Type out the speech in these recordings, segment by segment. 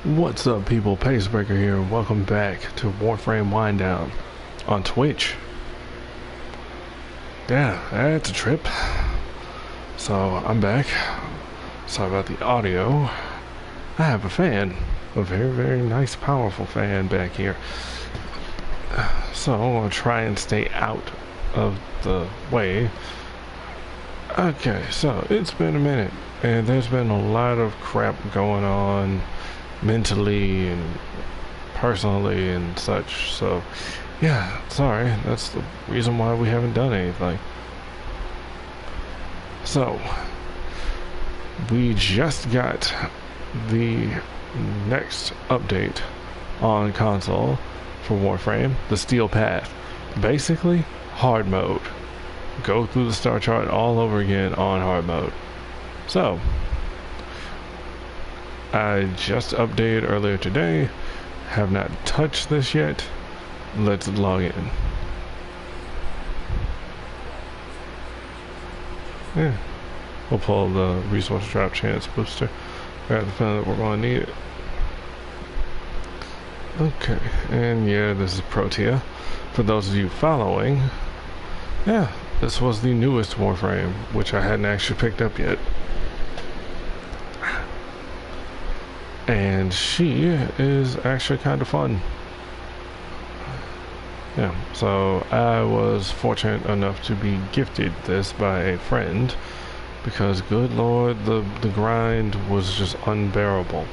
What's up, people? PaceBreaker here. Welcome back to Warframe Wind Down on Twitch. Yeah, that's a trip. So I'm back. Sorry about the audio. I have a fan, a very nice, powerful fan back here. So I'm gonna try and stay out of the way. Okay, so it's been a minute, and there's been a lot of crap going on mentally and personally and such, so yeah, sorry, that's the reason why we haven't done anything. So we just got the next update on console for Warframe, the Steel Path. Basically hard mode, go through the star chart all over again on hard mode. So I just updated earlier today, have not touched this yet. Let's log in. Yeah, we'll pull the resource drop chance booster. I got the feeling that we're going to need it. Okay, and yeah, this is Protea. For those of you following, yeah, this was the newest Warframe, which I hadn't actually picked up yet. And she is actually kind of fun. Yeah, so I was fortunate enough to be gifted this by a friend, because good lord, the grind was just unbearable.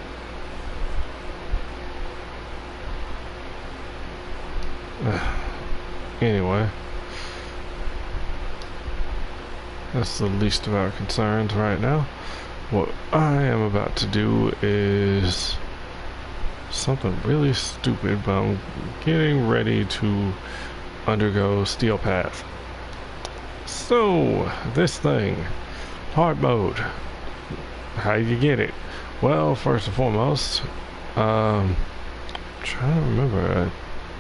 Anyway, that's the least of our concerns right now. What I am about to do is something really stupid, but I'm getting ready to undergo Steel Path. So, this thing, hard mode, how you get it? Well, first and foremost, I'm trying to remember, I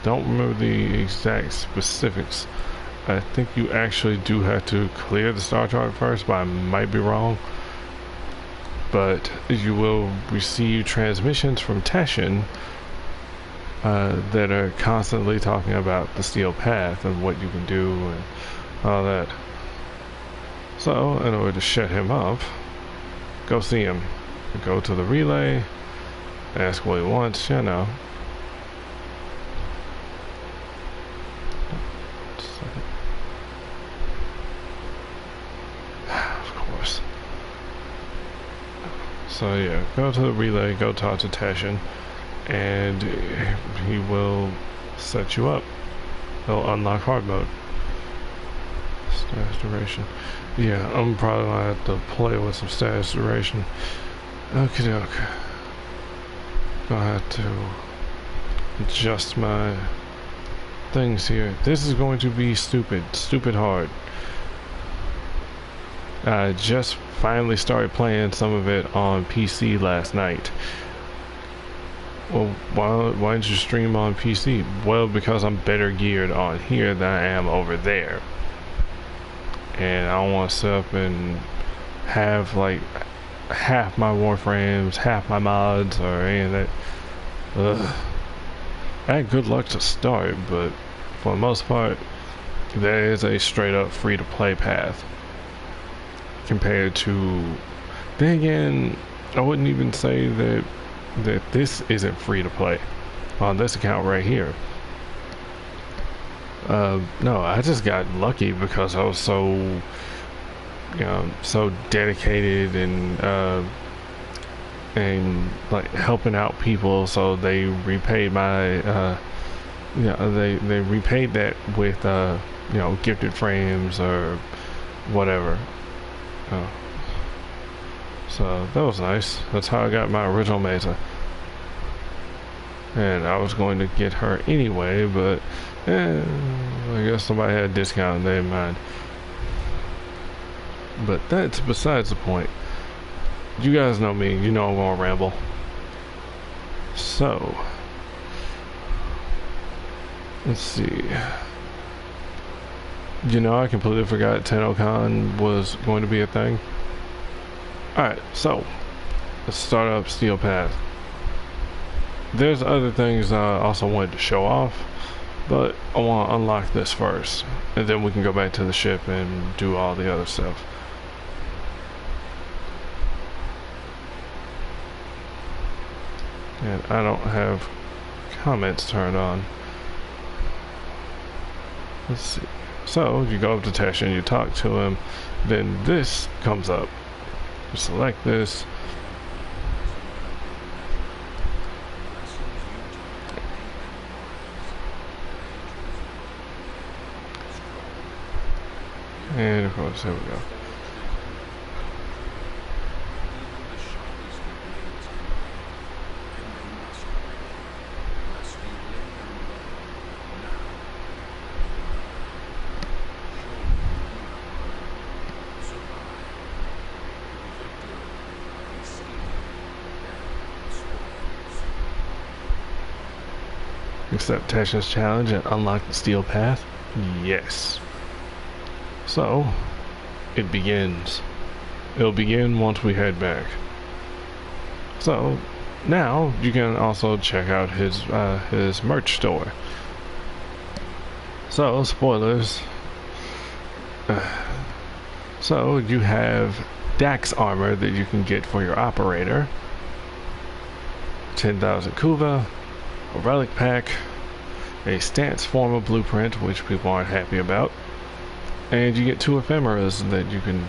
don't remember the exact specifics. I think you actually do have to clear the star chart first, but I might be wrong. But you will receive transmissions from Tashin that are constantly talking about the Steel Path and what you can do and all that. So, in order to shut him up, go see him. Go to the relay, ask what he wants, you know. Of course. So yeah, go to the relay, go talk to Tashin, and he will set you up. He'll unlock hard mode. Status duration. Yeah, I'm probably gonna have to play with some status duration. Okie doke. Gonna have to adjust my things here. This is going to be stupid hard. I just finally started playing some of it on PC last night. Well, why didn't you stream on PC? Well, because I'm better geared on here than I am over there. And I don't want to sit up and have like half my Warframes, half my mods, or any of that. Ugh. I had good luck to start, but for the most part, there is a straight up free to play path. Compared to, then again, I wouldn't even say that this isn't free to play on this account right here. No, I just got lucky because I was so, you know, so dedicated and like helping out people. So they repaid my, they repaid that with, you know, gifted frames or whatever. Oh. So that was nice. That's how I got my original Mesa. And I was going to get her anyway, but I guess somebody had a discount and they didn't mind. But that's besides the point. You guys know me, you know I'm gonna ramble. So let's see. You know, I completely forgot Tenno was going to be a thing. Alright, so let's start up Steel Path. there's other things I also wanted to show off, but I want to unlock this first, and then we can go back to the ship and do all the other stuff. And I don't have comments turned on. Let's see. So you go up to Tesh and you talk to him, then this comes up. You select this. And of course, there we go. Accept Tesh's challenge and unlock the steel path? Yes. So, it begins. It'll begin once we head back. So, now you can also check out his merch store. So, spoilers. So, you have Dax armor that you can get for your operator. 10,000 Kuva. A relic pack, a stance former blueprint, which people aren't happy about, and you get 2 ephemeras that you can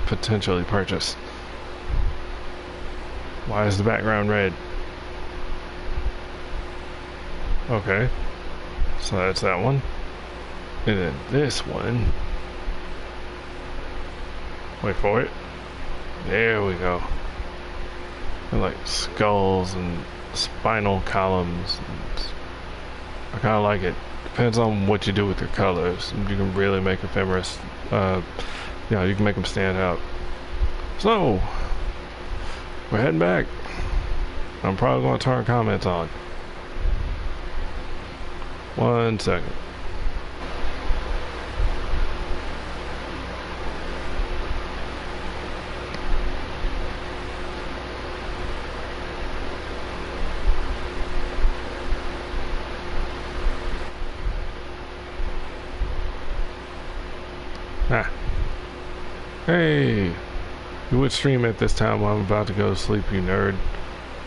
potentially purchase. Why is the background red? Okay, so that's that one, and then this one. Wait for it. There we go. They're like skulls and spinal columns. I kind of like it. Depends on what you do with your colors. You can really make ephemeras, you know, you can make them stand out. So, we're heading back. I'm probably going to turn comments on. 1 second. Ah. Hey, you would stream at this time while I'm about to go to sleep, you nerd.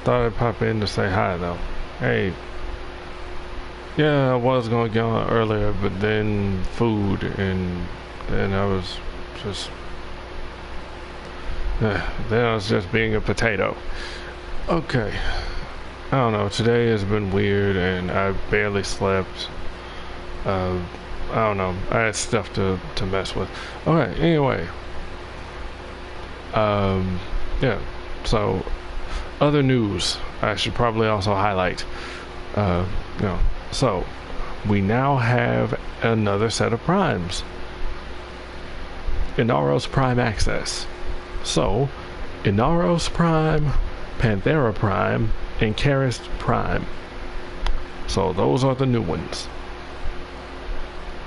Thought I'd pop in to say hi though. Hey. Yeah, I was gonna get on earlier, but then food and I was just then I was just being a potato. Okay. I don't know, today has been weird and I barely slept. I don't know. I had stuff to mess with. Okay, anyway. Yeah. So, other news I should probably also highlight. You know, so we now have another set of primes. Inaros Prime Access. So, Inaros Prime, Panthera Prime, and Karist Prime. So those are the new ones.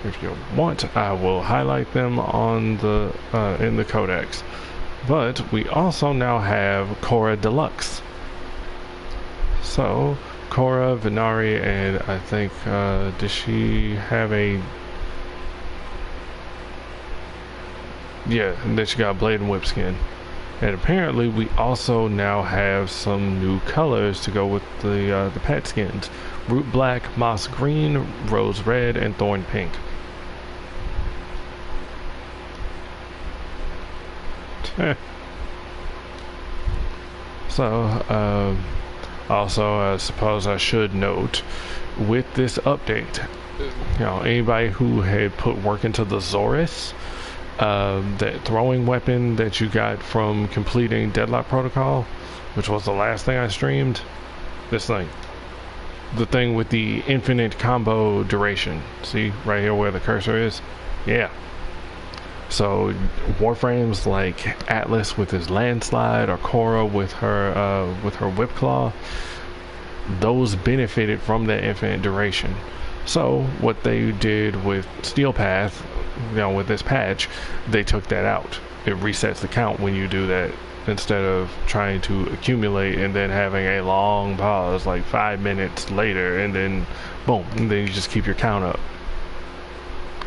If you want, I will highlight them on the in the codex. But we also now have Cora Deluxe. So Cora, Venari, and I think does she have a? Yeah, and then she got Blade and Whip skin. And apparently we also now have some new colors to go with the pet skins: Root Black, Moss Green, Rose Red, and Thorn Pink. So, also, I suppose I should note, with this update, you know, anybody who had put work into the Zorus, that throwing weapon that you got from completing Deadlock Protocol, which was the last thing I streamed, this thing. The thing with the infinite combo duration. See, right here where the cursor is? Yeah. So Warframes like Atlas with his landslide, or Cora with her whip claw, those benefited from that infinite duration. So what they did with Steel Path, you know, with this patch, they took that out. It resets the count when you do that instead of trying to accumulate and then having a long pause like 5 minutes later, and then boom, and then you just keep your count up.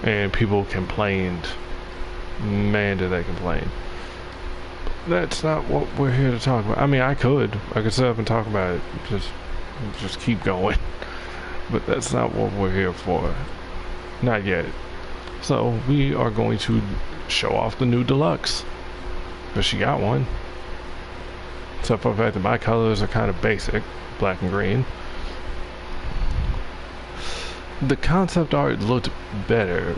And people complained. Man, did they complain. That's not what we're here to talk about. I mean, I could sit up and talk about it, just keep going, but that's not what we're here for. Not yet. So we are going to show off the new Deluxe, because she got one. Except for the fact that my colors are kind of basic, black and green. The concept art looked better.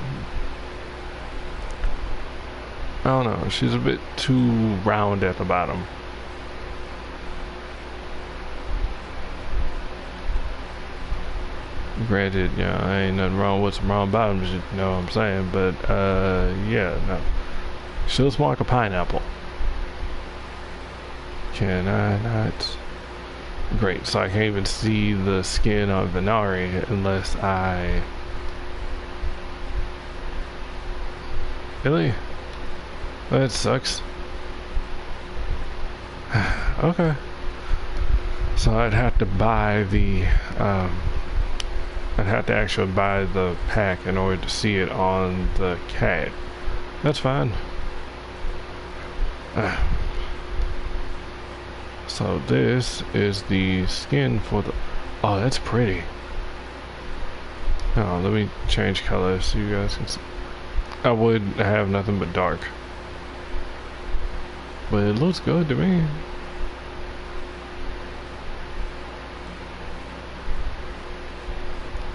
I don't know, she's a bit too round at the bottom. Granted, yeah, ain't nothing wrong with some round bottoms, you know what I'm saying, but yeah, no. She looks more like a pineapple. Can I not? Great, so I can't even see the skin of Venari unless I... Really? That sucks. Okay. So I'd have to buy the, I'd have to actually buy the pack in order to see it on the cat. That's fine. So this is the skin for the... Oh, that's pretty. Oh, let me change colors so you guys can see. I would have nothing but dark, but it looks good to me.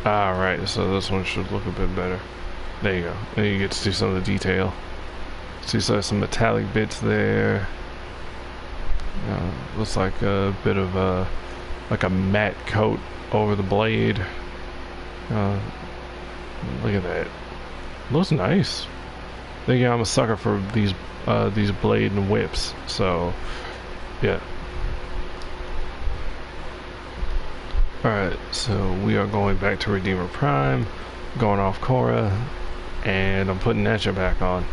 Alright, so this one should look a bit better. There you go. And you get to see some of the detail. See some metallic bits there. Looks like a bit of a matte coat over the blade. Look at that. Looks nice. Again, I'm a sucker for these blade and whips. So, yeah. Alright, so we are going back to Redeemer Prime, going off Cora, and I'm putting Nature back on.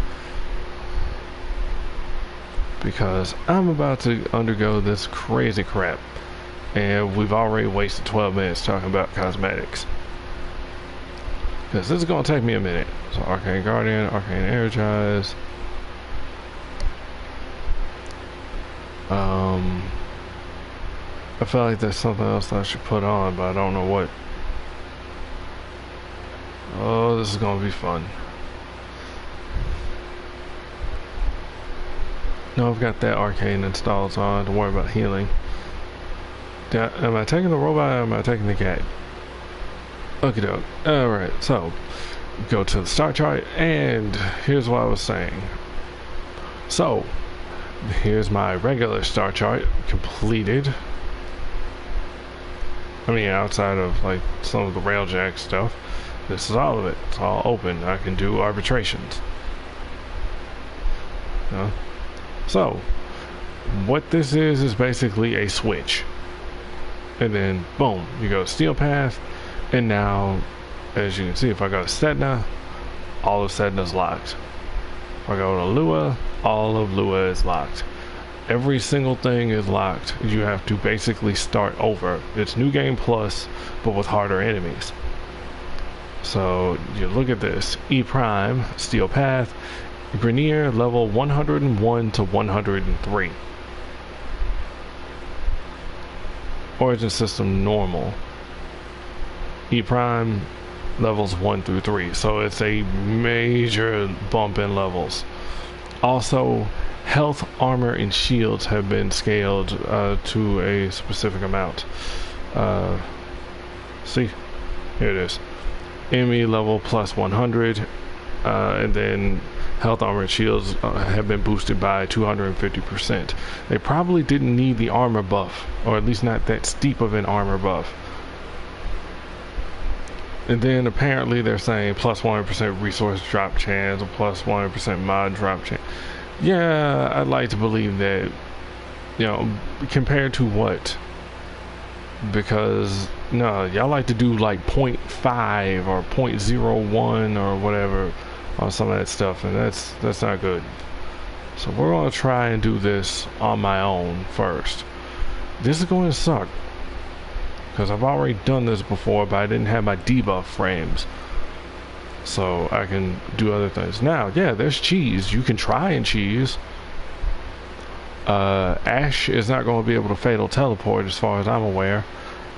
Because I'm about to undergo this crazy crap, and we've already wasted 12 minutes talking about cosmetics. Because this is going to take me a minute. So Arcane Guardian, Arcane Energize. I feel like there's something else that I should put on, but I don't know what. Oh, this is going to be fun. No, I've got that arcane installed, so I don't have to worry about healing. Am I taking the robot or am I taking the cat? Okie doke. Alright, so go to the start chart, and here's what I was saying. So, here's my regular star chart completed. I mean, outside of like some of the railjack stuff, this is all of it. It's all open. I can do arbitrations. So, what this is basically a switch. And then, boom, you go to Steel Path, and now, as you can see, if I go to Sedna, all of Sedna's locked. If I go to Lua, all of Lua is locked. Every single thing is locked. You have to basically start over. It's New Game Plus, but with harder enemies. So, you look at this. E Prime, Steel Path, Grenier level 101 to 103. Origin System normal. E Prime levels 1 through 3, so it's a major bump in levels. Also, health, armor, and shields have been scaled to a specific amount. See, here it is. ME level plus 100, and then health, armor, and shields have been boosted by 250%. They probably didn't need the armor buff, or at least not that steep of an armor buff. And then apparently they're saying plus 100% resource drop chance, or plus 100% mod drop chance. Yeah, I'd like to believe that, you know, compared to what? Because, no, y'all like to do like 0.5 or 0.01 or whatever on some of that stuff, and that's not good. So we're going to try and do this on my own first. This is going to suck, because I've already done this before, but I didn't have my debuff frames. So I can do other things. Now, yeah, there's cheese. You can try and cheese. Ash is not going to be able to fatal teleport as far as I'm aware.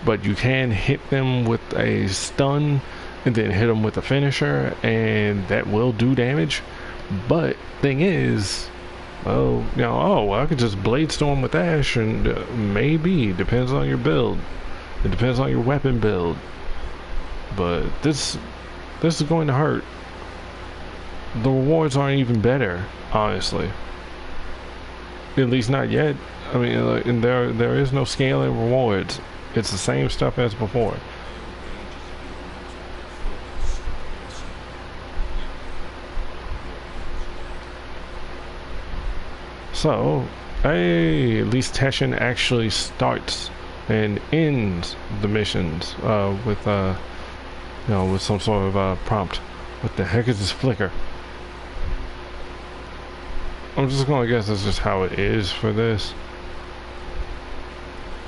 But you can hit them with a stun and then hit them with a finisher, and that will do damage. But thing is, well, you know, oh, I could just Blade Storm with Ash, and maybe, depends on your build. It depends on your weapon build. But this is going to hurt. The rewards aren't even better, honestly. At least not yet. I mean, and there is no scaling rewards. It's the same stuff as before. So, hey, at least Teshin actually starts and ends the missions with you know, with some sort of prompt. What the heck is this flicker? I'm just gonna guess that's just how it is for this.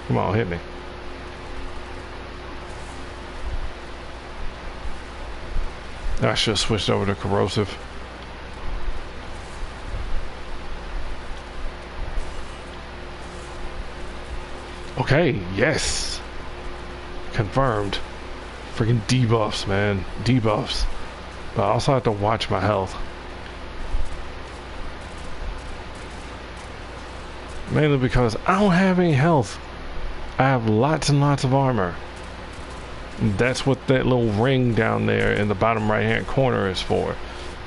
Come on, hit me. I should have switched over to Corrosive. Okay, yes. Confirmed. Freaking debuffs, man. Debuffs. But I also have to watch my health. Mainly because I don't have any health. I have lots and lots of armor. That's what that little ring down there in the bottom right hand corner is for.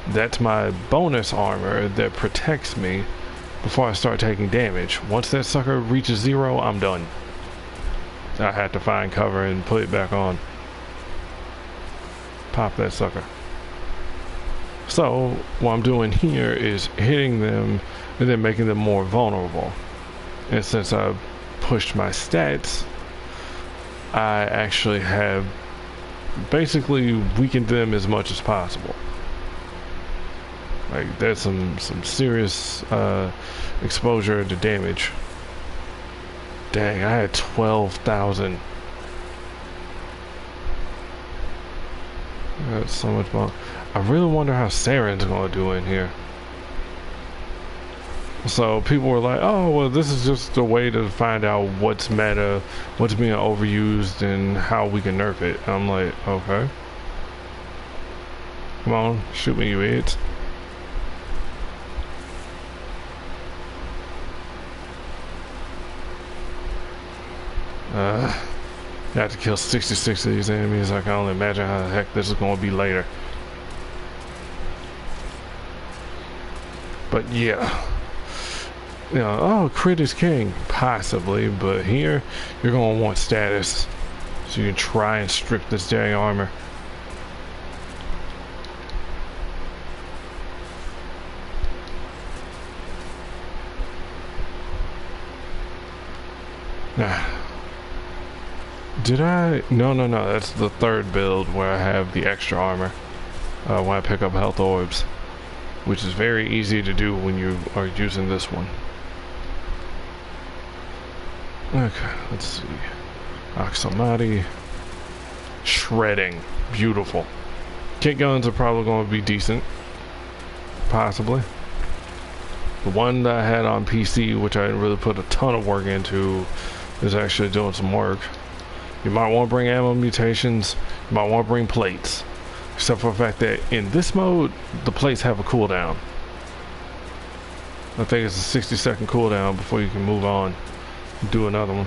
That's my bonus armor that protects me before I start taking damage. Once that sucker reaches 0, I'm done. I have to find cover and put it back on. Pop that sucker. So what I'm doing here is hitting them and then making them more vulnerable. And since I've pushed my stats, I actually have basically weakened them as much as possible. Like, that's some serious exposure to damage. Dang, I had 12,000. I got so much more. I really wonder how Saren's gonna do in here. So people were like, oh, well, this is just a way to find out what's meta, what's being overused, and how we can nerf it. I'm like, okay. Come on, shoot me, you idiots. I have to kill 66 of these enemies. I can only imagine how the heck this is going to be later. But yeah. You know, oh, crit is king. Possibly, but here, you're going to want status. So you can try and strip this dang armor. Did I? No, that's the third build where I have the extra armor when I pick up health orbs, which is very easy to do when you are using this one. Okay, let's see. Oxamati. Shredding. Beautiful. Kit guns are probably going to be decent. Possibly. The one that I had on PC, which I didn't really put a ton of work into, is actually doing some work. You might want to bring ammo mutations. You might want to bring plates. Except for the fact that in this mode, the plates have a cooldown. I think it's a 60-second cooldown before you can move on and do another one.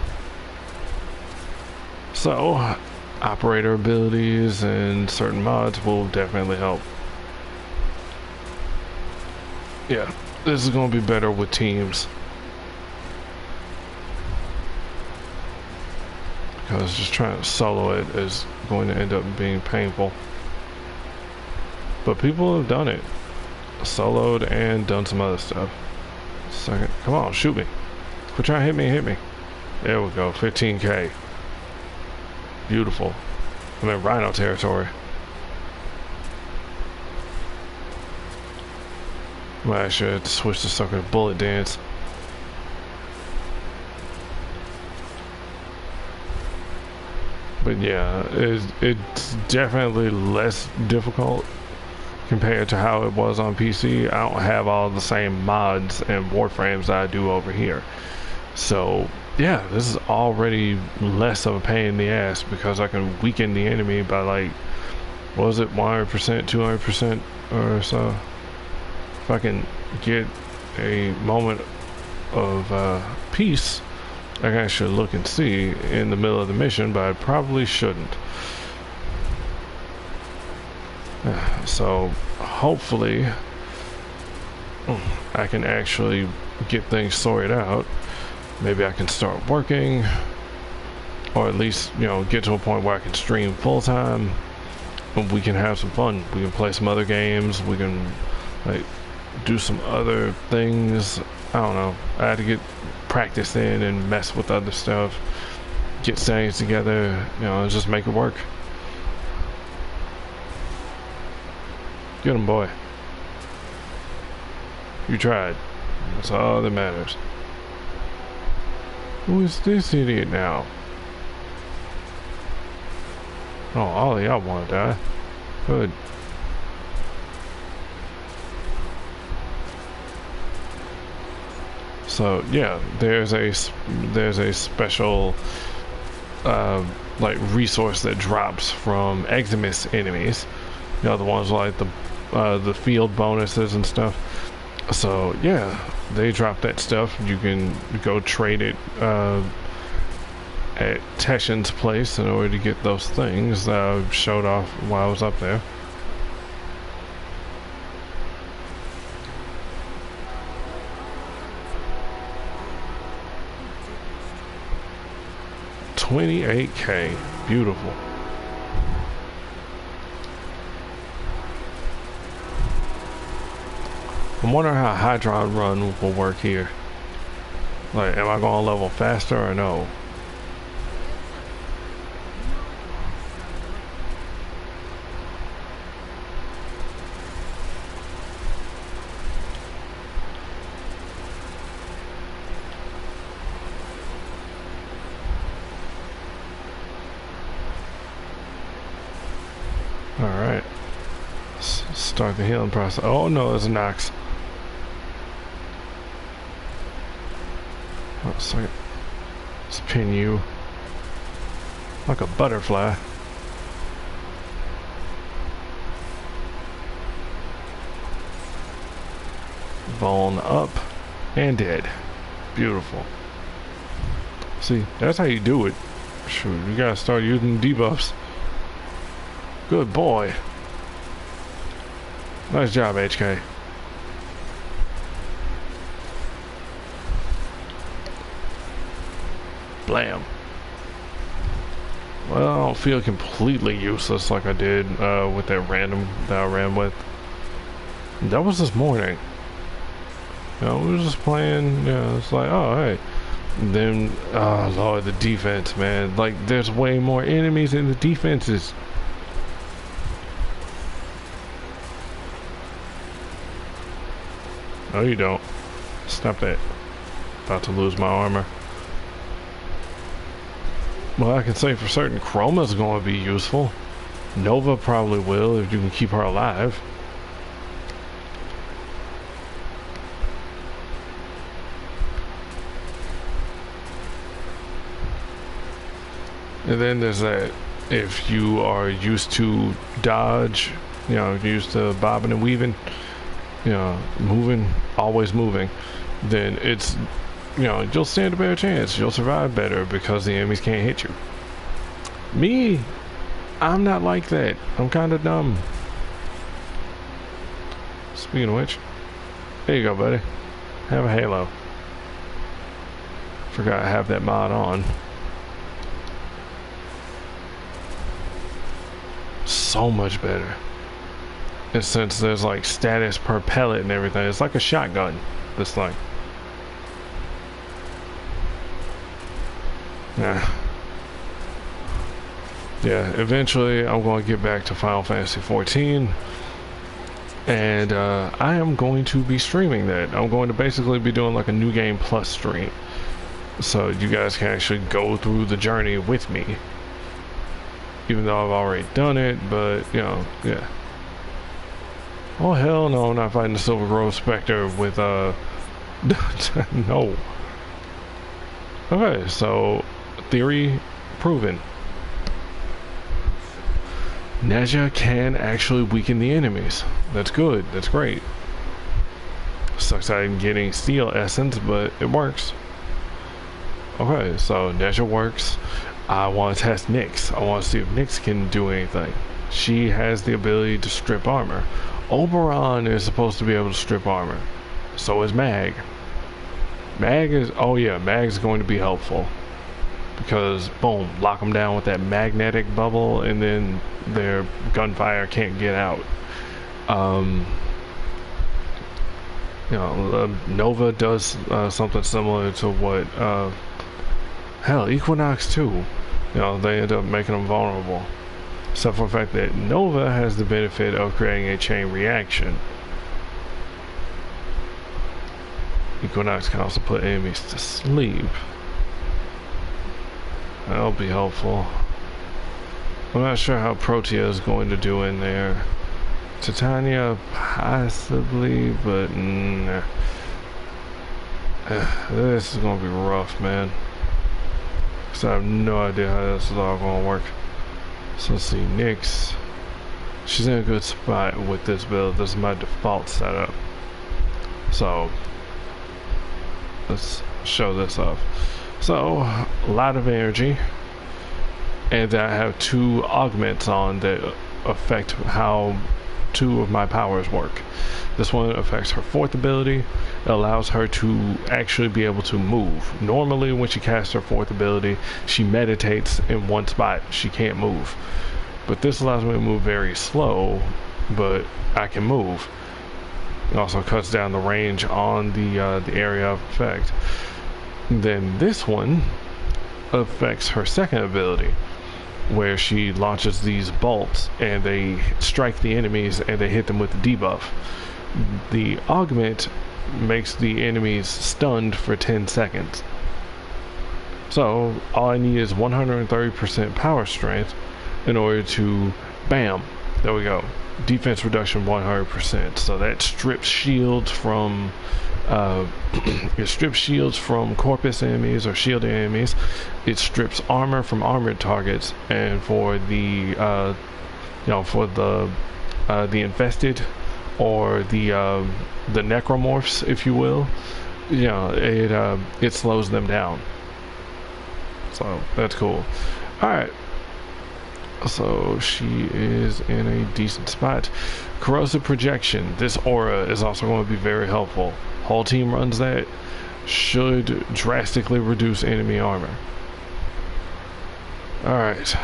So, operator abilities and certain mods will definitely help. Yeah, this is going to be better with teams. Because just trying to solo it is going to end up being painful. But people have done it. Soloed and done some other stuff. Second. Come on, shoot me. Quit trying to hit me. There we go, 15k. Beautiful. I'm in Rhino territory. Well, I should switch the sucker to bullet dance. But yeah, it's definitely less difficult compared to how it was on PC. I don't have all the same mods and warframes that I do over here. So yeah, this is already less of a pain in the ass because I can weaken the enemy by like, what was it, 100%, 200% or so. If I can get a moment of peace, I can actually look and see in the middle of the mission, but I probably shouldn't. So hopefully I can actually get things sorted out. Maybe I can start working, or at least, you know, get to a point where I can stream full time and we can have some fun. We can play some other games, we can like do some other things. I don't know, I had to get practice in and mess with other stuff, get things together, you know, and just make it work. Get him, boy. You tried. That's all that matters. Who is this idiot now? Oh, all of y'all want to die. Good. So yeah, there's a special like resource that drops from Eximus enemies. You know, the ones like the field bonuses and stuff. So yeah, they drop that stuff. You can go trade it at Teshin's place in order to get those things that I showed off while I was up there. $28K, beautiful. I'm wondering how Hydron Run will work here. Like, am I going to level faster or no? Alright. Start the healing process. Oh no, there's a Nox. Oh, second. Let's pin you like a butterfly. Bone up and dead. Beautiful. See, that's how you do it. Shoot, you gotta start using debuffs. Good boy. Nice job, HK. Blam. Well, I don't feel completely useless like I did with that random that I ran with. That was this morning. You know, we were just playing, you know, it's like, oh, hey. And then, oh, Lord, the defense, man. Like, there's way more enemies in the defenses. No, you don't. Stop that. About to lose my armor. Well, I can say for certain Chroma's going to be useful. Nova probably will if you can keep her alive. And then there's that, if you are used to dodge, you know, used to bobbing and weaving, you know, moving, always moving, then it's, you know, you'll stand a better chance. You'll survive better because the enemies can't hit you. Me, I'm not like that. I'm kind of dumb. Speaking of which, there you go, buddy. Have a halo. Forgot I have that mod on. So much better. And since there's like status per pellet and everything, it's like a shotgun, this thing. Yeah. Yeah, eventually I'm going to get back to Final Fantasy 14 And I am going to be streaming that. I'm going to basically be doing like a New Game Plus stream, so you guys can actually go through the journey with me, even though I've already done it. But you know, yeah. Oh hell no, I'm not fighting the Silver Grove Spectre with no. Okay, so theory proven. Neja can actually weaken the enemies. That's good. That's great. Sucks I'm getting steel essence, but it works. Okay, so Neja works. I want to test Nyx. I want to see if Nyx can do anything. She has the ability to strip armor. Oberon is supposed to be able to strip armor. So is Mag. Mag is, oh yeah, Mag's going to be helpful. Because, boom, lock them down with that magnetic bubble, and then their gunfire can't get out. You know, Nova does something similar to what, hell, Equinox too. You know, they end up making them vulnerable. Except for the fact that Nova has the benefit of creating a chain reaction. Equinox can also put enemies to sleep. That'll be helpful. I'm not sure how Protea is going to do in there. Titania, possibly, but nah. This is going to be rough, man. Because I have no idea how this is all going to work. So let's see, Nyx. She's in a good spot with this build. This is my default setup. So, let's show this off. So, a lot of energy, and I have 2 augments on that affect how 2 of my powers work. This one affects her 4th ability. It allows her to actually be able to move. Normally when she casts her 4th ability, she meditates in one spot. She can't move. But this allows me to move very slow, but I can move. It also cuts down the range on the area of effect. Then this one affects her 2nd ability, where she launches these bolts and they strike the enemies and they hit them with the debuff. The augment makes the enemies stunned for 10 seconds. So all I need is 130% power strength in order to, bam, there we go, defense reduction 100%. So that strips shields from it strips shields from corpus enemies or shielded enemies. It strips armor from armored targets, and for the you know, for the infested or the necromorphs, if you will, you know, it slows them down. So that's cool. All right. So she is in a decent spot. Corrosive Projection. This aura is also going to be very helpful. Whole team runs that. Should drastically reduce enemy armor. Alright.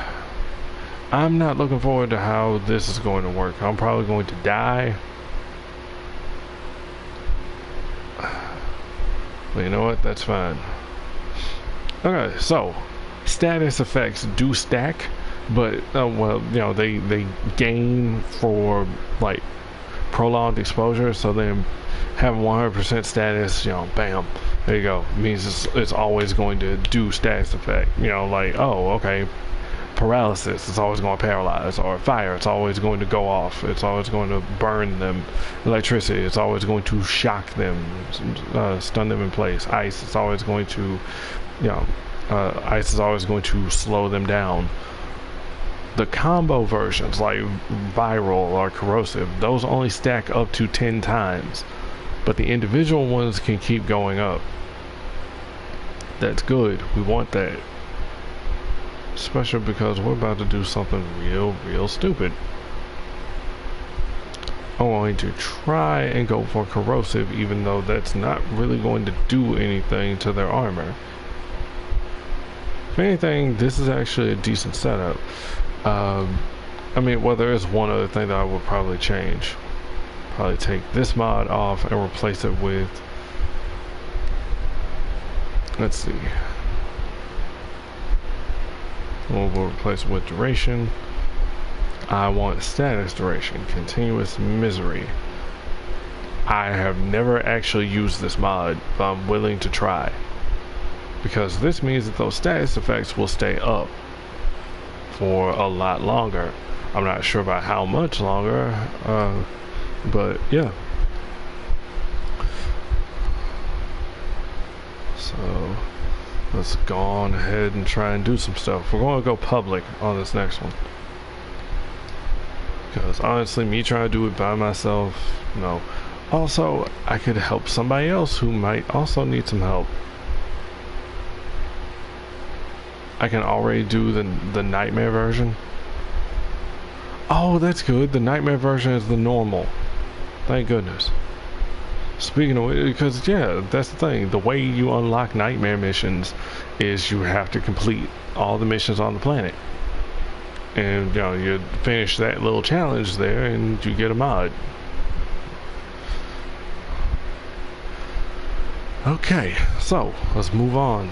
I'm not looking forward to how this is going to work. I'm probably going to die. But you know what? That's fine. Okay, so status effects do stack, but well, you know, they gain for like prolonged exposure. So then having 100% status, you know, bam, there you go, means it's always going to do status effect. You know, like, oh, okay, paralysis, it's always going to paralyze, or fire, it's always going to go off, it's always going to burn them. Electricity, it's always going to shock them, stun them in place. Ice, it's always going to, you know, ice is always going to slow them down. The combo versions, like viral or corrosive, those only stack up to 10 times, but the individual ones can keep going up. That's good. We want that. Especially because we're about to do something real stupid. I'm going to try and go for corrosive, even though that's not really going to do anything to their armor. If anything, this is actually a decent setup. I mean, well, there is one other thing that I would probably change. Probably take this mod off and replace it with, let's see, we'll replace it with duration. I want status duration, continuous misery. I have never actually used this mod, but I'm willing to try. Because this means that those status effects will stay up for a lot longer. I'm not sure about how much longer, but yeah. So let's go on ahead and try and do some stuff. We're going to go public on this next one. Because honestly, me trying to do it by myself, no. Also, I could help somebody else who might also need some help. I can already do the nightmare version. Oh, that's good. The nightmare version is the normal. Thank goodness. Speaking of it, because yeah, that's the thing. The way you unlock nightmare missions is you have to complete all the missions on the planet. And you know, you finish that little challenge there and you get a mod. Okay, so let's move on.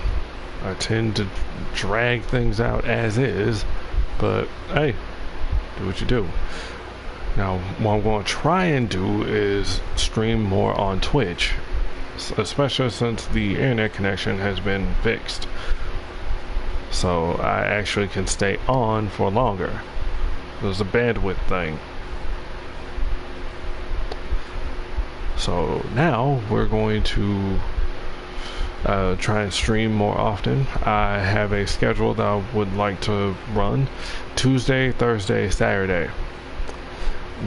I tend to drag things out as is, but hey, do what you do. Now, what I'm going to try and do is stream more on Twitch, especially since the internet connection has been fixed. So I actually can stay on for longer. There's a bandwidth thing. So now we're going to try and stream more often. I have a schedule that I would like to run Tuesday, Thursday, Saturday.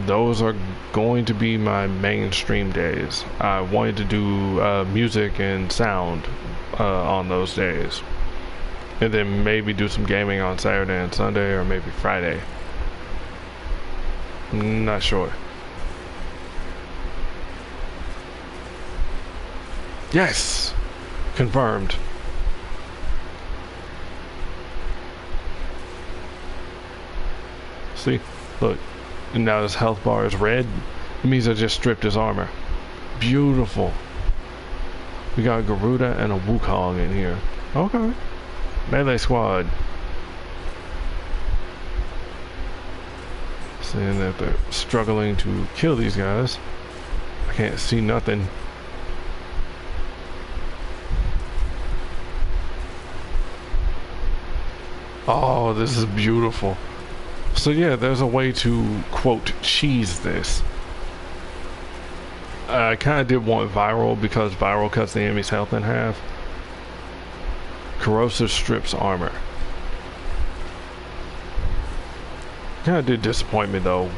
Those are going to be my main stream days. I wanted to do music and sound on those days, and then maybe do some gaming on Saturday and Sunday, or maybe Friday. Not sure. Yes! Confirmed. See? Look. And now his health bar is red. It means I just stripped his armor. Beautiful. We got a Garuda and a Wukong in here. Okay. Melee squad. Saying that they're struggling to kill these guys. I can't see nothing. Oh, this is beautiful. So yeah, there's a way to, quote, cheese this. I kind of did want viral because viral cuts the enemy's health in half. Corrosive strips armor. Kind of did disappoint me though.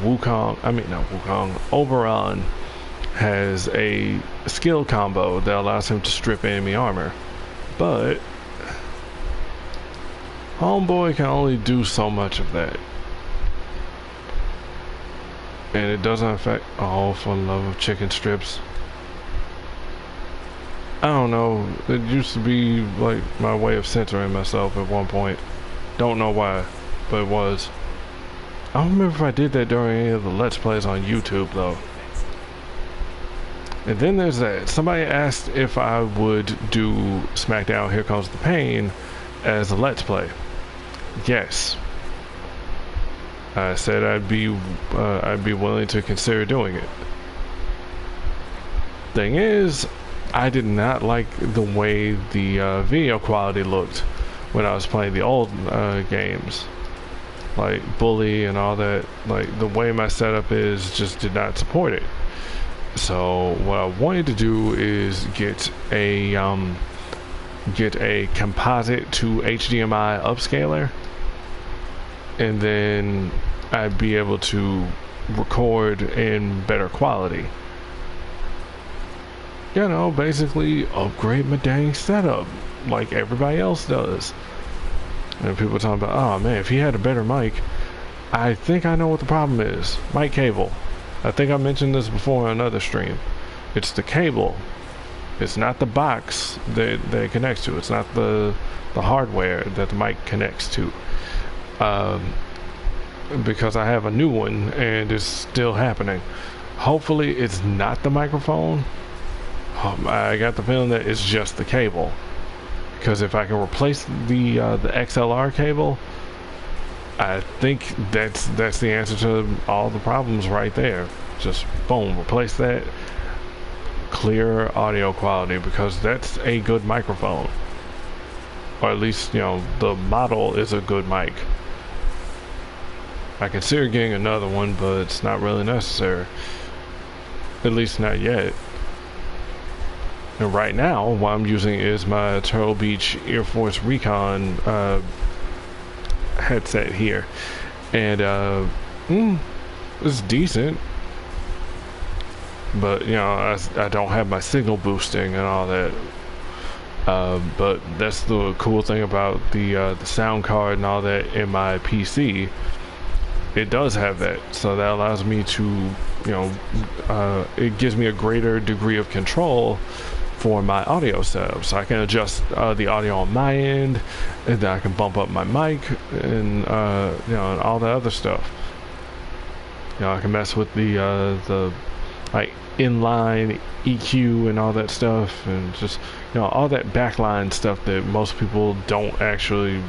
Oberon has a skill combo that allows him to strip enemy armor. But Homeboy can only do so much of that. And it doesn't affect, oh, for the love of chicken strips. I don't know, it used to be like my way of censoring myself at one point. Don't know why, but it was. I don't remember if I did that during any of the Let's Plays on YouTube though. And then there's that. Somebody asked if I would do SmackDown Here Comes the Pain as a Let's Play. Yes. I said I'd be willing to consider doing it. Thing is, I did not like the way the video quality looked when I was playing the old games, like Bully and all that. Like the way my setup is just did not support it. So what I wanted to do is get a composite to HDMI upscaler, and then I'd be able to record in better quality. You know, basically upgrade my dang setup like everybody else does. And people are talking about, oh man, if he had a better mic. I think I know what the problem is. Mic cable. I think I mentioned this before on another stream. It's the cable. It's not the box that it connects to. It's not the hardware that the mic connects to. Because I have a new one and it's still happening. Hopefully it's not the microphone. I got the feeling that it's just the cable. Because if I can replace the XLR cable, I think that's the answer to all the problems right there. Just boom, replace that. clear audio quality, because that's a good microphone. Or at least, you know, the model is a good mic. I consider getting another one, but it's not really necessary. At least not yet. And right now, what I'm using is my Turtle Beach Air Force Recon headset here. And it's decent. But, you know, I don't have my signal boosting and all that. But that's the cool thing about the sound card and all that in my PC. It does have that, so that allows me to, you know, it gives me a greater degree of control for my audio setup. So I can adjust the audio on my end, and then I can bump up my mic and you know, and all that other stuff. You know, I can mess with the like inline EQ and all that stuff, and just, you know, all that backline stuff that most people don't actually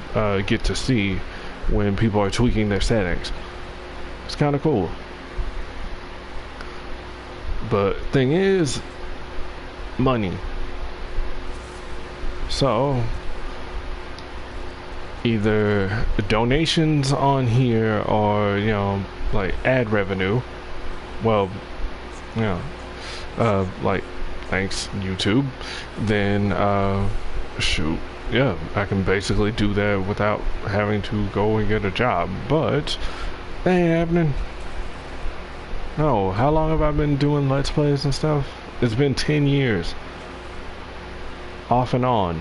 get to see when people are tweaking their settings. It's kind of cool. But thing is, money. So either donations on here or, you know, like ad revenue. Well, you know, like, thanks YouTube. Then shoot, yeah, I can basically do that without having to go and get a job. But that ain't happening. No, how long have I been doing Let's Plays and stuff? It's been 10 years. Off and on.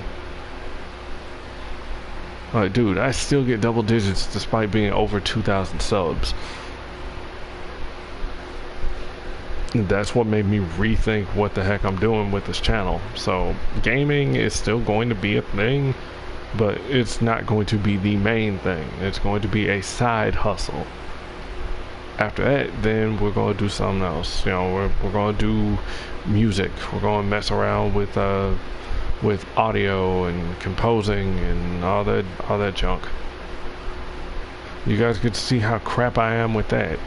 Like, dude, I still get double digits despite being over 2,000 subs. And that's what made me rethink what the heck I'm doing with this channel. So, gaming is still going to be a thing, but it's not going to be the main thing. It's going to be a side hustle. After that, then we're going to do something else. You know, we're going to do music. We're going to mess around with audio and composing and all that junk. You guys get to see how crap I am with that.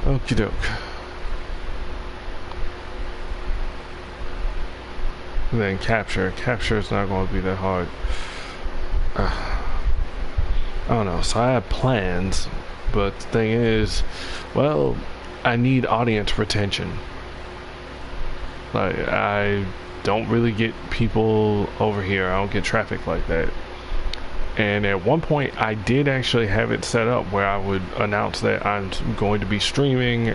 Okie doke. And then capture. Capture is not going to be that hard. I don't know, so I have plans, but the thing is, well, I need audience retention. Like, I don't really get people over here. I don't get traffic like that. And at one point, I did actually have it set up where I would announce that I'm going to be streaming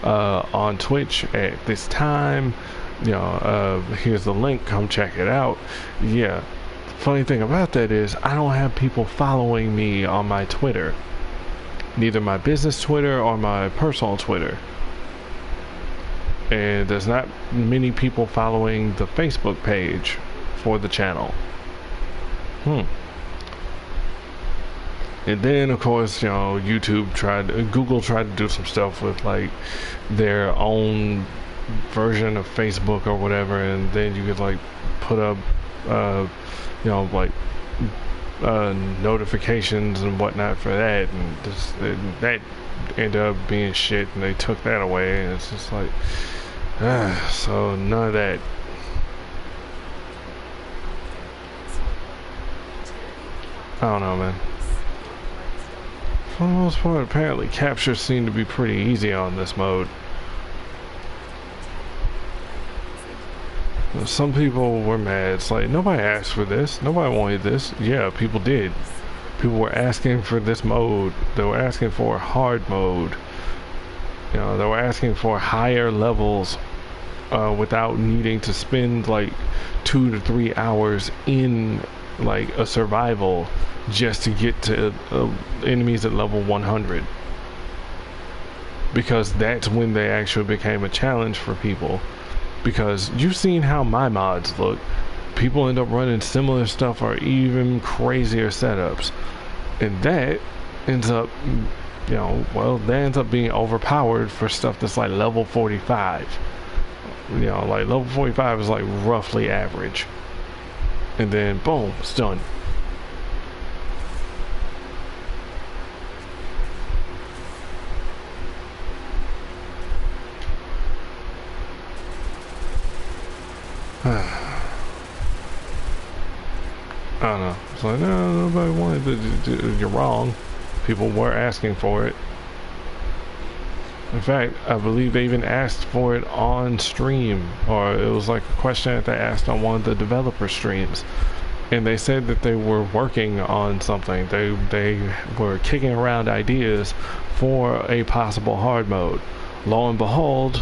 on Twitch at this time. You know, here's the link, come check it out. Yeah. Funny thing about that is I don't have people following me on my Twitter, neither my business Twitter or my personal Twitter, and there's not many people following the Facebook page for the channel. And then of course, you know, Google tried to do some stuff with like their own version of Facebook or whatever, and then you could like put up you know, like notifications and whatnot for that, and that ended up being shit, and they took that away, and it's just like, so none of that. I don't know, man. For the most part, apparently captures seem to be pretty easy on this mode. Some people were mad. It's like, nobody asked for this. Nobody wanted this. Yeah, people did. People were asking for this mode. They were asking for hard mode. You know, they were asking for higher levels without needing to spend like 2 to 3 hours in like a survival just to get to enemies at level 100. Because that's when they actually became a challenge for people. Because you've seen how my mods look. People end up running similar stuff or even crazier setups. And that ends up, you know, well, that ends up being overpowered for stuff that's like level 45. You know, like level 45 is like roughly average. And then, boom, it's done. I don't know. It's like, no, nobody wanted it. You're wrong. People were asking for it. In fact, I believe they even asked for it on stream, or it was like a question that they asked on one of the developer streams. And they said that they were working on something. They were kicking around ideas for a possible hard mode. Lo and behold,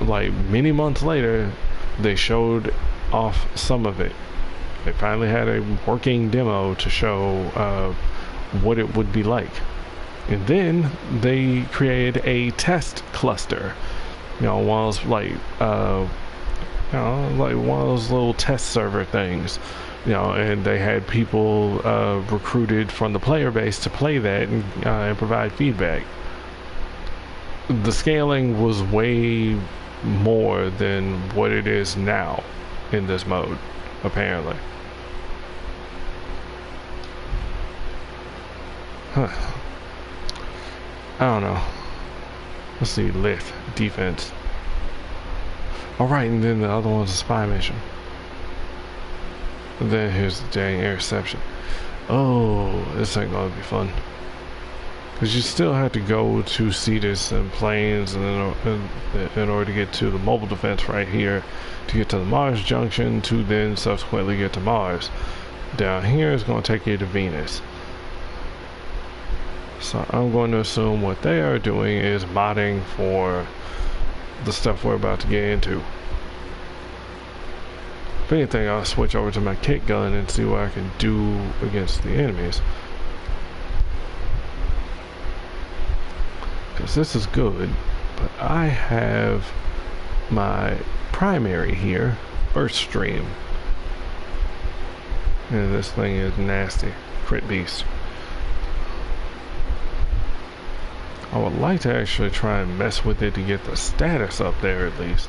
like many months later, they showed off some of it. They finally had a working demo to show what it would be like. And then they created a test cluster. You know, one of those like like one of those little test server things. You know, and they had people recruited from the player base to play that and provide feedback. The scaling was way more than what it is now in this mode, apparently. Huh. I don't know. Let's see, lift, defense. Alright, and then the other one's a spy mission. And then here's the dang interception. Oh, this ain't gonna be fun. Because you still have to go to Cetus and Plains and in order to get to the mobile defense right here, to get to the Mars junction, to then subsequently get to Mars. Down here is going to take you to Venus. So I'm going to assume what they are doing is modding for the stuff we're about to get into. If anything, I'll switch over to my kick gun and see what I can do against the enemies. Because this is good, but I have my primary here, Earth Stream. And this thing is nasty. Crit beast. I would like to actually try and mess with it to get the status up there at least.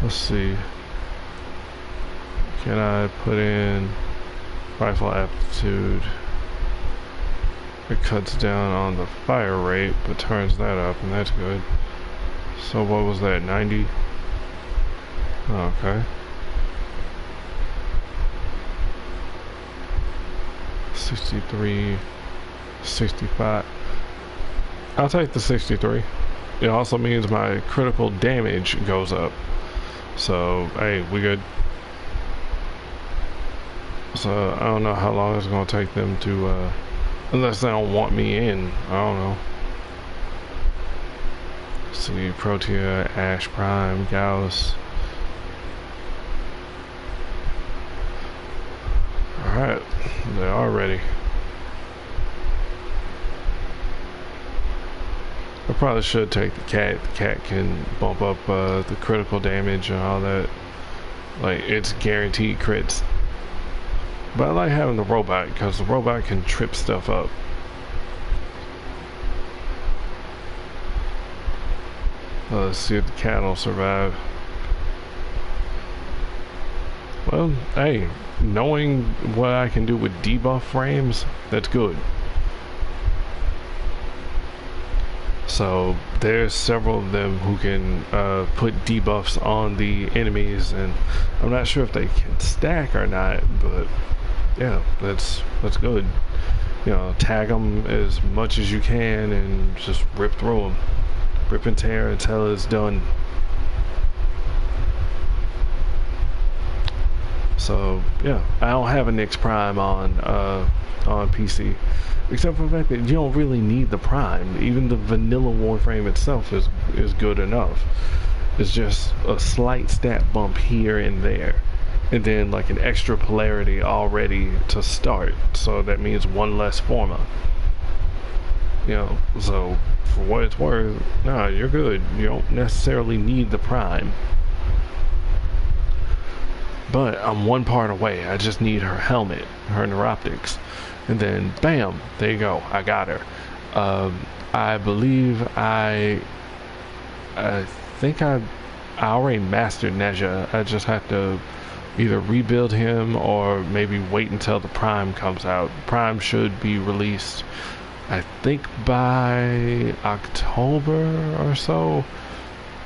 Let's see. Can I put in rifle aptitude? It cuts down on the fire rate, but turns that up, and that's good. So what was that, 90? Oh, okay. 63, 65. I'll take the 63. It also means my critical damage goes up. So, hey, we good. So, I don't know how long it's going to take them to, unless they don't want me in. I don't know. See, Protea, Ash Prime, Gauss. Alright, they are ready. I probably should take the cat. The cat can bump up the critical damage and all that. Like, it's guaranteed crits. But I like having the robot because the robot can trip stuff up. Let's see if the cat will survive. Well, hey, knowing what I can do with debuff frames, that's good. So there's several of them who can put debuffs on the enemies, and I'm not sure if they can stack or not, but yeah, that's good. You know, tag them as much as you can and just rip through them. Rip and tear until it's done. So yeah, I don't have a Nyx Prime on PC, except for the fact that you don't really need the Prime. Even the vanilla Warframe itself is good enough. It's just a slight stat bump here and there, and then like an extra polarity already to start. So that means one less forma. You know, so for what it's worth, nah, you're good. You don't necessarily need the Prime. But I'm one part away. I just need her helmet, her neuroptics. And then, bam, there you go. I got her. I believe I think I already mastered Nezha. I just have to either rebuild him or maybe wait until the Prime comes out. Prime should be released, I think, by October or so.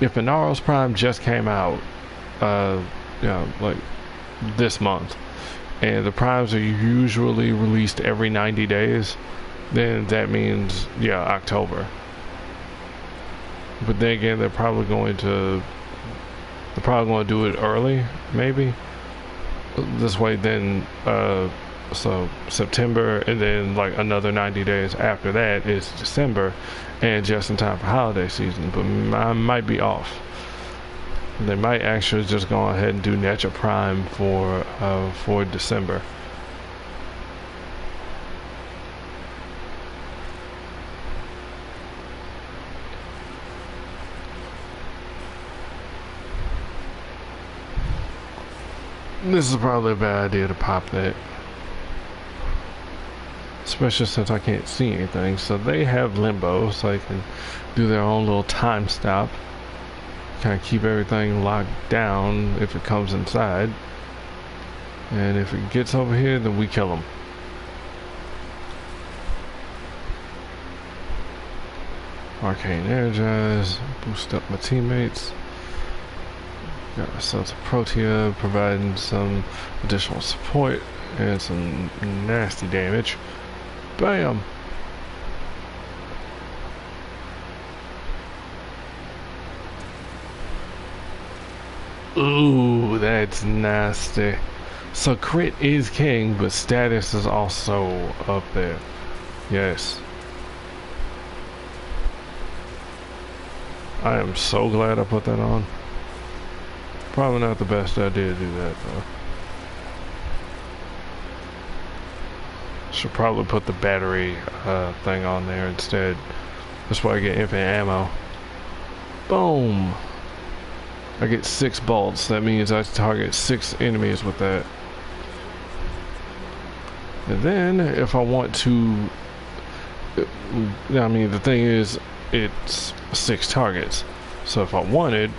If Inaro's Prime just came out, like this month, and the Primes are usually released every 90 days, then that means, yeah, October. But then again, they're probably going to do it early, maybe. This way, then, so September, and then like another 90 days after that is December, and just in time for holiday season. But I might be off. They might actually just go ahead and do Netra Prime for December. This is probably a bad idea to pop that, especially since I can't see anything. So they have limbo, so they can do their own little time stop, kind of keep everything locked down if it comes inside, and if it gets over here, then we kill them. Arcane Energize, boost up my teammates. Got ourselves a Protea, providing some additional support and some nasty damage. Bam! Ooh, that's nasty. So crit is king, but status is also up there. Yes. I am so glad I put that on. Probably not the best idea to do that, though. Should probably put the battery thing on there instead. This way I get infinite ammo. Boom! I get 6 bolts. That means I target 6 enemies with that. And then, if I want to... I mean, the thing is, it's 6 targets. So if I wanted...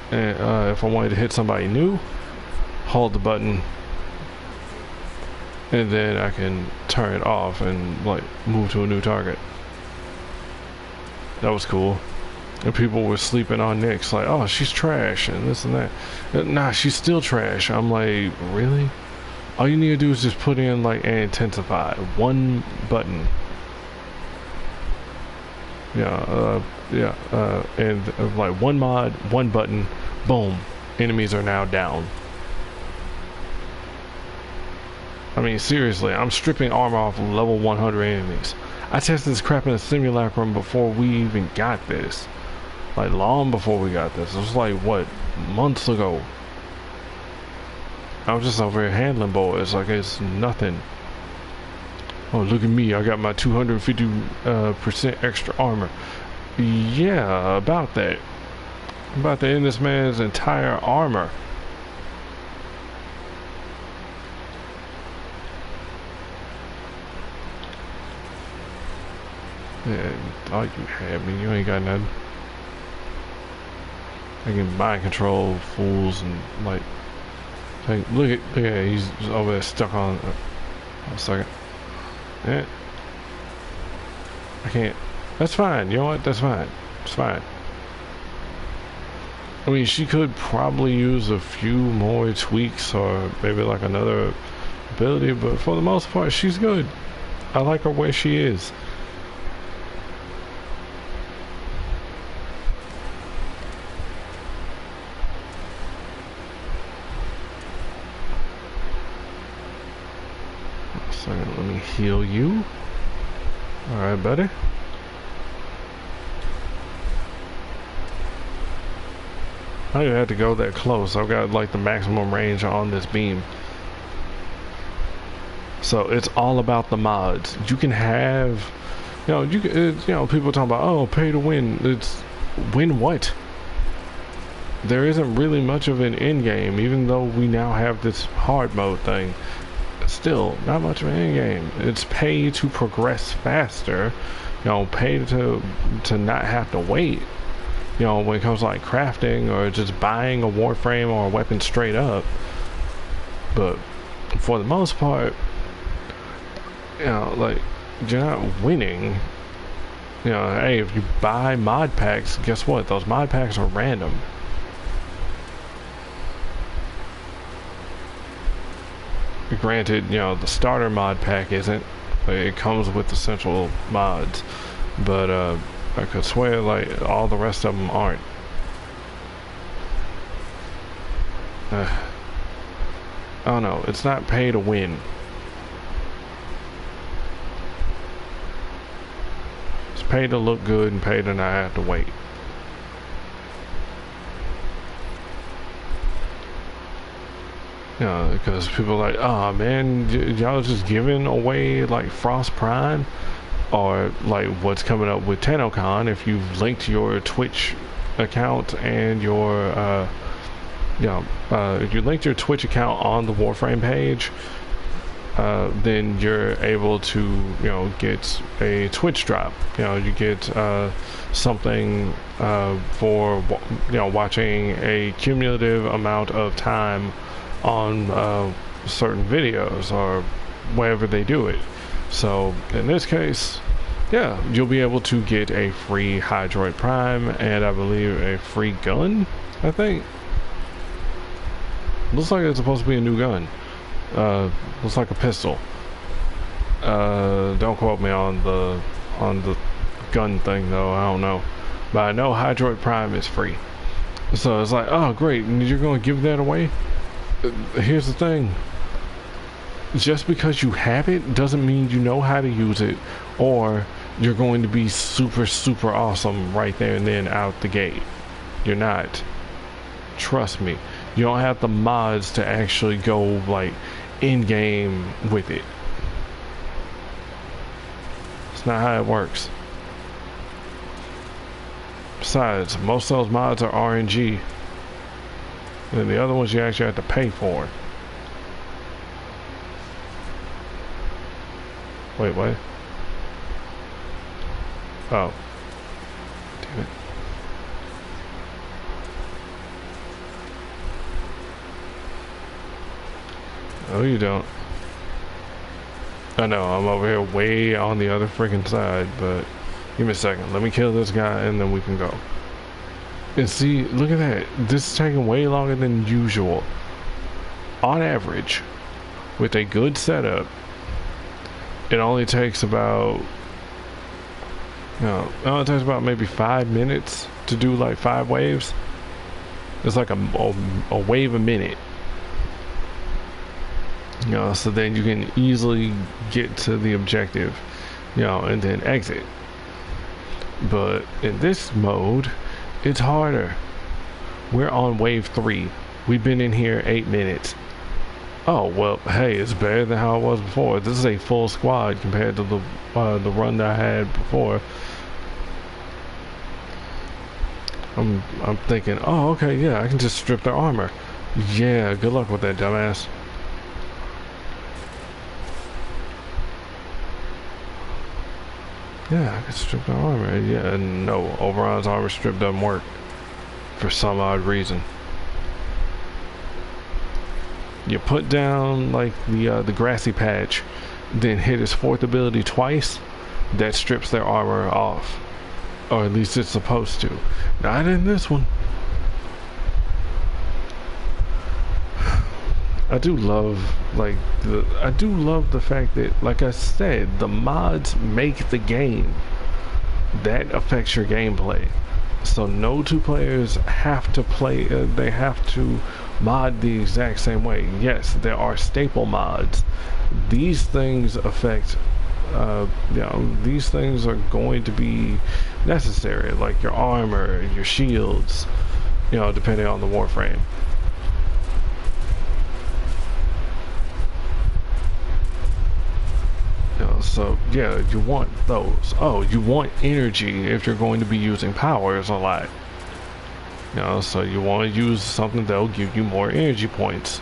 And if I wanted to hit somebody new, hold the button, and then I can turn it off and like move to a new target. That was cool. And people were sleeping on Nyx, like, oh, she's trash and this and that. Nah, she's still trash. I'm like, really? All you need to do is just put in like an intensify, one button. And like one mod, one button, boom, enemies are now down. I mean, seriously, I'm stripping armor off of level 100 enemies. I tested this crap in a simulacrum before we even got this. Like, long before we got this. It was like, what, months ago. I was just over here handling boys like it's nothing. Oh, look at me, I got my 250% extra armor. Yeah, about that. I'm about to end this man's entire armor. Yeah, thought you had me. You ain't got nothing. I can mind control fools and like. Look at he's over there stuck on. A second. Yeah. I can't. That's fine. You know what? That's fine. It's fine. I mean, she could probably use a few more tweaks or maybe like another ability, but for the most part, she's good. I like her where she is. So let me heal you. Alright, buddy. I don't even have to go that close. I've got like the maximum range on this beam. So it's all about the mods. You can have, people talking about, oh, pay to win. It's win what? There isn't really much of an end game, even though we now have this hard mode thing. Still, not much of an end game. It's pay to progress faster. Pay to not have to wait. you know, when it comes to like crafting or just buying a Warframe or a weapon straight up. But for the most part, you know, like, you're not winning. You know, hey, if you buy mod packs, guess what? Those mod packs are random. Granted, you know, the starter mod pack isn't. It comes with essential mods. But, I could swear, like, all the rest of them aren't. I don't know. It's not pay to win. It's pay to look good and pay to not have to wait. You know, because people are like, oh man, y'all just giving away like Frost Prime, or like what's coming up with TennoCon. If you've linked your Twitch account and your if you linked your Twitch account on the Warframe page, then you're able to, you know, get a Twitch drop. You know, you get something for, you know, watching a cumulative amount of time on certain videos or wherever they do it. So in this case, yeah, you'll be able to get a free Hydroid Prime and I believe a free gun, I think. Looks like it's supposed to be a new gun. Looks like a pistol. Don't quote me on the gun thing though, I don't know. But I know Hydroid Prime is free. So it's like, oh great, and you're gonna give that away? Here's the thing. Just because you have it doesn't mean you know how to use it, or you're going to be super awesome right there and then out the gate. You're not. Trust me. You don't have the mods to actually go like in game with it. It's not how it works. Besides, most of those mods are RNG. And the other ones you actually have to pay for. Wait, what? Oh. Damn it. No, you don't. I know, I'm over here way on the other freaking side, but give me a second. Let me kill this guy and then we can go. And see, look at that. This is taking way longer than usual. On average, with a good setup, it only takes about, it only takes about maybe 5 minutes to do like 5 waves. It's like a wave a minute. You know, so then you can easily get to the objective, you know, and then exit. But in this mode, it's harder. We're on wave 3. We've been in here 8 minutes. Oh, well, hey, it's better than how it was before. This is a full squad compared to the run that I had before. I'm thinking, oh, okay, yeah, I can just strip their armor. Yeah, good luck with that, dumbass. Yeah, I can strip their armor. Yeah, no, Oberon's armor strip doesn't work for some odd reason. You put down like the grassy patch, then hit his 4th ability twice, that strips their armor off. Or at least it's supposed to. Not in this one. I do love the fact that, like I said, the mods make the game. That affects your gameplay. So no two players have to play, they have to mod the exact same way. Yes, there are staple mods. These things affect, these things are going to be necessary, like your armor, your shields, depending on the Warframe. So yeah, you want those. Oh, you want energy if you're going to be using powers a lot. So you want to use something that'll give you more energy points.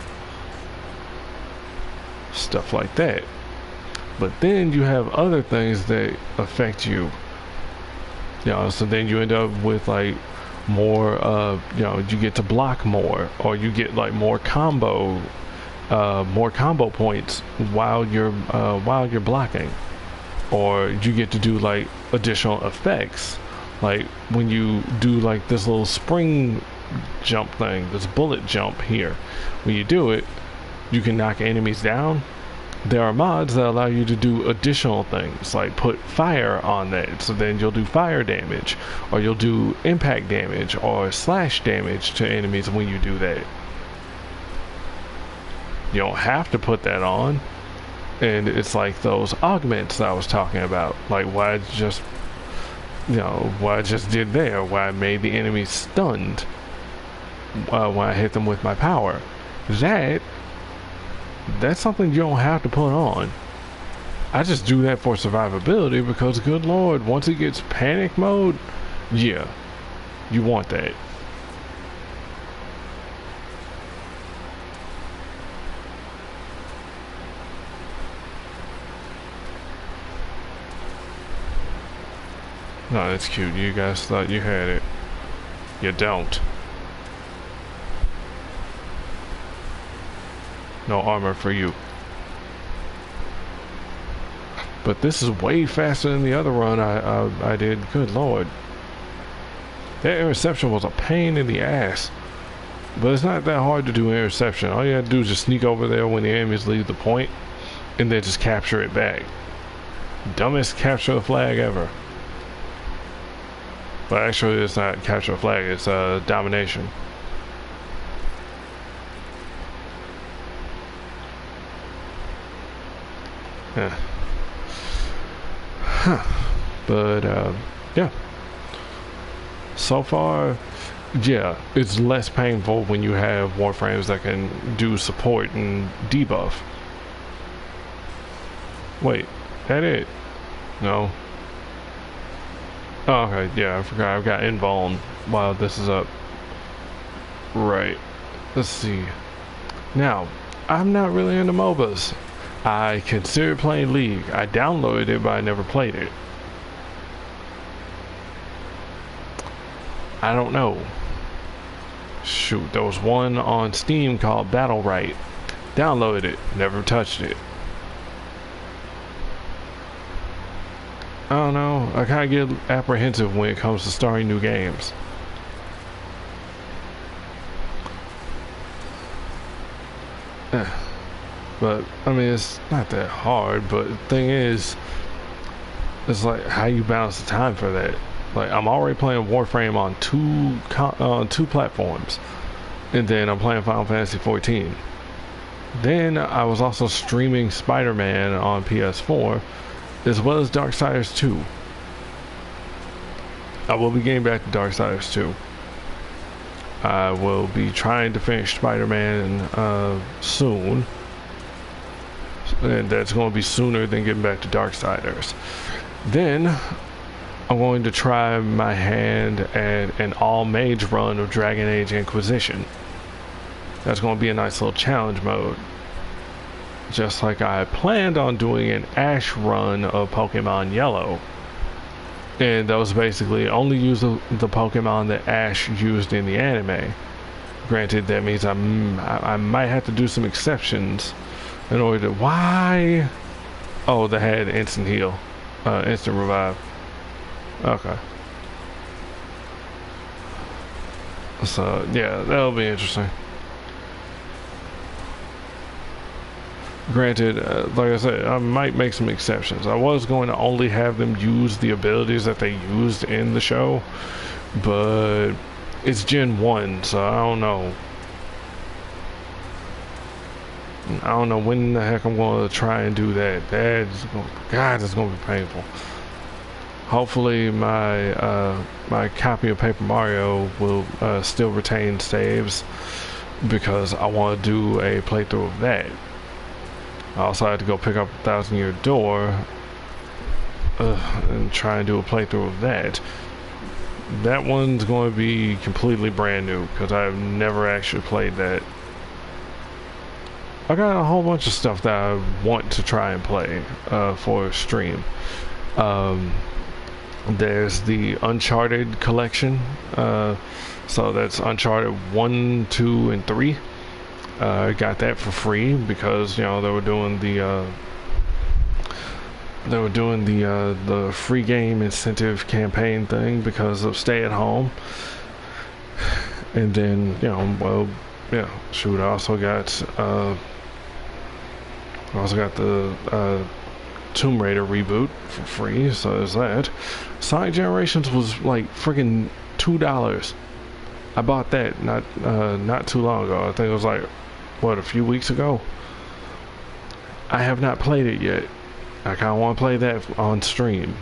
Stuff like that. But then you have other things that affect you. So then you end up with like more, you know, you get to block more, or you get like more combo points while you're blocking, or you get to do like additional effects, like when you do like this little spring jump thing, this bullet jump here. When you do it, you can knock enemies down. There are mods that allow you to do additional things, like put fire on that, so then you'll do fire damage, or you'll do impact damage or slash damage to enemies when you do that. You don't have to put that on, and it's like those augments that I was talking about, like what I just, you know, what I just did there, where I made the enemy stunned when I hit them with my power. That's something you don't have to put on. I just do that for survivability because, good lord, once it gets panic mode, yeah, you want that. No, that's cute. You guys thought you had it. You don't. No armor for you. But this is way faster than the other run I did. Good lord. That interception was a pain in the ass. But it's not that hard to do interception. All you have to do is just sneak over there when the enemies leave the point, and then just capture it back. Dumbest capture the flag ever. But actually it's not capture the flag, it's domination. Yeah. Huh. But yeah, so far, yeah, it's less painful when you have Warframes that can do support and debuff. Wait, that it? No. Oh, okay, yeah, I forgot I've got invuln while this is up. Right. Let's see. Now, I'm not really into MOBAs. I considered playing League. I downloaded it, but I never played it. I don't know. Shoot, there was one on Steam called Battle Right. Downloaded it, never touched it. I don't know. I kind of get apprehensive when it comes to starting new games. But I mean, it's not that hard. But the thing is, it's like how you balance the time for that. Like I'm already playing Warframe on two platforms, and then I'm playing Final Fantasy 14. Then I was also streaming Spider-Man on PS4, as well as Darksiders 2. I will be getting back to Darksiders 2. I will be trying to finish Spider-Man soon. And that's going to be sooner than getting back to Darksiders. Then I'm going to try my hand at an all-mage run of Dragon Age Inquisition. That's going to be a nice little challenge mode. Just like I planned on doing an Ash run of Pokemon Yellow. And those basically only use the Pokemon that Ash used in the anime. Granted, that means I might have to do some exceptions in order to... Why? Oh, they had instant heal. Instant revive. Okay. So, yeah, that'll be interesting. Granted, like I said, I might make some exceptions. I was going to only have them use the abilities that they used in the show, but it's Gen 1, so I don't know. I don't know when the heck I'm going to try and do that. God, it's going to be painful. Hopefully my copy of Paper Mario will still retain saves, because I want to do a playthrough of that. I also had to go pick up 1,000 Year Door and try and do a playthrough of that. That one's going to be completely brand new because I've never actually played that. I got a whole bunch of stuff that I want to try and play for stream. There's the Uncharted collection. So that's Uncharted 1, 2, and 3. I got that for free because, you know, they were doing the free game incentive campaign thing because of stay at home. And then, you know, well, yeah, shoot, I also got the Tomb Raider reboot for free, so there's that. Sonic Generations was like freaking $2. I bought that not too long ago. I think it was like, what, a few weeks ago. I have not played it yet. I kind of want to play that on stream.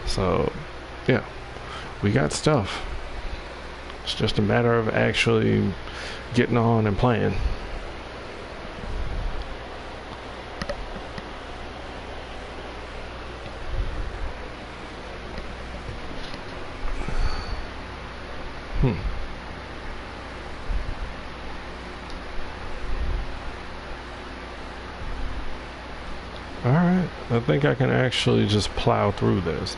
So, yeah, we got stuff. It's just a matter of actually getting on and playing. Alright, I think I can actually just plow through this.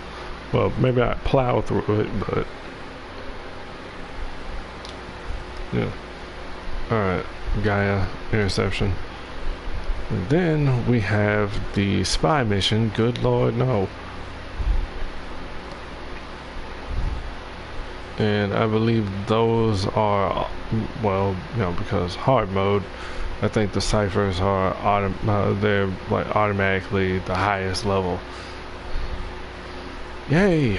Well, maybe not plow through it, but... yeah. Alright, Gaia interception. And then we have the spy mission. Good lord, no. And I believe those are, well, you know, because hard mode, I think the ciphers are they're like automatically the highest level. Yay!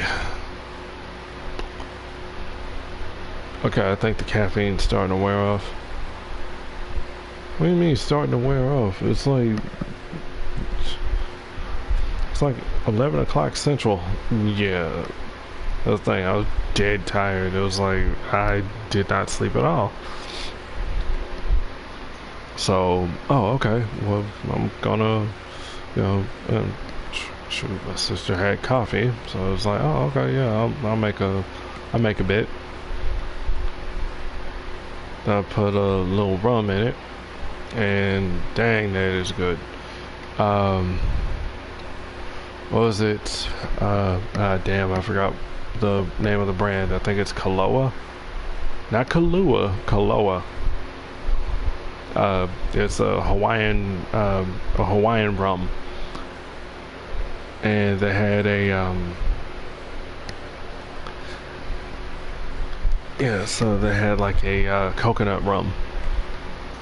Okay, I think the caffeine's starting to wear off. What do you mean starting to wear off? It's like 11 o'clock central. Yeah. That's the thing, I was dead tired. It was like I did not sleep at all. So, oh, okay. Well, I'm gonna, you know, shoot, my sister had coffee, so I was like, oh, okay, yeah, I'll make a bit. I put a little rum in it, and dang, that is good. What was it? Damn, I forgot the name of the brand. I think it's Kahlua. Not Kahlua, Kahlua. It's a Hawaiian rum, and they had a yeah, so they had like a coconut rum,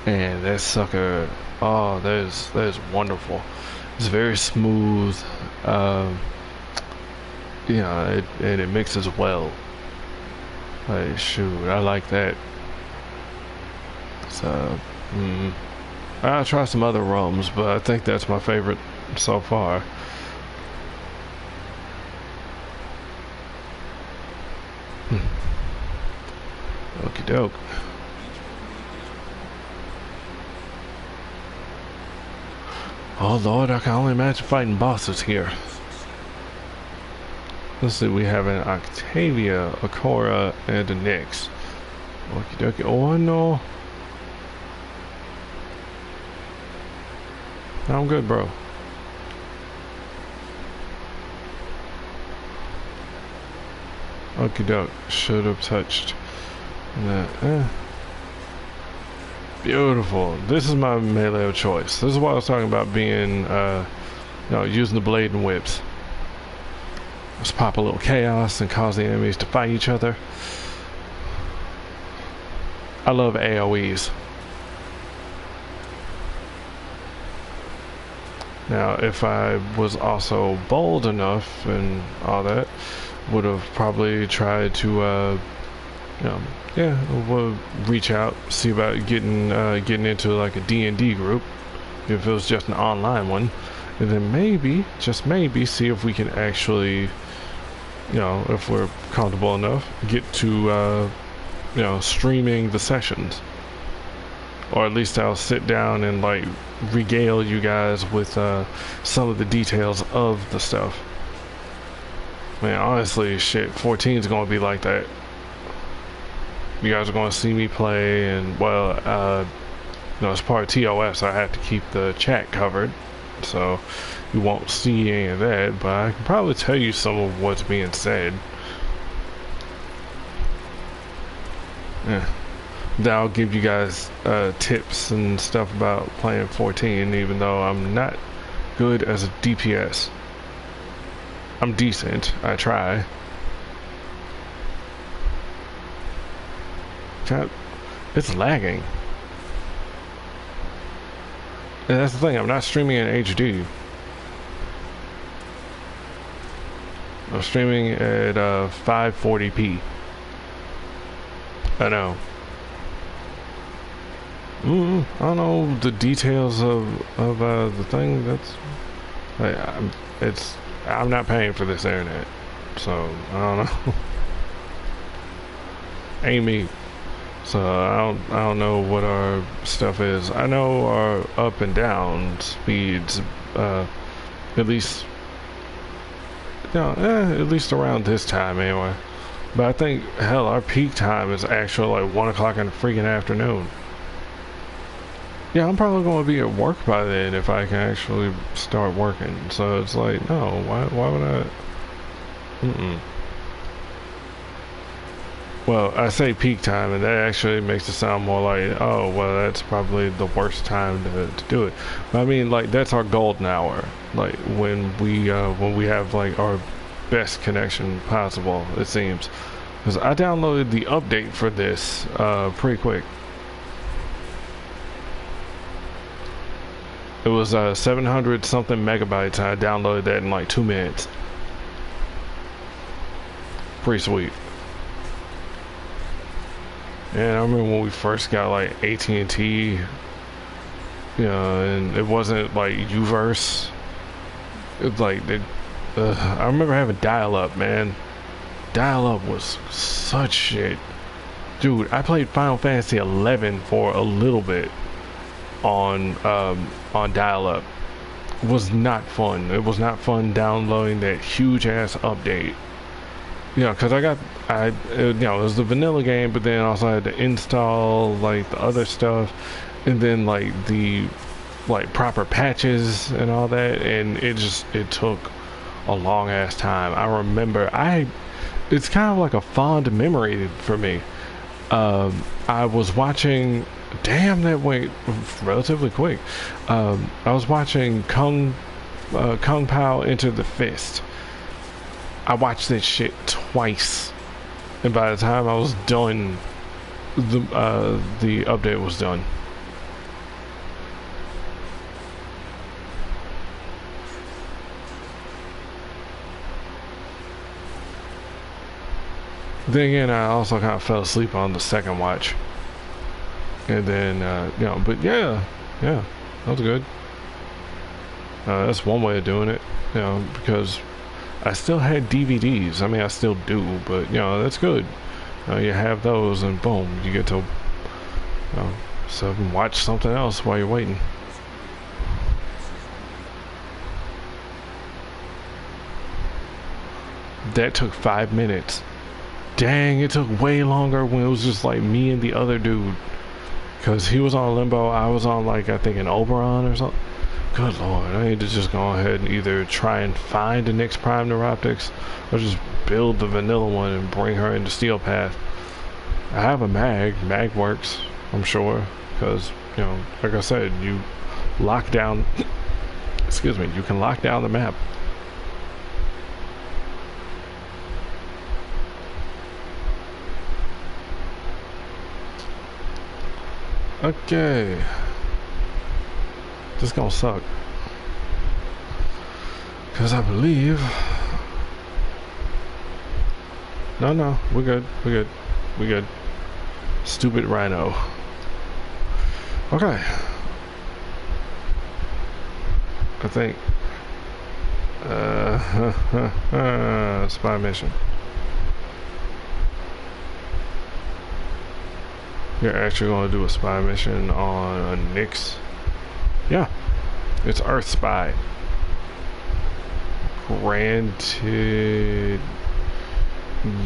and that sucker, oh, that is wonderful. It's very smooth, yeah, and it mixes well. Like, shoot, I like that. So. I'll try some other rums, but I think that's my favorite so far. Okie doke. Oh lord, I can only imagine fighting bosses here. Let's see, we have an Octavia, a Cora, and a Nyx. Okie dokie. Oh no. I'm good, bro. Okie doke. Should have touched that. Beautiful. This is my melee of choice. This is what I was talking about being, using the blade and whips. Let's pop a little chaos and cause the enemies to fight each other. I love AoEs. Now, if I was also bold enough and all that, would have probably tried to, would reach out, see about getting into like a D&D group, if it was just an online one, and then maybe, just maybe, see if we can actually, if we're comfortable enough, get to, streaming the sessions. Or at least I'll sit down and like regale you guys with some of the details of the stuff. Man, honestly, shit, 14 is gonna be like that. You guys are gonna see me play, and well, as part of TOS, I have to keep the chat covered. so you won't see any of that, but I can probably tell you some of what's being said. Yeah. That'll give you guys tips and stuff about playing 14, even though I'm not good as a DPS. I'm decent. I try. It's lagging. And that's the thing, I'm not streaming in HD. I'm streaming at 540p. I know. I don't know the details of the thing. That's like, I'm not paying for this internet, so I don't know. Ain't me. So I don't know what our stuff is. I know our up and down speeds, at least, at least around this time anyway. But I think, hell, our peak time is actually like 1 o'clock in the freaking afternoon. Yeah, I'm probably going to be at work by then if I can actually start working. So it's like, no, why would I? Well, I say peak time, and that actually makes it sound more like, oh, well, that's probably the worst time to do it. But I mean, like, that's our golden hour. Like, when we have, like, our best connection possible, it seems. Because I downloaded the update for this pretty quick. It was 700 something megabytes, and I downloaded that in like 2 minutes. Pretty sweet. And I remember when we first got like AT&T, and it wasn't like Uverse. It was like I remember having dial-up, man. Dial-up was such shit, dude. I played Final Fantasy 11 for a little bit on dial-up. It was not fun. It was not fun downloading that huge ass update. Because it was the vanilla game, but then also had to install like the other stuff, and then like the proper patches and all that, and it took a long ass time. I remember it's kind of like a fond memory for me. I was watching, damn, that went relatively quick. I was watching Kung Pao Enter the Fist. I watched that shit twice, and by the time I was done, the update was done. Then again, I also kind of fell asleep on the second watch, and then but yeah, that was good. That's one way of doing it, because I still had DVDs. I mean, I still do, but that's good. You have those, and boom, you get to watch something else while you're waiting. That took 5 minutes. Dang, it took way longer when it was just like me and the other dude, because he was on Limbo, I was on I think an Oberon or something. Good lord, I need to just go ahead and either try and find the next Prime Neuroptics, or just build the vanilla one and bring her into Steel Path. I have a mag works, I'm sure, because like I said, you lock down excuse me, you can lock down the map. Okay, this is gonna suck, because I believe no, we're good. Stupid rhino. Okay, I think spy mission. You're actually going to do a spy mission on a Nyx? Yeah, it's Earth Spy. Granted,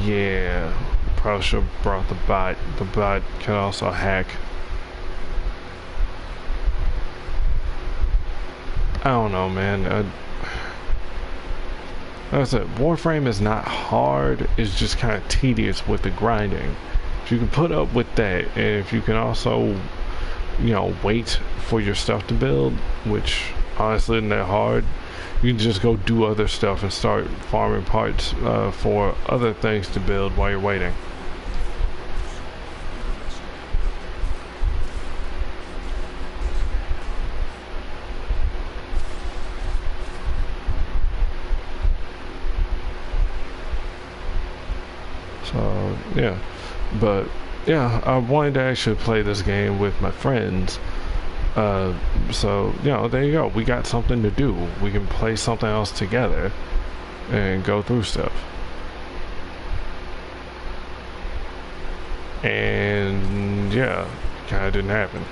yeah, probably should have brought the bot. The bot can also hack. I don't know, man. Like I said, Warframe is not hard. It's just kind of tedious with the grinding. If you can put up with that, and if you can also, you know, wait for your stuff to build, which honestly isn't that hard, you can just go do other stuff and start farming parts for other things to build while you're waiting. So yeah, but yeah, I wanted to actually play this game with my friends. So you know, there you go. We got something to do. We can play something else together and go through stuff. And yeah, kind of didn't happen.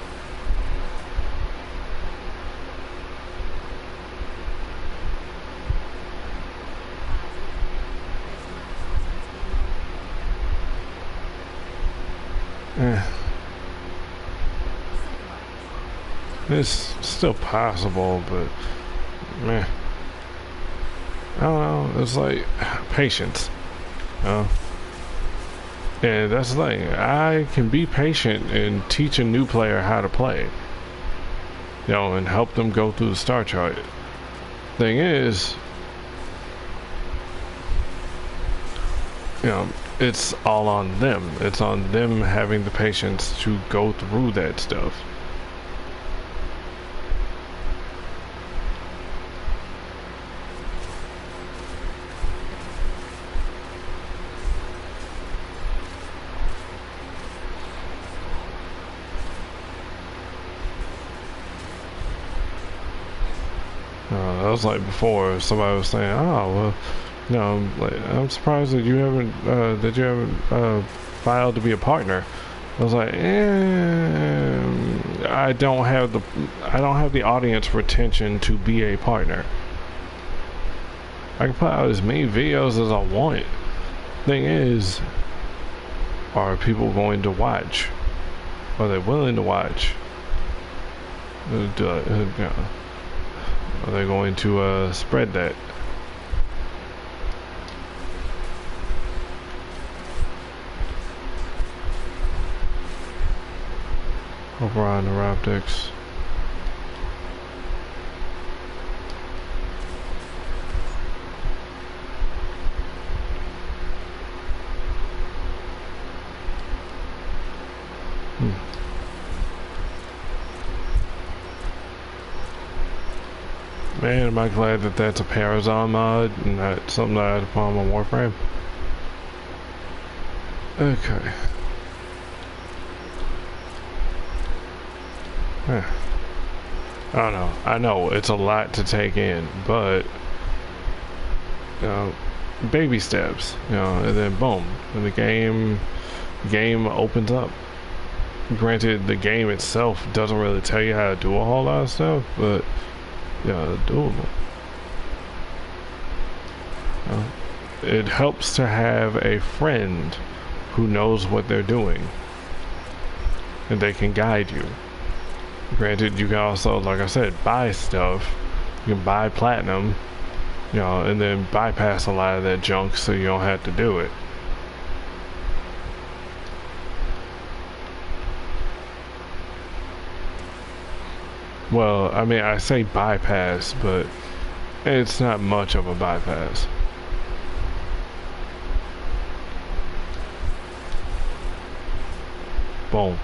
It's still possible, but meh. I don't know. It's like patience. And that's the thing. I can be patient and teach a new player how to play. You know, and help them go through the star chart. Thing is, you know, it's all on them. It's on them having the patience to go through that stuff. That was like before somebody was saying, "Oh, well, you know, like, I'm surprised that you haven't filed to be a partner." I was like, I don't have the audience retention to be a partner. I can put out as many videos as I want. Thing is, are people going to watch? Are they willing to watch? Are they going to spread that? Override neuroptics. Man, am I glad that that's a Parazon mod and not something that I had to put on my Warframe. Okay. I don't know. I know it's a lot to take in, but you know, baby steps. You know, and then boom, and the game opens up. Granted, the game itself doesn't really tell you how to do a whole lot of stuff, but yeah, doable. It helps to have a friend who knows what they're doing and they can guide you. Granted, you can also, like I said, buy stuff. You can buy platinum, you know, and then bypass a lot of that junk so you don't have to do it. Well, I mean, I say bypass, but it's not much of a bypass. Boom.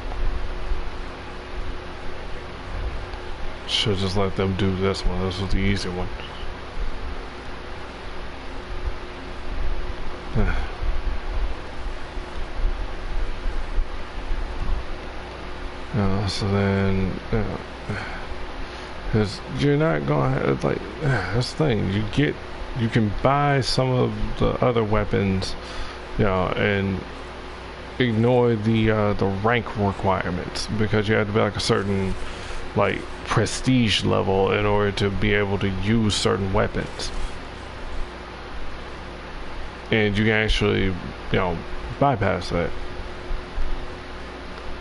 Should just let them do this one. This was the easy one. So then, because you're not gonna like that's the thing. You can buy some of the other weapons, you know, and ignore the rank requirements because you have to be like a certain like prestige level in order to be able to use certain weapons. And you can actually, you know, bypass that.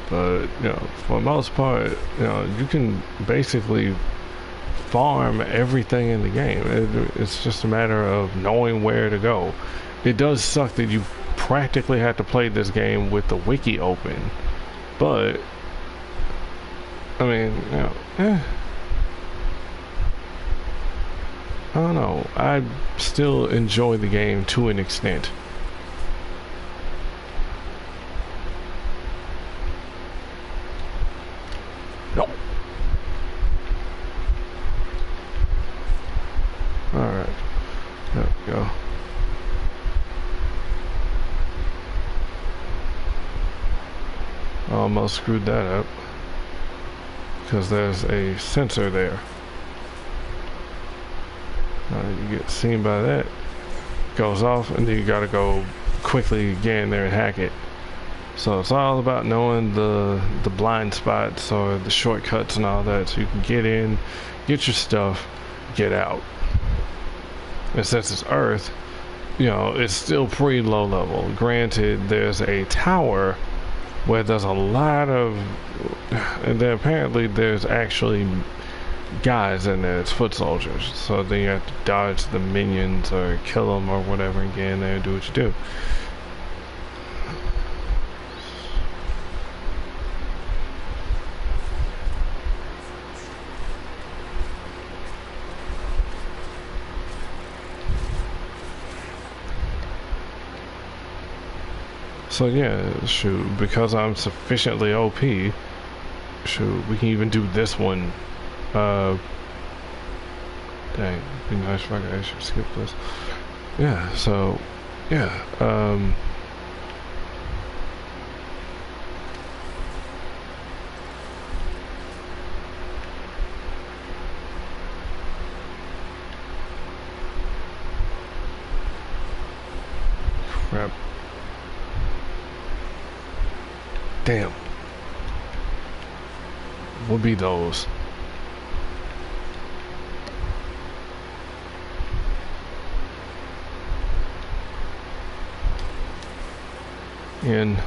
But, you know, for the most part, you know, you can basically farm everything in the game. It's just a matter of knowing where to go. It does suck that you practically have to play this game with the wiki open, but I mean, you know, I don't know. I still enjoy the game to an extent. No. Alright. There we go. Almost screwed that up. Because there's a sensor there. You get seen by that. Goes off, and then you gotta go quickly get in there and hack it. So it's all about knowing the blind spots or the shortcuts and all that, so you can get in, get your stuff, get out. And since it's Earth, you know, it's still pretty low level. Granted, there's a tower where there's a lot of, and then apparently there's actually guys in there. It's foot soldiers, so then you have to dodge the minions or kill them or whatever and get in there and do what you do. So yeah, shoot, because I'm sufficiently OP, shoot, we can even do this one. Dang, it'd be nice if I could actually skip this. Yeah, so, yeah, crap. Damn. What be those? In.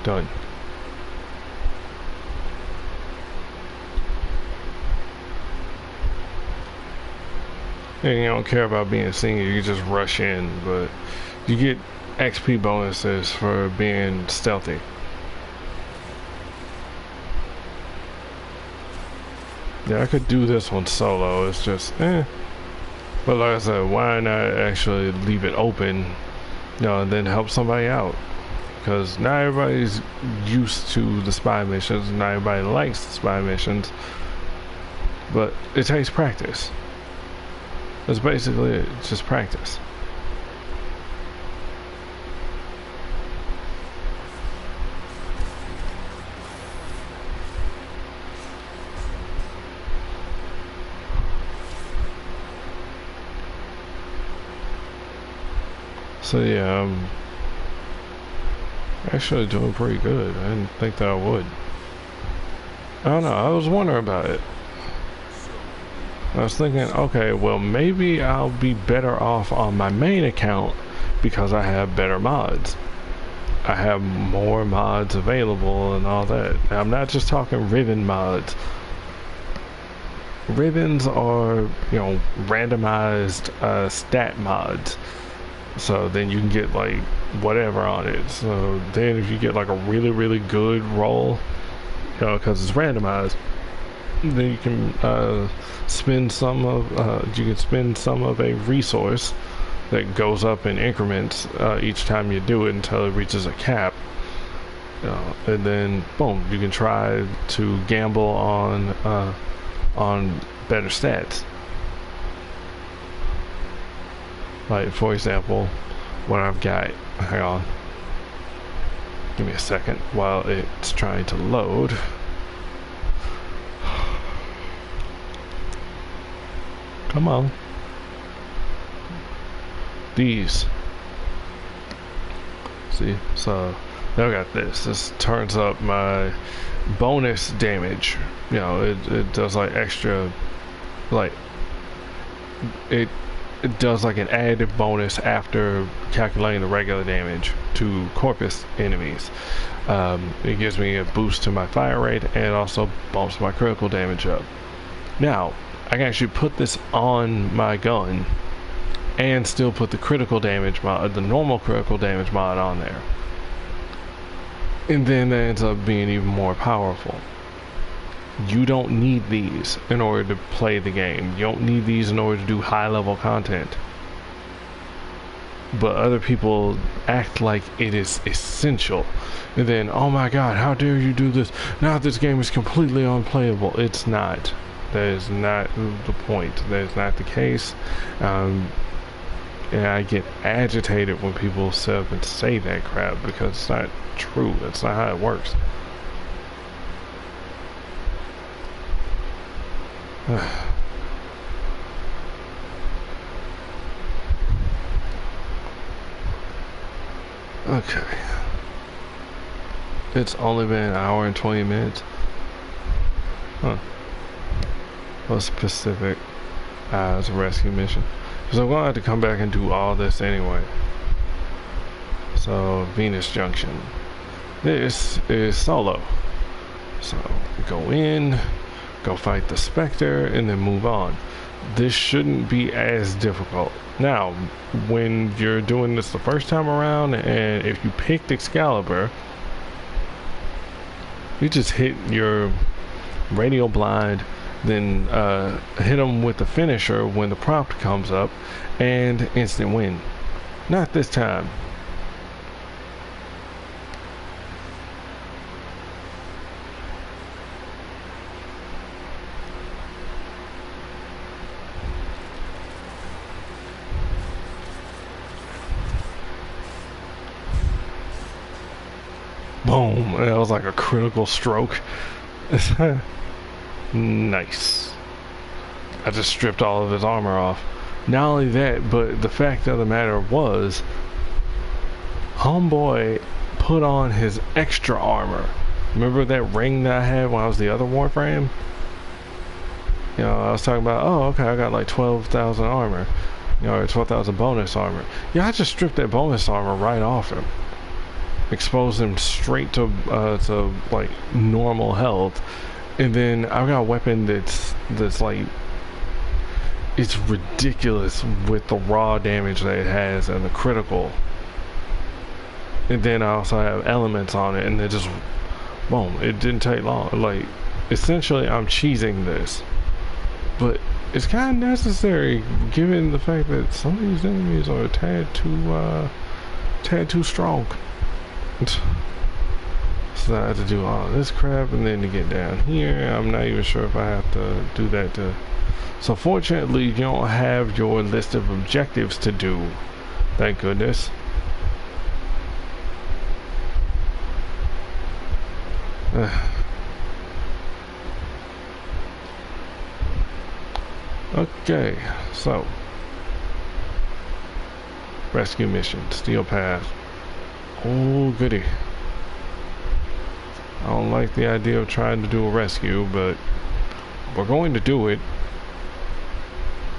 Done. And you don't care about being seen, you just rush in, but you get XP bonuses for being stealthy. Yeah, I could do this one solo, it's just, But like I said, why not actually leave it open, you know, and then help somebody out? Because not everybody's used to the spy missions, not everybody likes the spy missions, but it takes practice. That's basically it, it's just practice. So yeah, I'm actually doing pretty good. I didn't think that I would. I don't know, I was wondering about it. I was thinking, okay, well maybe I'll be better off on my main account because I have better mods. I have more mods available and all that. Now, I'm not just talking ribbon mods. Ribbons are, you know, randomized stat mods. So then you can get like whatever on it. So then if you get like a really, really good roll, you know, because it's randomized, then you can spend some of a resource that goes up in increments each time you do it until it reaches a cap. And then boom, you can try to gamble on better stats. Like, for example, what I've got, hang on, give me a second while it's trying to load. Come on. These. See, so now I got this. This turns up my bonus damage. You know, it does like extra, like, it it does like an additive bonus after calculating the regular damage to corpus enemies. It gives me a boost to my fire rate and also bumps my critical damage up. Now, I can actually put this on my gun and still put the critical damage mod, the normal critical damage mod on there. And then that ends up being even more powerful. You don't need these in order to play the game. You don't need these in order to do high level content. But other people act like it is essential. And then, oh my god, how dare you do this? Now this game is completely unplayable. It's not. That is not the point. That is not the case. And I get agitated when people sit up and say that crap because it's not true. That's not how it works. Okay. It's only been an hour and 20 minutes. Huh. Well, specific. It's a rescue mission. Because I'm going to have to come back and do all this anyway. So, Venus Junction. This is solo. So, go in, go fight the Spectre, and then move on. This shouldn't be as difficult. Now, when you're doing this the first time around, and if you picked Excalibur, you just hit your radial blind, then hit them with the finisher when the prompt comes up, and instant win. Not this time. Boom. That was like a critical stroke. Nice. I just stripped all of his armor off. Not only that, but the fact of the matter was, homeboy put on his extra armor. Remember that ring that I had when I was the other Warframe? You know, I was talking about, oh, okay, I got like 12,000 armor. You know, or 12,000 bonus armor. Yeah, I just stripped that bonus armor right off him. Exposed him straight to like normal health. And then I've got a weapon that's like, it's ridiculous with the raw damage that it has and the critical. And then I also have elements on it, and it just, boom, it didn't take long. Like, essentially I'm cheesing this, but it's kind of necessary given the fact that some of these enemies are a tad too strong. So I have to do all this crap, and then to get down here, I'm not even sure if I have to do that to... So fortunately, you don't have your list of objectives to do. Thank goodness. Okay, so... Rescue mission, Steel Path. Oh, goody. I don't like the idea of trying to do a rescue, but we're going to do it.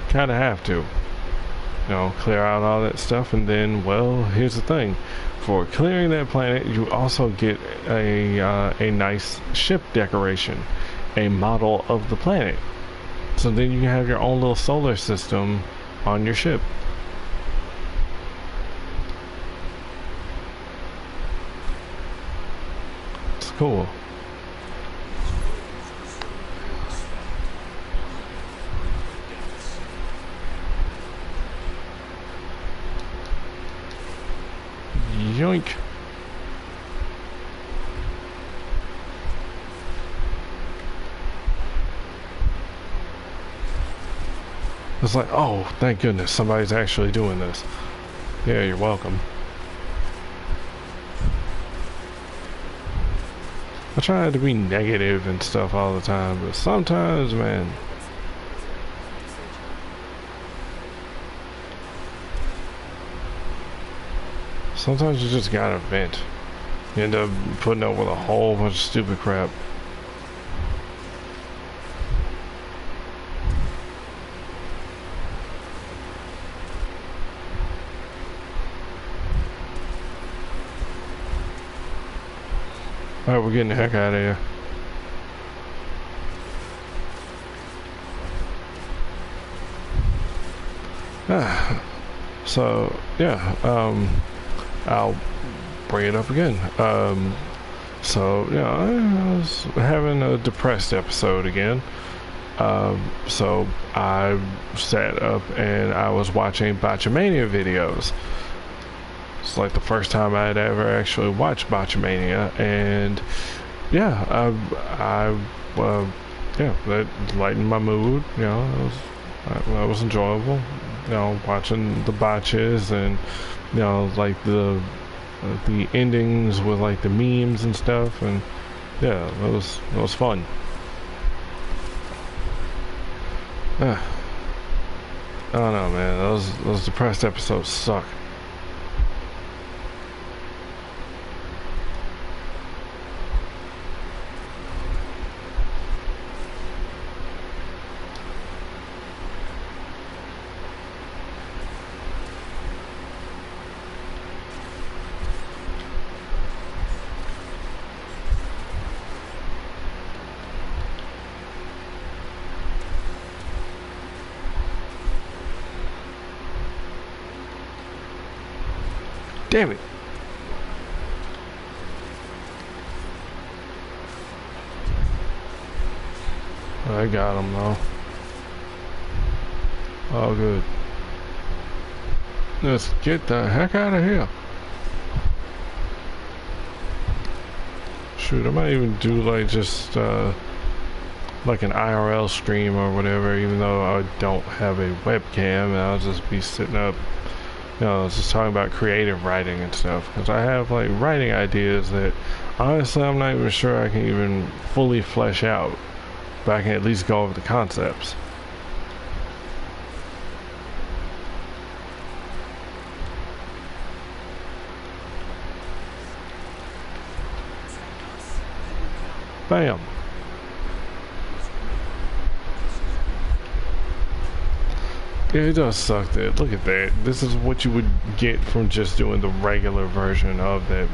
Kind of have to. You know, clear out all that stuff, and then, well, here's the thing. For clearing that planet, you also get a nice ship decoration. A model of the planet. So then you can have your own little solar system on your ship. Cool. Yoink. It's like, oh, thank goodness somebody's actually doing this. Yeah, you're welcome. I try to be negative and stuff all the time, but sometimes, man, sometimes you just gotta vent. You end up putting up with a whole bunch of stupid crap. Alright, we're getting the heck out of here. So, yeah, I'll bring it up again. So, yeah, I was having a depressed episode again. So I sat up and I was watching Botchamania videos. It's like the first time I had ever actually watched Botchamania, and yeah, yeah, that lightened my mood. You know, that was enjoyable. You know, watching the botches and you know, like the endings with like the memes and stuff, and yeah, that was fun. I don't know, man. Those depressed episodes suck. Damn it. I got him though. Oh, good. Let's get the heck out of here. Shoot, I might even do like just like an IRL stream or whatever, even though I don't have a webcam, and I'll just be sitting up, you know, just talking about creative writing and stuff, because I have like writing ideas that honestly I'm not even sure I can even fully flesh out, but I can at least go over the concepts. Bam. Yeah, it does suck that. Look at that. This is what you would get from just doing the regular version of that.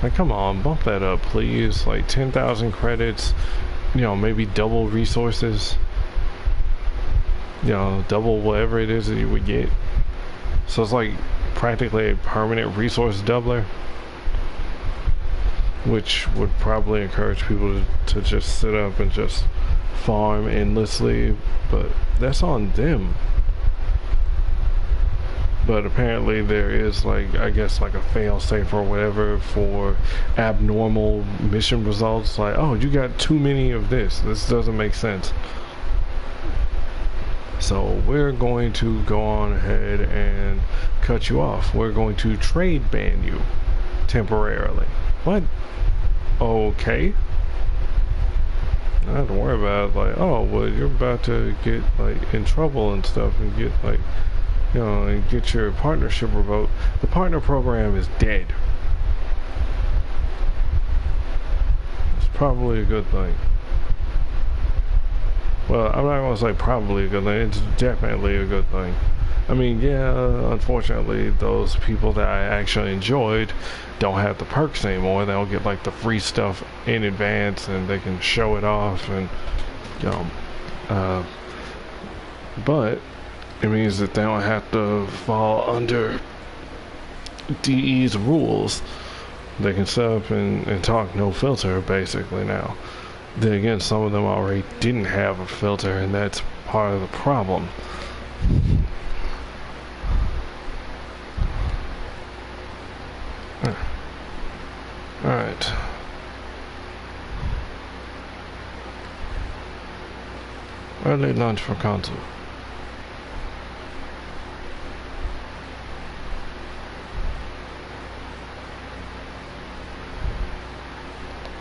Like, come on, bump that up, please. Like 10,000 credits, you know, maybe double resources. You know, double whatever it is that you would get. So it's like practically a permanent resource doubler, which would probably encourage people to just sit up and just farm endlessly, but that's on them. But apparently there is like, I guess like a fail-safe or whatever for abnormal mission results, like, oh, you got too many of this doesn't make sense. So we're going to go on ahead and cut you off. We're going to trade ban you temporarily. What? Okay. I don't have to worry about it, like, oh, well, you're about to get like in trouble and stuff and get like, you know, and get your partnership revoked. The partner program is dead. It's probably a good thing. Well, I'm not gonna say probably a good thing, it's definitely a good thing. I mean, yeah, unfortunately, those people that I actually enjoyed don't have the perks anymore. They'll get like the free stuff in advance and they can show it off, and you know, but it means that they don't have to fall under DE's rules. They can set up and talk no filter basically now. Then again, some of them already didn't have a filter, and that's part of the problem. Alright. Early lunch for console.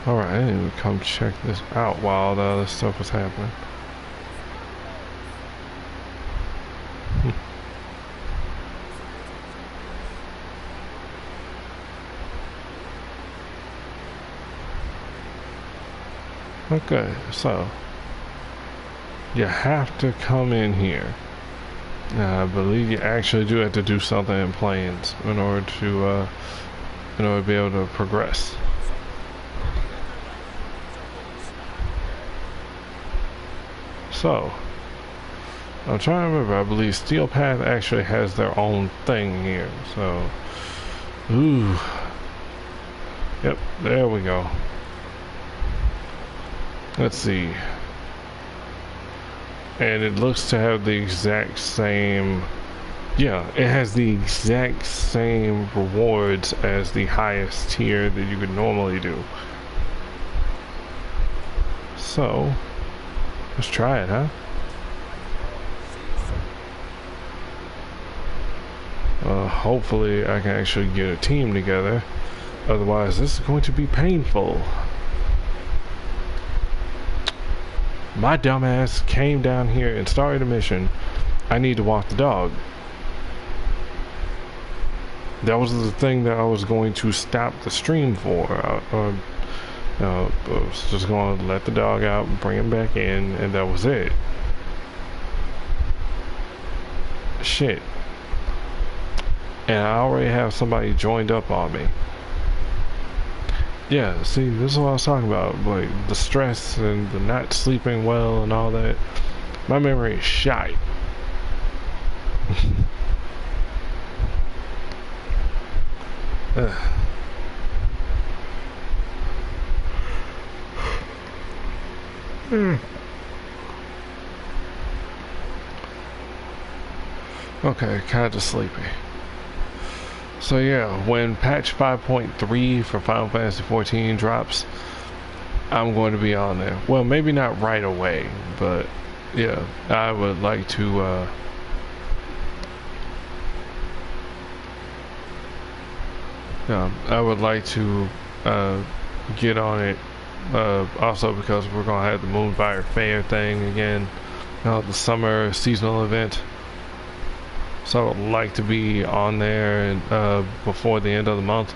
Alright, I need to come check this out while the other stuff was happening. Okay, so you have to come in here. I believe you actually do have to do something in planes in order to be able to progress. So, I'm trying to remember. I believe Steel Path actually has their own thing here. So, ooh. Yep, there we go. Let's see. And it looks to have the exact same... Yeah, it has the exact same rewards as the highest tier that you could normally do. So, let's try it, huh? Hopefully I can actually get a team together. Otherwise, this is going to be painful. My dumbass came down here and started a mission. I need to walk the dog. That was the thing that I was going to stop the stream for. I was just going to let the dog out and bring him back in, and that was it. Shit. And I already have somebody joined up on me. Yeah, see, this is what I was talking about. Like, the stress and the not sleeping well and all that. My memory is shite. Okay, kinda sleepy. So yeah, when patch 5.3 for Final Fantasy XIV drops, I'm going to be on there. Well, maybe not right away, but yeah, I would like to get on it. Also because we're gonna have the Moonfire Fair thing again, the summer seasonal event. So I would like to be on there before the end of the month.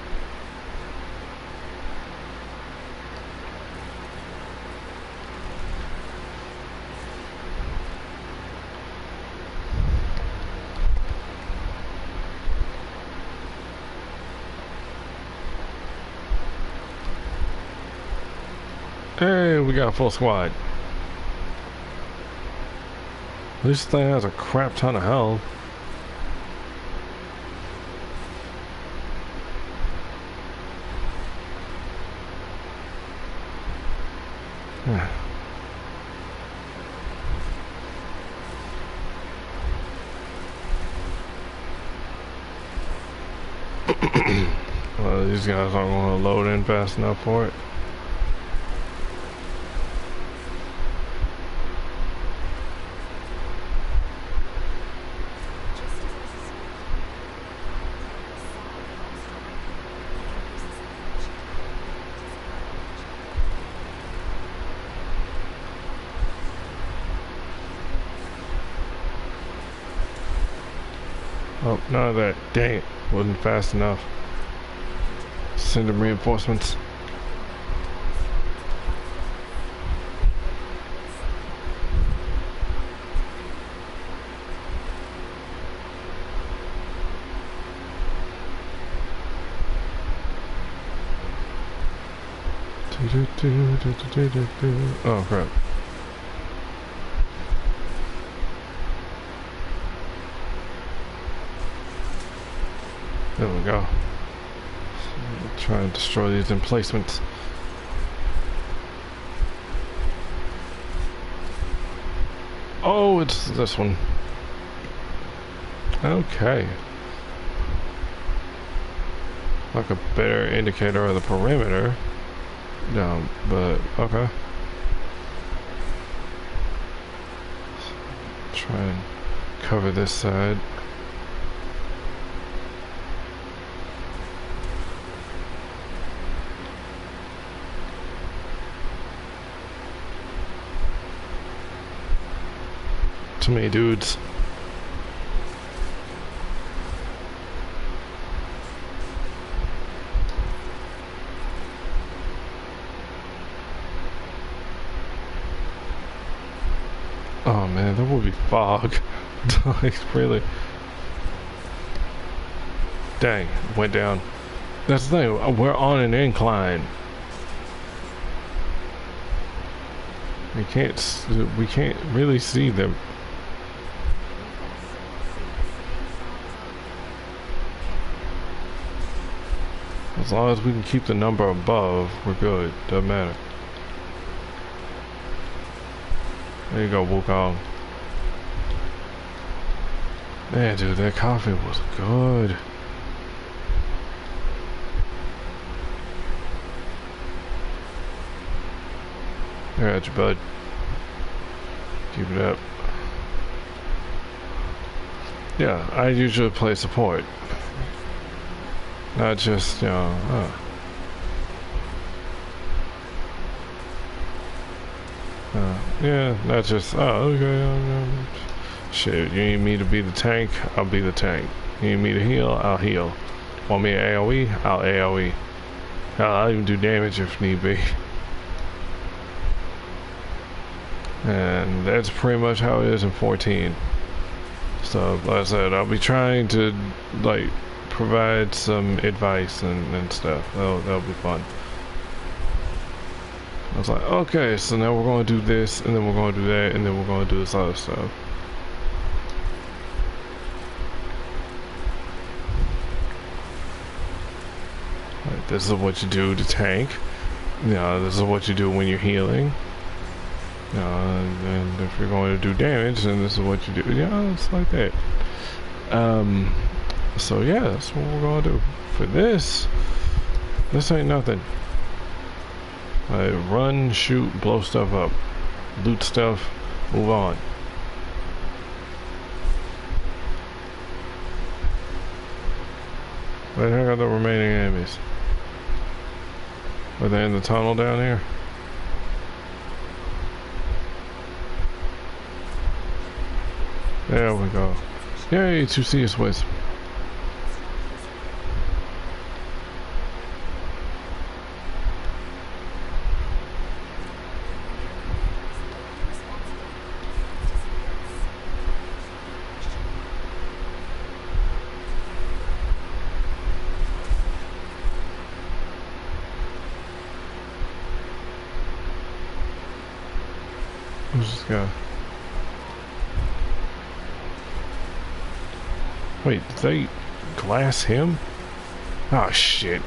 Hey, we got a full squad. This thing has a crap ton of health. Well, these guys aren't going to load in fast enough for it. Oh, none of that. Dang it. Wasn't fast enough. Send them reinforcements. Oh, crap. There we go. Try and destroy these emplacements. Oh, it's this one. Okay. Like a better indicator of the perimeter. No, but okay. Try and cover this side. Too many dudes. Oh man, there will be fog. Like, really. Dang, went down. That's the thing, we're on an incline. we can't really see them. As long as we can keep the number above, we're good. Doesn't matter. There you go, Wukong. Man, dude, that coffee was good. Alright, you bud. Keep it up. Yeah, I usually play support. Not just, you know, yeah, not just, oh, okay, shit, you need me to be the tank, I'll be the tank. You need me to heal, I'll heal. Want me to AoE, I'll AoE. Hell, I'll even do damage if need be. And that's pretty much how it is in 14. So, like I said, I'll be trying to, like, provide some advice and stuff. That'll be fun. I was like, okay, so now we're going to do this, and then we're going to do that, and then we're going to do this other stuff. Like, this is what you do to tank. You know, this is what you do when you're healing. You know, and if you're going to do damage, then this is what you do. You know, it's like that. So yeah, that's what we're gonna do. For this ain't nothing. Like, run, shoot, blow stuff up, loot stuff, move on. Where the heck are the remaining enemies? Are they in the tunnel down here? There we go. Yay, to see us with. Who's this guy? Wait, did they glass him? Oh shit.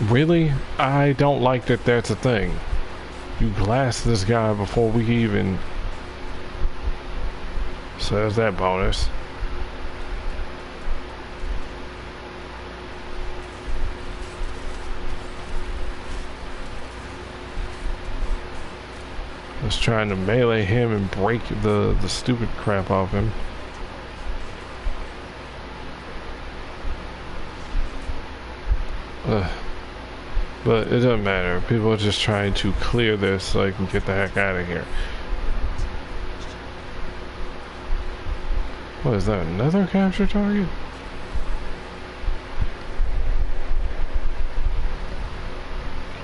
Really? I don't like that that's a thing. You glass this guy before we even... So there's that bonus. I was trying to melee him and break the stupid crap off him. But it doesn't matter. People are just trying to clear this so I can get the heck out of here. What is that? Another capture target?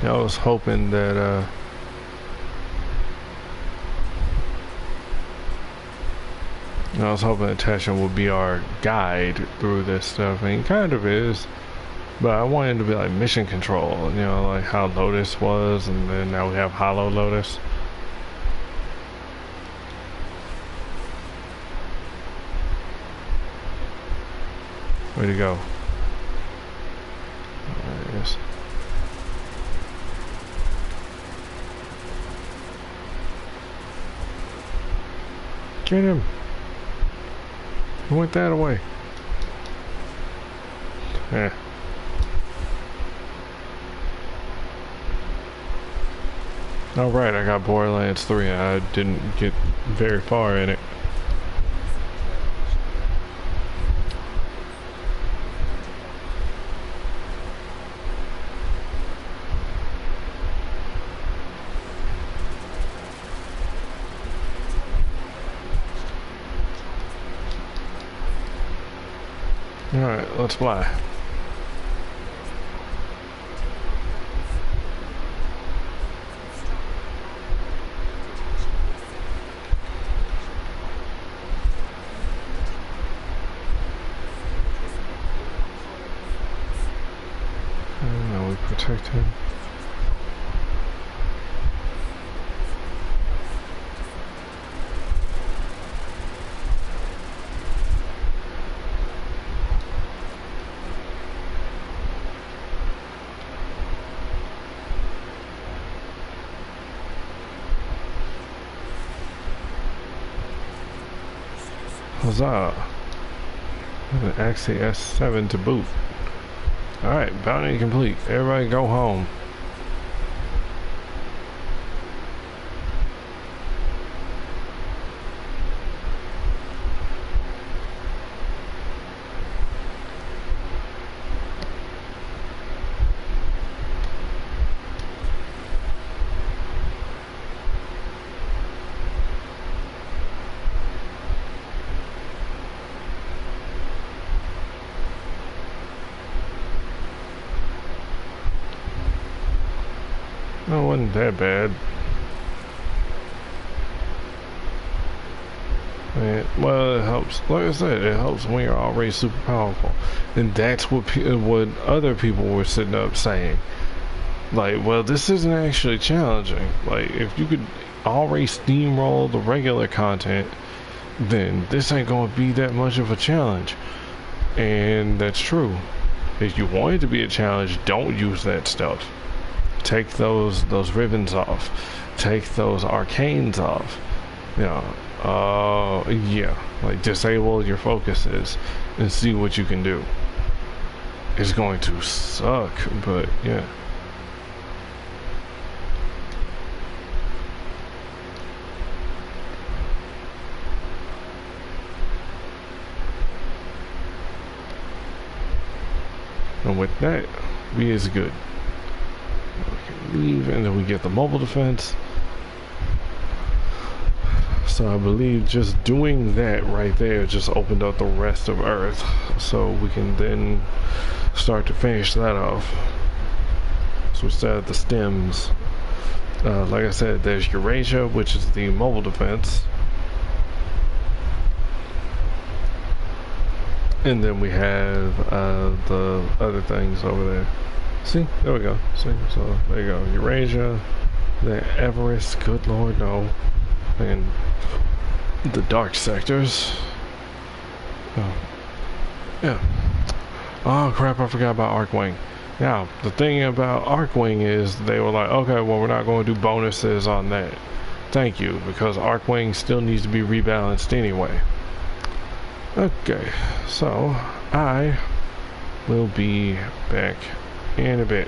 I was hoping that Tenno would be our guide through this stuff, and he kind of is. But I wanted him to be like mission control, you know, like how Lotus was, and then now we have Hollow Lotus. Where'd he go? There he is. Get him! He went that away. Yeah. Oh right, I got Borderlands 3. I didn't get very far in it. Alright, let's fly. Protect him. Huzzah. An Axie S7 to boot. Alright, bounty complete. Everybody go home. No, it wasn't that bad. Well, it helps. Like I said, it helps when you're already super powerful, and that's what what other people were sitting up saying. Like, well, this isn't actually challenging. Like, if you could already steamroll the regular content, then this ain't gonna be that much of a challenge. And that's true. If you want it to be a challenge, don't use that stuff. Take those ribbons off. Take those arcanes off. You know, yeah. Like, disable your focuses and see what you can do. It's going to suck, but yeah. And with that, we is good. We can leave, and then we get the mobile defense. So I believe just doing that right there just opened up the rest of Earth. So we can then start to finish that off. So we start at the stems. Like I said, there's Eurasia, which is the mobile defense. And then we have the other things over there. See? There we go. See? So there you go. Eurasia, then Everest, good lord, no. And the dark sectors. Oh. Yeah. Oh crap, I forgot about Arcwing. Now, the thing about Arcwing is they were like, okay, well, we're not going to do bonuses on that. Thank you, because Arcwing still needs to be rebalanced anyway. Okay, so I will be back in a bit.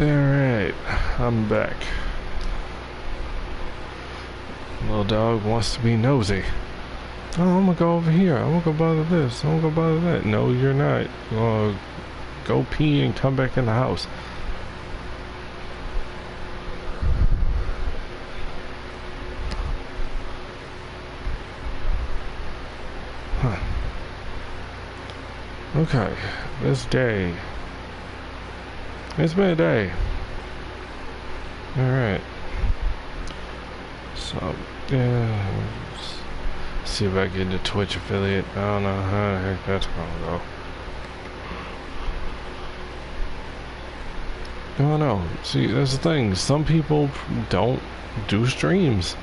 Alright, I'm back. Little dog wants to be nosy. Oh, I'm gonna go over here. I'm gonna go bother this. I'm gonna go bother that. No, you're not. You're gonna go pee and come back in the house. Huh. Okay, this day. It's been a day. Alright. So, yeah. See if I get the Twitch affiliate. I don't know how the heck that's gonna go. I don't know. See, that's the thing. Some people don't do streams.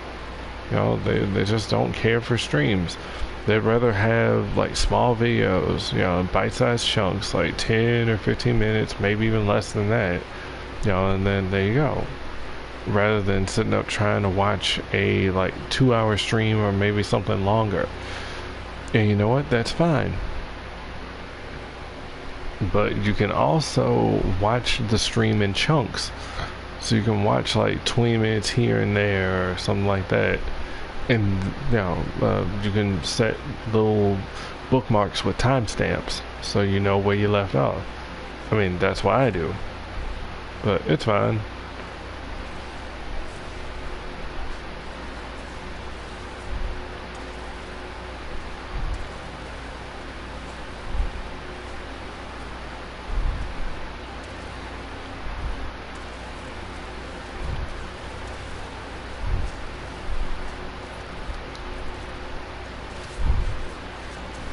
You know, they just don't care for streams. They'd rather have like small videos, you know, bite-sized chunks, like 10 or 15 minutes, maybe even less than that. You know, and then there you go. Rather than sitting up trying to watch a like 2-hour stream or maybe something longer. And you know what? That's fine. But you can also watch the stream in chunks. So you can watch like 20 minutes here and there or something like that. And you know, you can set little bookmarks with timestamps so you know where you left off. I mean, that's what I do. But it's fine.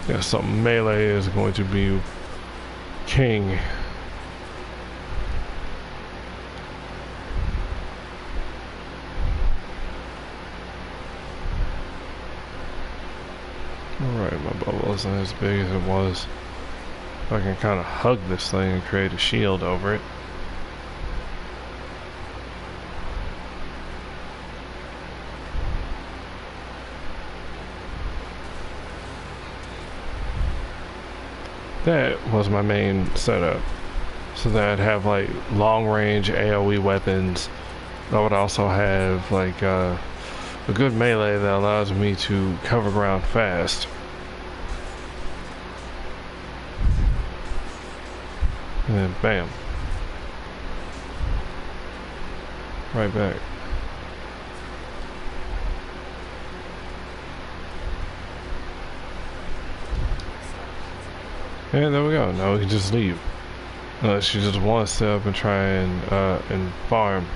Yeah, so melee is going to be king. Alright, my bubble isn't as big as it was. I can kind of hug this thing and create a shield over it. That was my main setup. So that I'd have like long range AoE weapons. I would also have like a good melee that allows me to cover ground fast. And then bam. Right back. And there we go. Now we can just leave. Unless you just want to sit up and try and farm.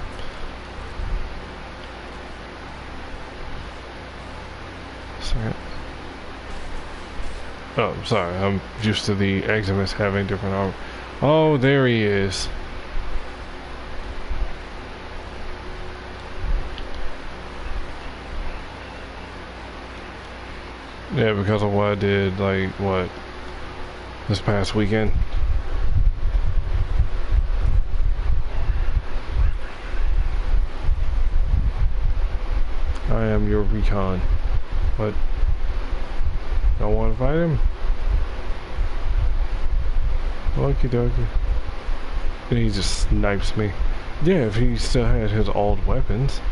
Sorry. Oh, I'm sorry. I'm used to the Eximus having different armor. Oh, there he is. Yeah, because of what I did, like, what? This past weekend. I am your recon. What? Don't want to fight him? Okie dokie. And he just snipes me. Yeah, if he still had his old weapons.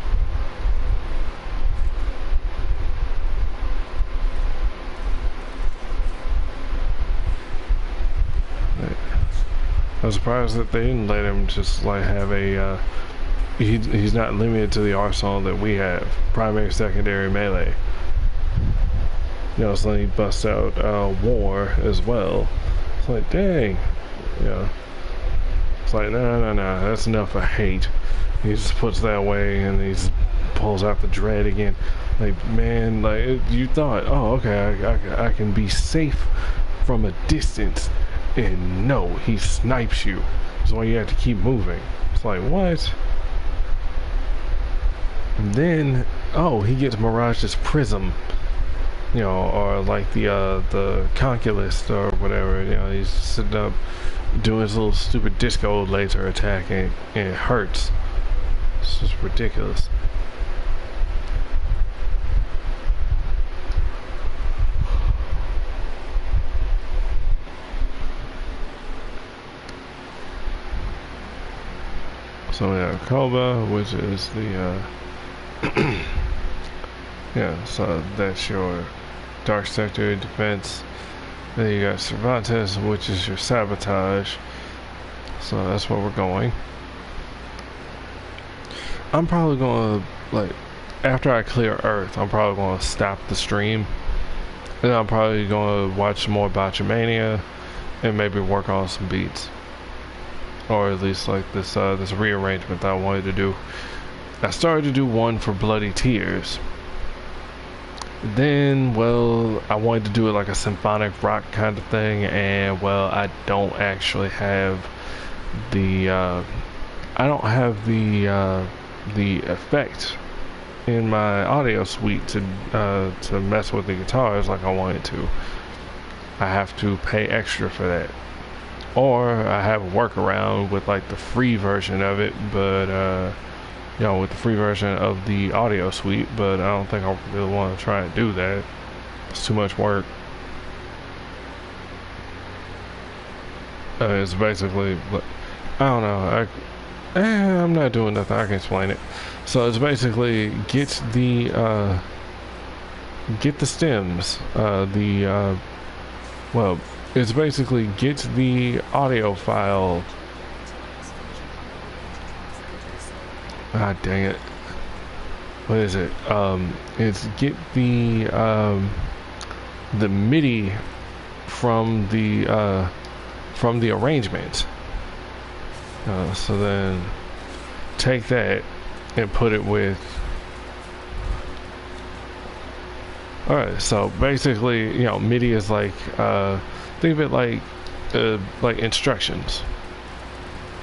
I'm surprised that they didn't let him just like have a he's not limited to the arsenal that we have, primary, secondary, melee. You know, so then he busts out war as well. It's like, dang, yeah. It's like, no, that's enough of hate. He just puts that away and he just pulls out the dread again. Like, man, like you thought, oh, okay, I can be safe from a distance. And no, he snipes you. That's why you have to keep moving. It's like, what? And then, oh, he gets Mirage's Prism. You know, or like the Conculist or whatever. You know, he's sitting up doing his little stupid disco laser attack and it hurts. It's just ridiculous. So we have Koba, which is the yeah, so that's your Dark Sector defense. Then you got Cervantes, which is your sabotage. So that's where we're going. I'm probably gonna, like, after I clear Earth, I'm probably gonna stop the stream. And I'm probably gonna watch some more Botchamania and maybe work on some beats. Or at least like this this rearrangement that I wanted to do. I started to do one for Bloody Tears. Then, well, I wanted to do it like a symphonic rock kind of thing, and well, I don't actually have the the effect in my audio suite to mess with the guitars like I wanted to. I have to pay extra for that, or I have a workaround with like the free version of it, but you know, with the free version of the audio suite, but I don't think I really want to try and do that. It's too much work. It's basically, I don't know. I'm not doing nothing. I can explain it. So it's basically get the stems. Well, it's basically get the audio file. Ah, dang it. What is it? It's get the MIDI from the arrangement. So then take that and put it with. Alright, so basically, you know, MIDI is like, think of it like instructions.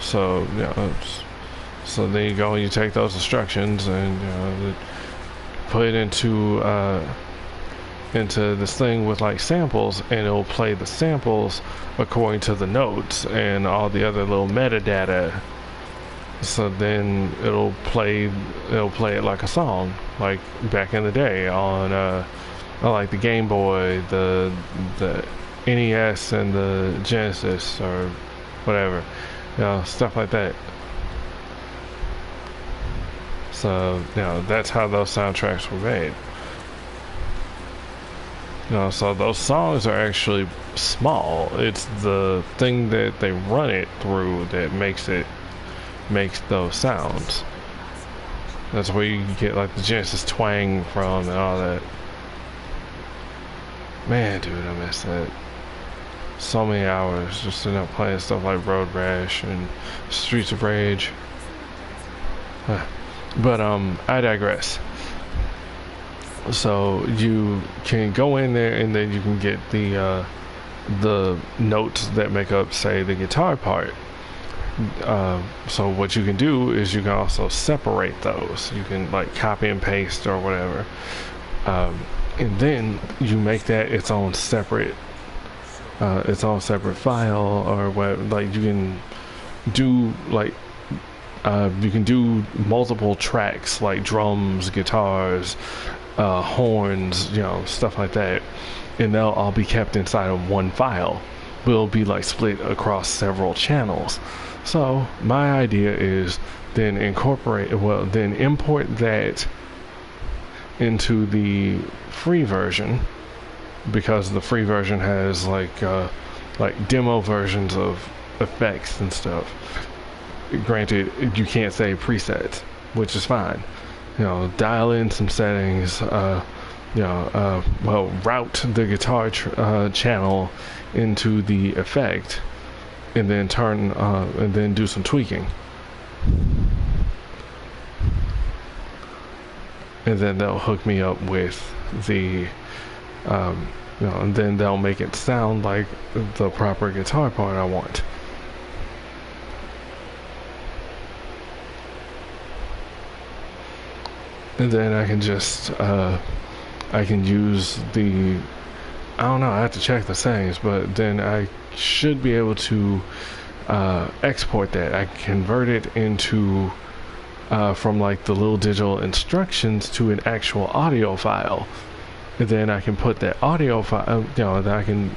So, you know, so then you go and you take those instructions and put it into this thing with like samples, and it'll play the samples according to the notes and all the other little metadata. So then it'll play it like a song, like back in the day on like the Game Boy, the NES, and the Genesis, or whatever, you know, stuff like that. So, you know, that's how those soundtracks were made. You know, so those songs are actually small. It's the thing that they run it through that makes those sounds. That's where you get like the Genesis twang from and all that. Man, dude, I miss that. So many hours just sitting up playing stuff like Road Rash and Streets of Rage. But I digress. So you can go in there and then you can get the notes that make up, say, the guitar part. So what you can do is you can also separate those. You can like copy and paste or whatever, and then you make that its own separate file, or what. Like you can do like you can do multiple tracks like drums, guitars, horns, you know, stuff like that, and they'll all be kept inside of one file. Will be like split across several channels. So my idea is then import that into the free version, because the free version has like demo versions of effects and stuff. Granted, you can't say presets, which is fine. You know, dial in some settings. Well, route the guitar channel into the effect, and then and then do some tweaking, and then they'll hook me up with the and then they'll make it sound like the proper guitar part I want. And then I can just I can use the, I don't know, I have to check the settings, but then I should be able to export that. I convert it into from like the little digital instructions to an actual audio file, and then I can put that audio file, then I can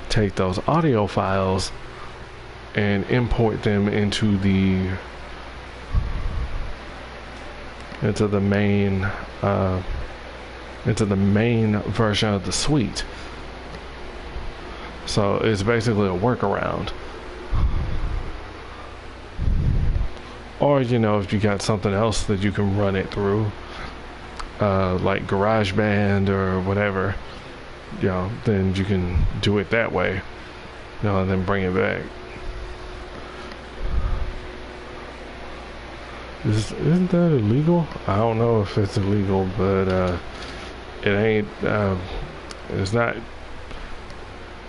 take those audio files and import them into the into the main version of the suite. So it's basically a workaround. Or, you know, if you got something else that you can run it through, like GarageBand or whatever, you know, then you can do it that way, you know, and then bring it back. Isn't that illegal? I don't know if it's illegal, but it ain't. It's not.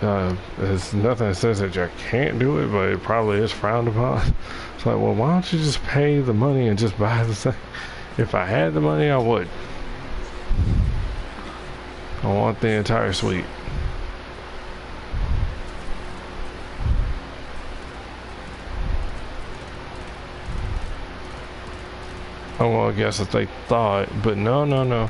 There's nothing that says that you can't do it, but it probably is frowned upon. It's like, well, why don't you just pay the money and just buy the thing? If I had the money, I would. I want the entire suite. Oh, well, I guess if they thought, but no.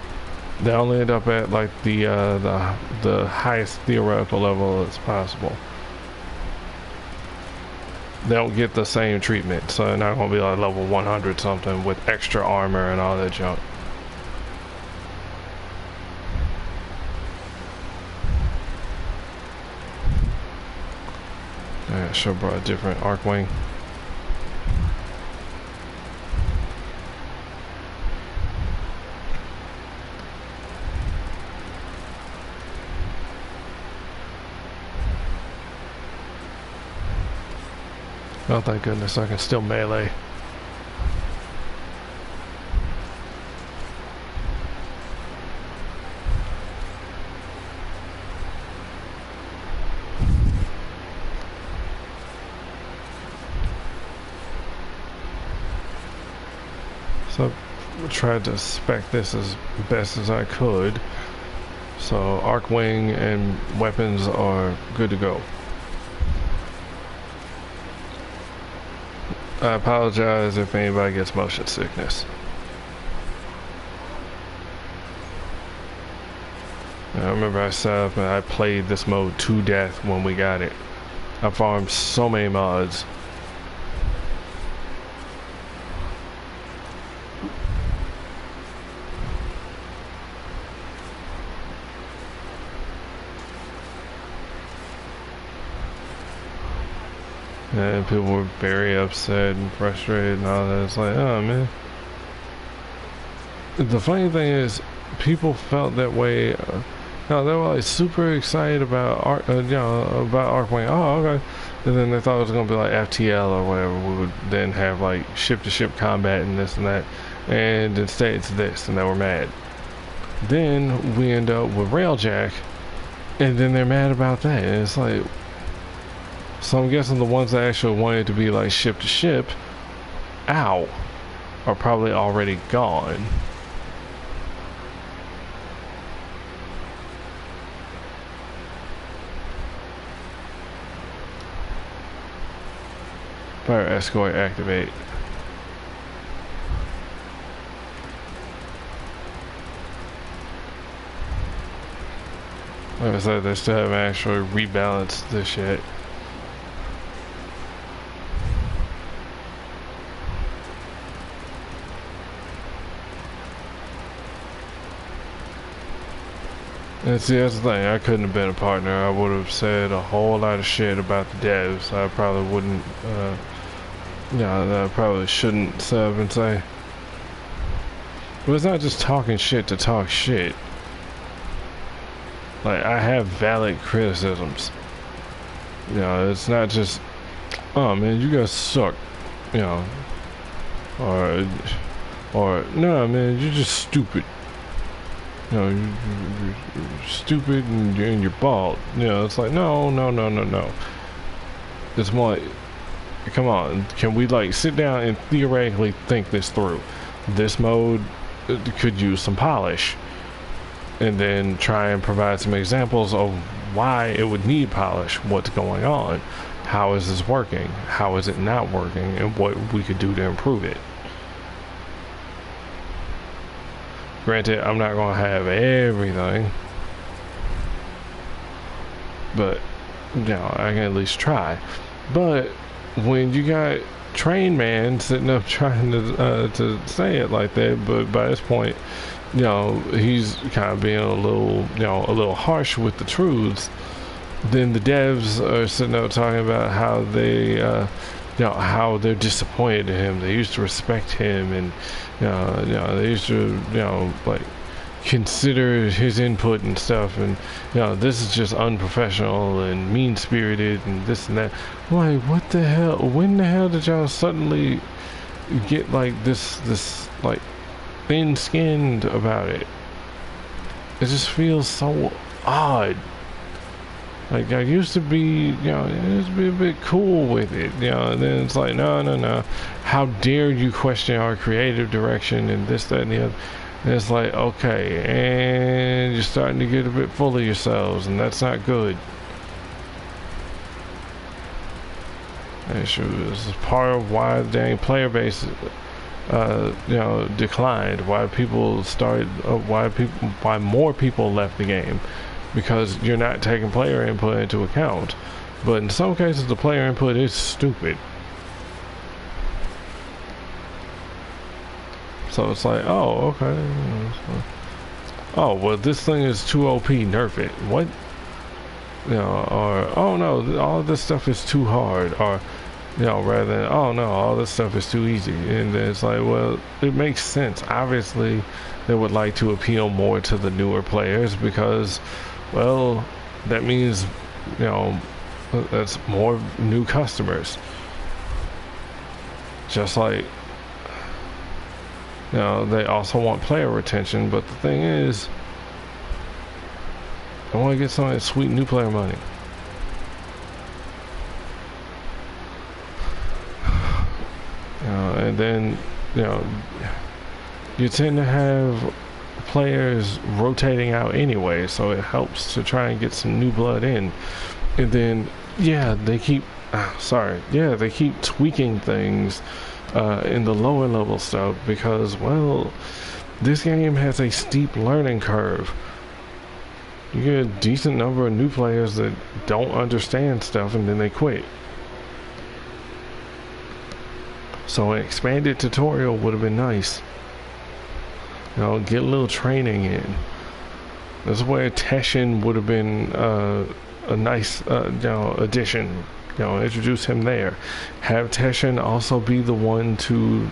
They only end up at like the highest theoretical level as possible. They don't get the same treatment, so they're not gonna be like level 100 something with extra armor and all that junk. Yeah, sure brought a different arc wing. Oh, thank goodness, I can still melee. So I tried to spec this as best as I could. So arc wing and weapons are good to go. I apologize if anybody gets motion sickness. I remember I set up and I played this mode to death when we got it. I farmed so many mods. And people were very upset and frustrated and all that. It's like, oh man. The funny thing is, people felt that way. No, they were like super excited about about Arcwing. Oh, okay. And then they thought it was gonna be like FTL or whatever. We would then have like ship-to-ship combat and this and that. And instead it's this, and they were mad. Then we end up with Railjack, and then they're mad about that. And it's like, so I'm guessing the ones that actually wanted to be like ship to ship, are probably already gone. Fire escort activate. Like I said, they still haven't actually rebalanced this shit. And see, that's the thing, I couldn't have been a partner. I would have said a whole lot of shit about the devs. I probably wouldn't, I probably shouldn't sub and say. But it's not just talking shit to talk shit. Like, I have valid criticisms. You know, it's not just, oh man, you guys suck. You know, or no man, you're just stupid. You know, you're stupid and you're bald. You know, it's like, no. It's more like, come on, can we like sit down and theoretically think this through? This mode could use some polish. And then try and provide some examples of why it would need polish, what's going on, how is this working, how is it not working, and what we could do to improve it. Granted, I'm not going to have everything, but you know, I can at least try. But when you got train man sitting up trying to say it like that, but by this point, you know, he's kind of being a little, you know, a little harsh with the truths. Then the devs are sitting up talking about how they, you know, how they're disappointed in him. They used to respect him, and you know, they used to, you know, like consider his input and stuff, and you know, this is just unprofessional and mean-spirited and this and that. I'm like, what the hell? When the hell did y'all suddenly get like this like thin-skinned about it? It just feels so odd. Like, I used to be, you know, I used to be a bit cool with it, you know, and then it's like, no. How dare you question our creative direction and this, that, and the other. And it's like, okay, and you're starting to get a bit full of yourselves, and that's not good. And sure, this is part of why the dang player base, you know, declined. Why people started, why more people left the game. Because you're not taking player input into account. But in some cases, the player input is stupid. So it's like, oh, okay. Oh, well, this thing is too OP, nerf it. What? You know, or, oh no, all this stuff is too hard. Or, you know, rather than, oh no, all this stuff is too easy. And then it's like, well, it makes sense. Obviously, they would like to appeal more to the newer players because, well, that means, you know, that's more new customers. Just like, you know, they also want player retention, but the thing is, I want to get some of that sweet new player money. You know, and then, you know, you tend to have players rotating out anyway, so it helps to try and get some new blood in. And then, yeah, they keep they keep tweaking things in the lower level stuff because, well, this game has a steep learning curve. You get a decent number of new players that don't understand stuff and then they quit. So an expanded tutorial would have been nice. You know, get a little training in. That's where Teshin would have been a nice, you know, addition. You know, introduce him there. Have Teshin also be the one to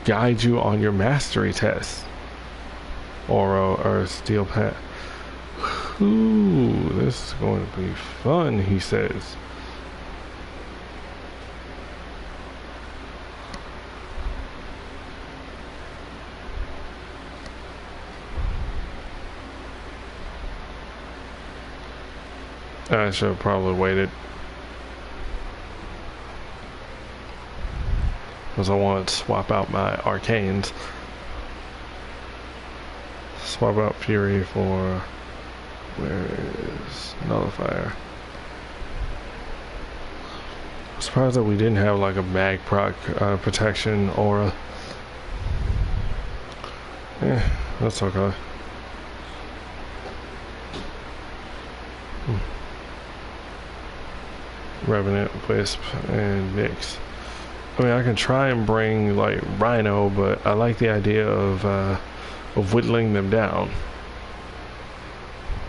guide you on your mastery test, or steel pat. Ooh, this is going to be fun, he says. I should have probably waited, because I want to swap out my arcanes. Swap out Fury for, where is Nullifier? I'm surprised that we didn't have like a mag proc protection aura. Yeah, that's okay. Revenant, Wisp, and Nyx. I mean, I can try and bring like Rhino, but I like the idea of whittling them down.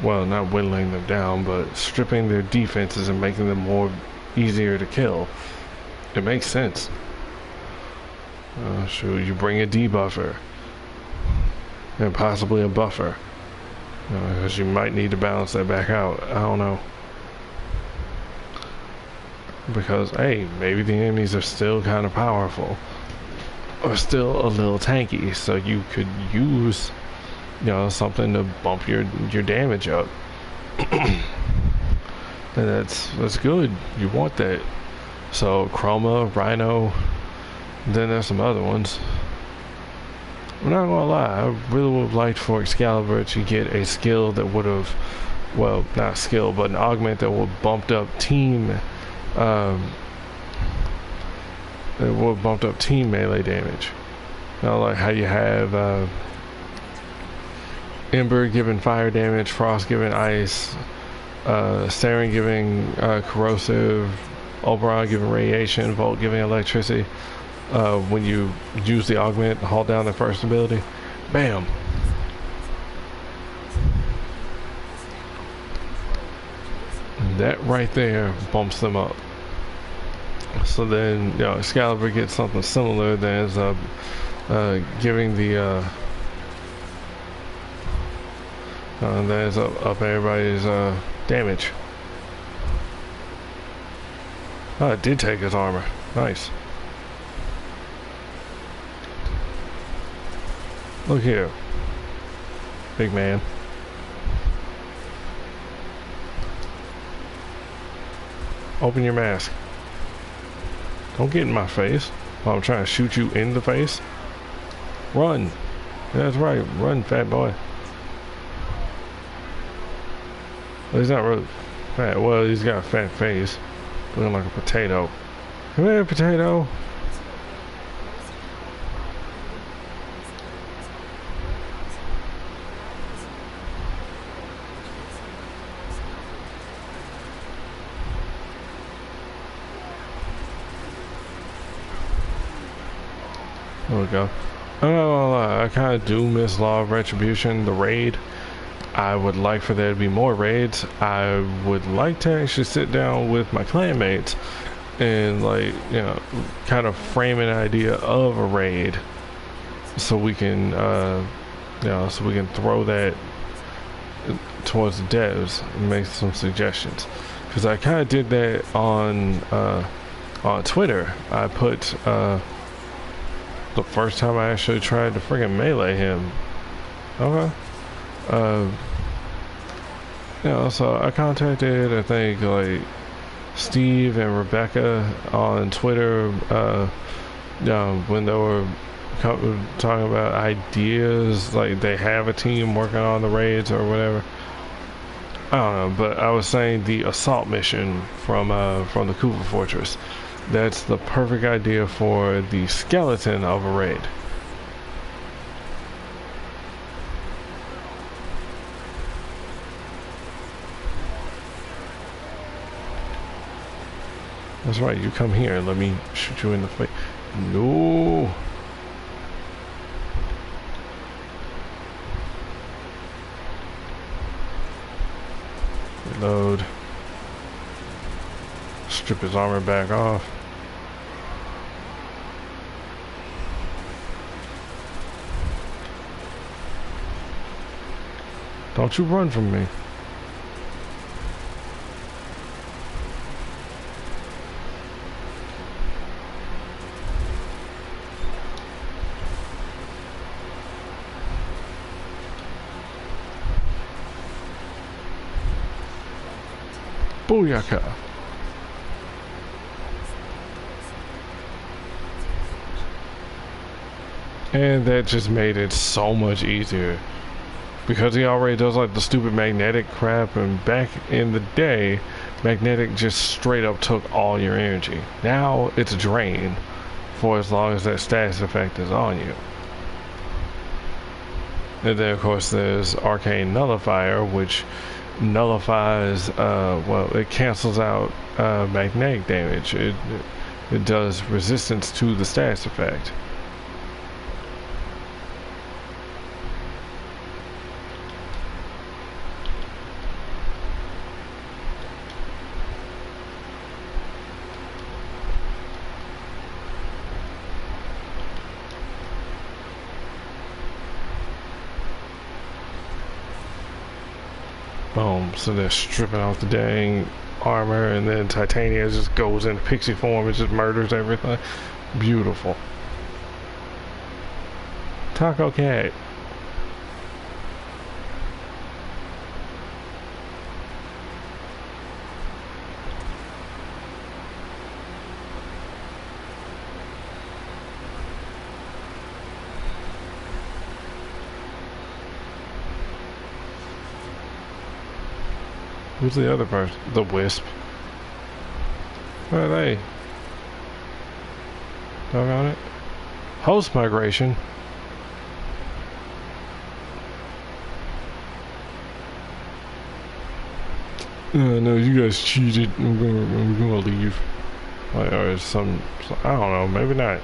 Well, not whittling them down, but stripping their defenses and making them more easier to kill. It makes sense. Should you bring a debuffer and possibly a buffer, because you might need to balance that back out. I don't know. Because, hey, maybe the enemies are still kind of powerful, or still a little tanky, so you could use, you know, something to bump your damage up. And that's good. You want that. So Chroma, Rhino, then there's some other ones. I'm not gonna lie, I really would have liked for Excalibur to get a skill that would have, well, not skill, but an augment that would bumped up team. It would have bumped up team melee damage. You know, like how you have Ember giving fire damage, Frost giving ice, Saren giving corrosive, Oberon giving radiation, Volt giving electricity. When you use the augment, hold down the first ability. Bam! That right there bumps them up. So then, you know, Excalibur gets something similar that ends up giving the that ends up everybody's damage. Oh, it did take his armor. Nice. Look here, big man. Open your mask. Don't get in my face while I'm trying to shoot you in the face. Run. That's right. Run, fat boy. Well, he's not really fat. Well, he's got a fat face. Looking like a potato. Come here, potato. There we go. I kind of do miss Law of Retribution, the raid. I would like for there to be more raids. I would like to actually sit down with my clanmates and, like, you know, kind of frame an idea of a raid so we can, you know, so we can throw that towards the devs and make some suggestions. Because I kind of did that on Twitter. I put, the first time I actually tried to friggin' melee him. Okay. You know, so I contacted, I think, like, Steve and Rebecca on Twitter, when they were talking about ideas, like they have a team working on the raids or whatever. I don't know, but I was saying the assault mission from the Kuva Fortress. That's the perfect idea for the skeleton of a raid. That's right, you come here and let me shoot you in the face. No. Reload. Strip his armor back off. Don't you run from me. Booyaka. And that just made it so much easier. Because he already does like the stupid magnetic crap, and back in the day, magnetic just straight up took all your energy. Now it's drained for as long as that status effect is on you. And then of course there's Arcane Nullifier, which nullifies, well, it cancels out magnetic damage. It does resistance to the status effect. Boom, so they're stripping off the dang armor, and then Titania just goes into pixie form and just murders everything. Beautiful. Taco Cat. Who's the other person? The Wisp. Where are they? Dog on it. Host migration. No, you guys cheated. I'm gonna leave. or some, I don't know, maybe not.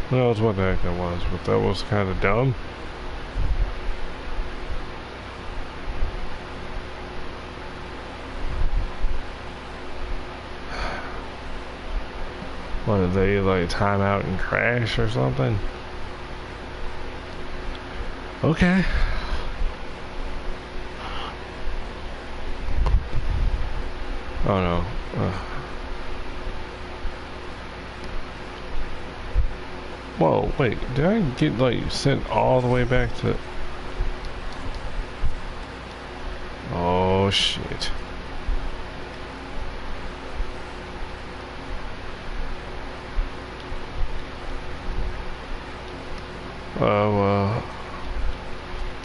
Who knows what the heck that was, but that was kind of dumb. What, did they like time out and crash or something? Okay. Oh no. Whoa, wait, did I get like sent all the way back to... Oh shit.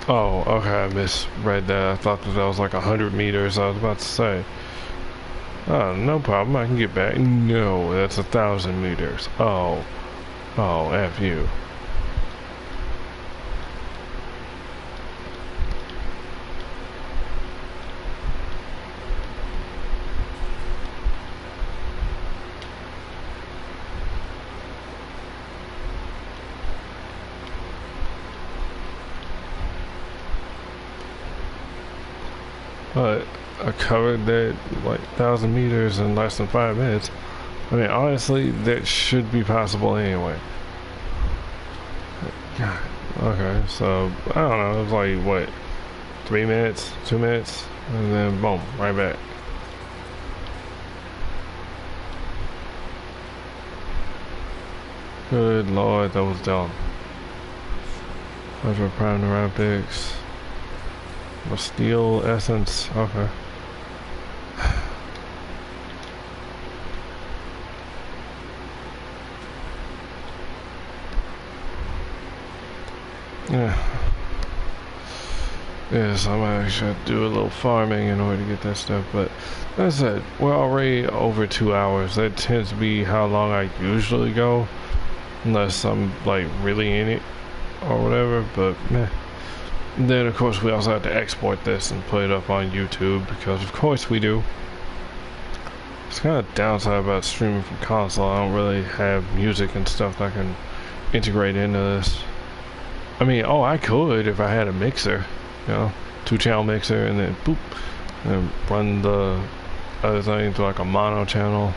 Oh, okay, I misread that. I thought that was like 100 meters. I was about to say. Oh, no problem. I can get back. No, that's 1,000 meters. Oh, F you. But I covered that like 1,000 meters in less than 5 minutes. I mean, honestly, that should be possible anyway. God. Okay, so I don't know. It was like what, 3 minutes, 2 minutes, and then boom, right back. Good lord, that was dumb. Hydro prime neurotics. A steel essence, okay. Yeah. Yes, I'm gonna actually have to do a little farming in order to get that stuff, but that's it. We're already over 2 hours. That tends to be how long I usually go, unless I'm like really in it or whatever, but meh. Then of course we also have to export this and put it up on YouTube, because of course we do. It's kind of downside about streaming from console. I don't really have music and stuff that I can integrate into this. I mean, oh, I could if I had a mixer, you know, 2-channel mixer, and then boop, and run the other thing to like a mono channel.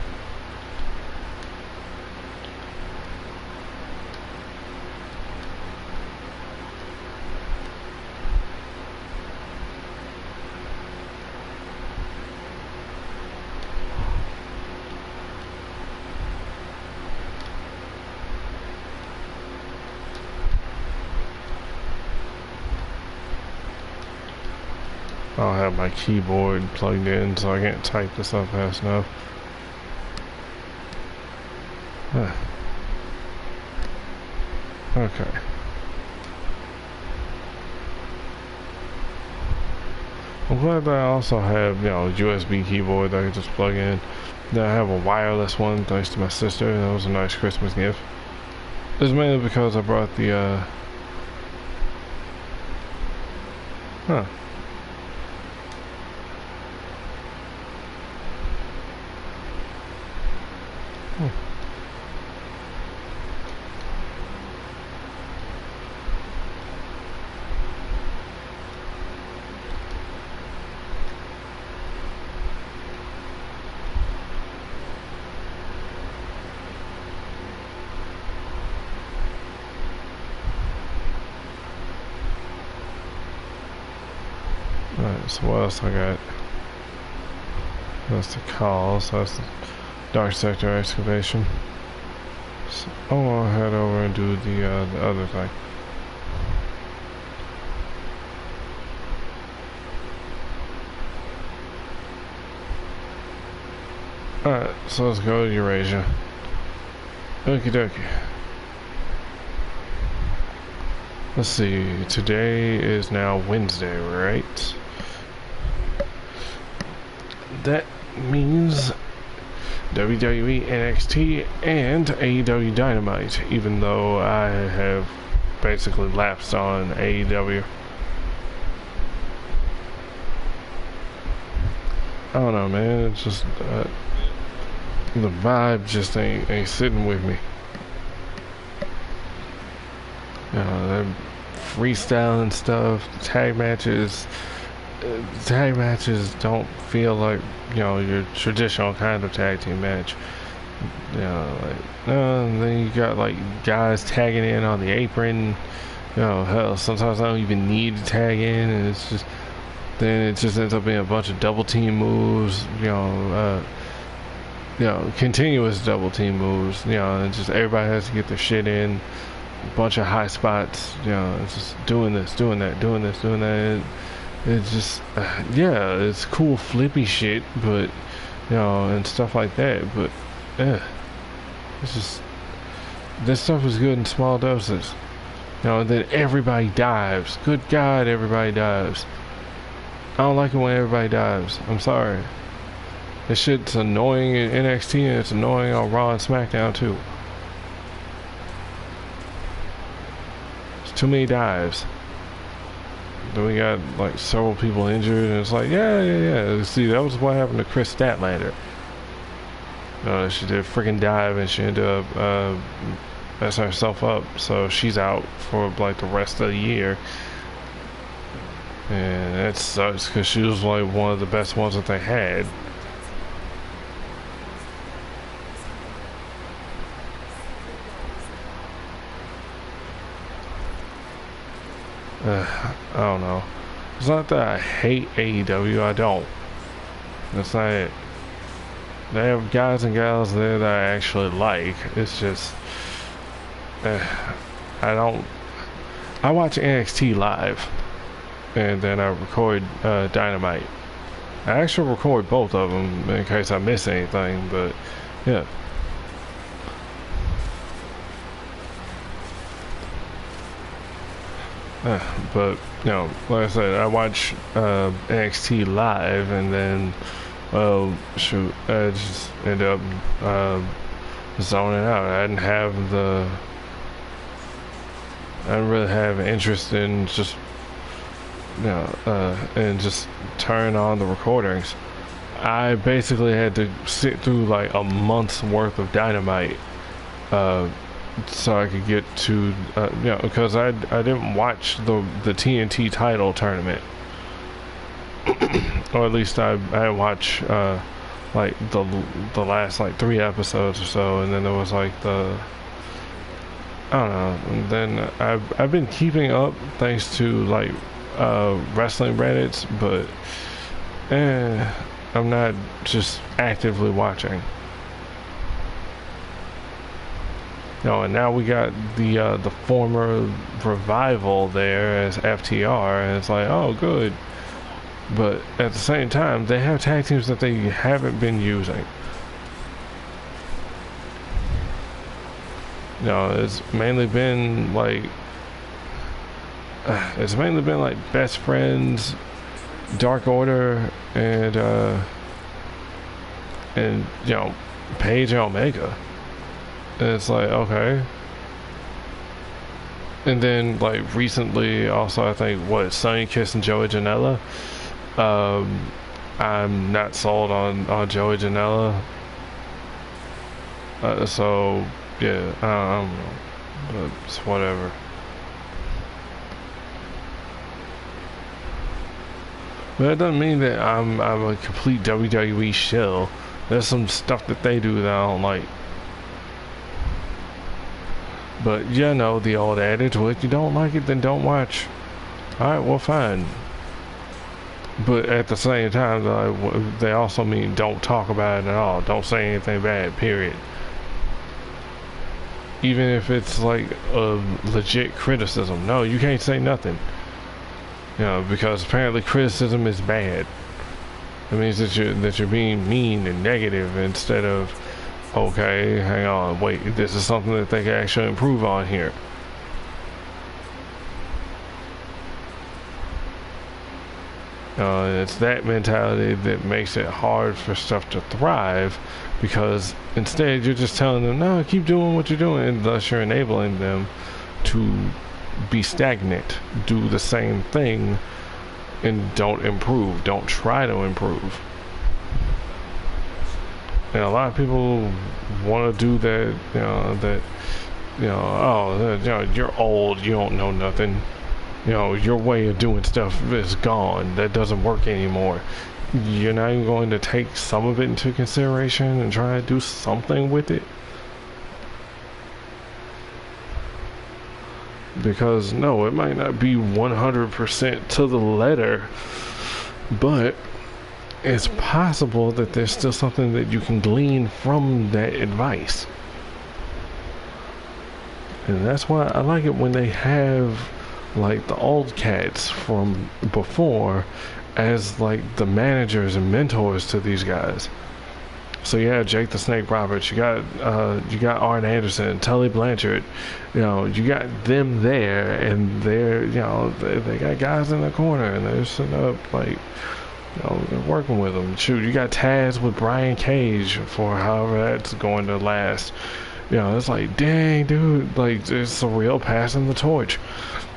I don't have my keyboard plugged in, so I can't type this up fast enough. Okay. I'm glad that I also have, you know, a USB keyboard that I can just plug in. Then I have a wireless one thanks to my sister. That was a nice Christmas gift. It's mainly because I brought the, huh. Alright, so what else I got? That's the call, so that's the dark sector excavation. So I'll head over and do the other thing. Alright, so let's go to Eurasia. Okie dokie. Let's see, today is now Wednesday, right? That means WWE, NXT, and AEW Dynamite, even though I have basically lapsed on AEW. I don't know, man, it's just, the vibe just ain't sitting with me. You know, they're freestyling stuff, tag matches. Tag matches don't feel like, you know, your traditional kind of tag team match. You know, like, and then you got like guys tagging in on the apron. You know, hell, sometimes I don't even need to tag in, and it's just, then it just ends up being a bunch of double team moves. You know, continuous double team moves. You know, and just everybody has to get their shit in. A bunch of high spots. You know, it's just doing this, doing that, doing this, doing that. It's just, yeah, it's cool flippy shit, but, you know, and stuff like that, but, it's just, this stuff is good in small doses. You know, and then everybody dives. Good God, everybody dives. I don't like it when everybody dives. I'm sorry. This shit's annoying in NXT, and it's annoying on Raw and SmackDown, too. There's too many dives. Then we got like several people injured, and it's like, yeah. See, that was what happened to Chris Statlander. She did a freaking dive, and she ended up messing herself up, so she's out for like the rest of the year. And that sucks because she was like one of the best ones that they had. I don't know. It's not that I hate AEW, I don't. That's not it. They have guys and gals there that I actually like. It's just, I watch NXT live, and then I record Dynamite. I actually record both of them in case I miss anything, but yeah. But, you know, like I said, I watch NXT live, and then, well, shoot, I just ended up zoning out. I didn't really have interest in just, you know, and just turn on the recordings. I basically had to sit through like a month's worth of Dynamite, so I could get to, you know, because I didn't watch the TNT title tournament, or at least I watched like the last like 3 episodes or so, and then there was like I don't know. And then I've been keeping up thanks to like wrestling Reddits, but I'm not just actively watching. No, and now we got the former Revival there as FTR, and it's like, oh, good. But at the same time, they have tag teams that they haven't been using. You know, it's mainly been like Best Friends, Dark Order, and you know, Paige and Omega. And it's like, okay. And then, like, recently, also, I think, Sonny Kiss and Joey Janela? I'm not sold on Joey Janela. So, yeah, I don't know. But it's whatever. But that doesn't mean that I'm a complete WWE shill. There's some stuff that they do that I don't like. But, you know, the old adage, well, if you don't like it, then don't watch. Alright, well, fine. But at the same time, they also mean don't talk about it at all. Don't say anything bad, period. Even if it's like a legit criticism. No, you can't say nothing. You know, because apparently criticism is bad. It means that you're being mean and negative instead of, okay, hang on, wait, this is something that they can actually improve on here. It's that mentality that makes it hard for stuff to thrive, because instead you're just telling them, no, keep doing what you're doing, and thus you're enabling them to be stagnant, do the same thing, and don't improve, don't try to improve. And a lot of people want to do that, oh, you're old, you don't know nothing. Your way of doing stuff is gone. That doesn't work anymore. You're not even going to take some of it into consideration and try to do something with it? Because no, it might not be 100% to the letter, but it's possible that there's still something that you can glean from that advice. And that's why I like it when they have like the old cats from before as like the managers and mentors to these guys. So yeah, Jake the Snake Roberts, you got Arn Anderson, Tully Blanchard, you got them there, and they're they got guys in the corner and they're sitting up like they're working with them. Shoot, you got Taz with Brian Cage for however that's going to last. It's like, dang, dude, like it's a real passing the torch.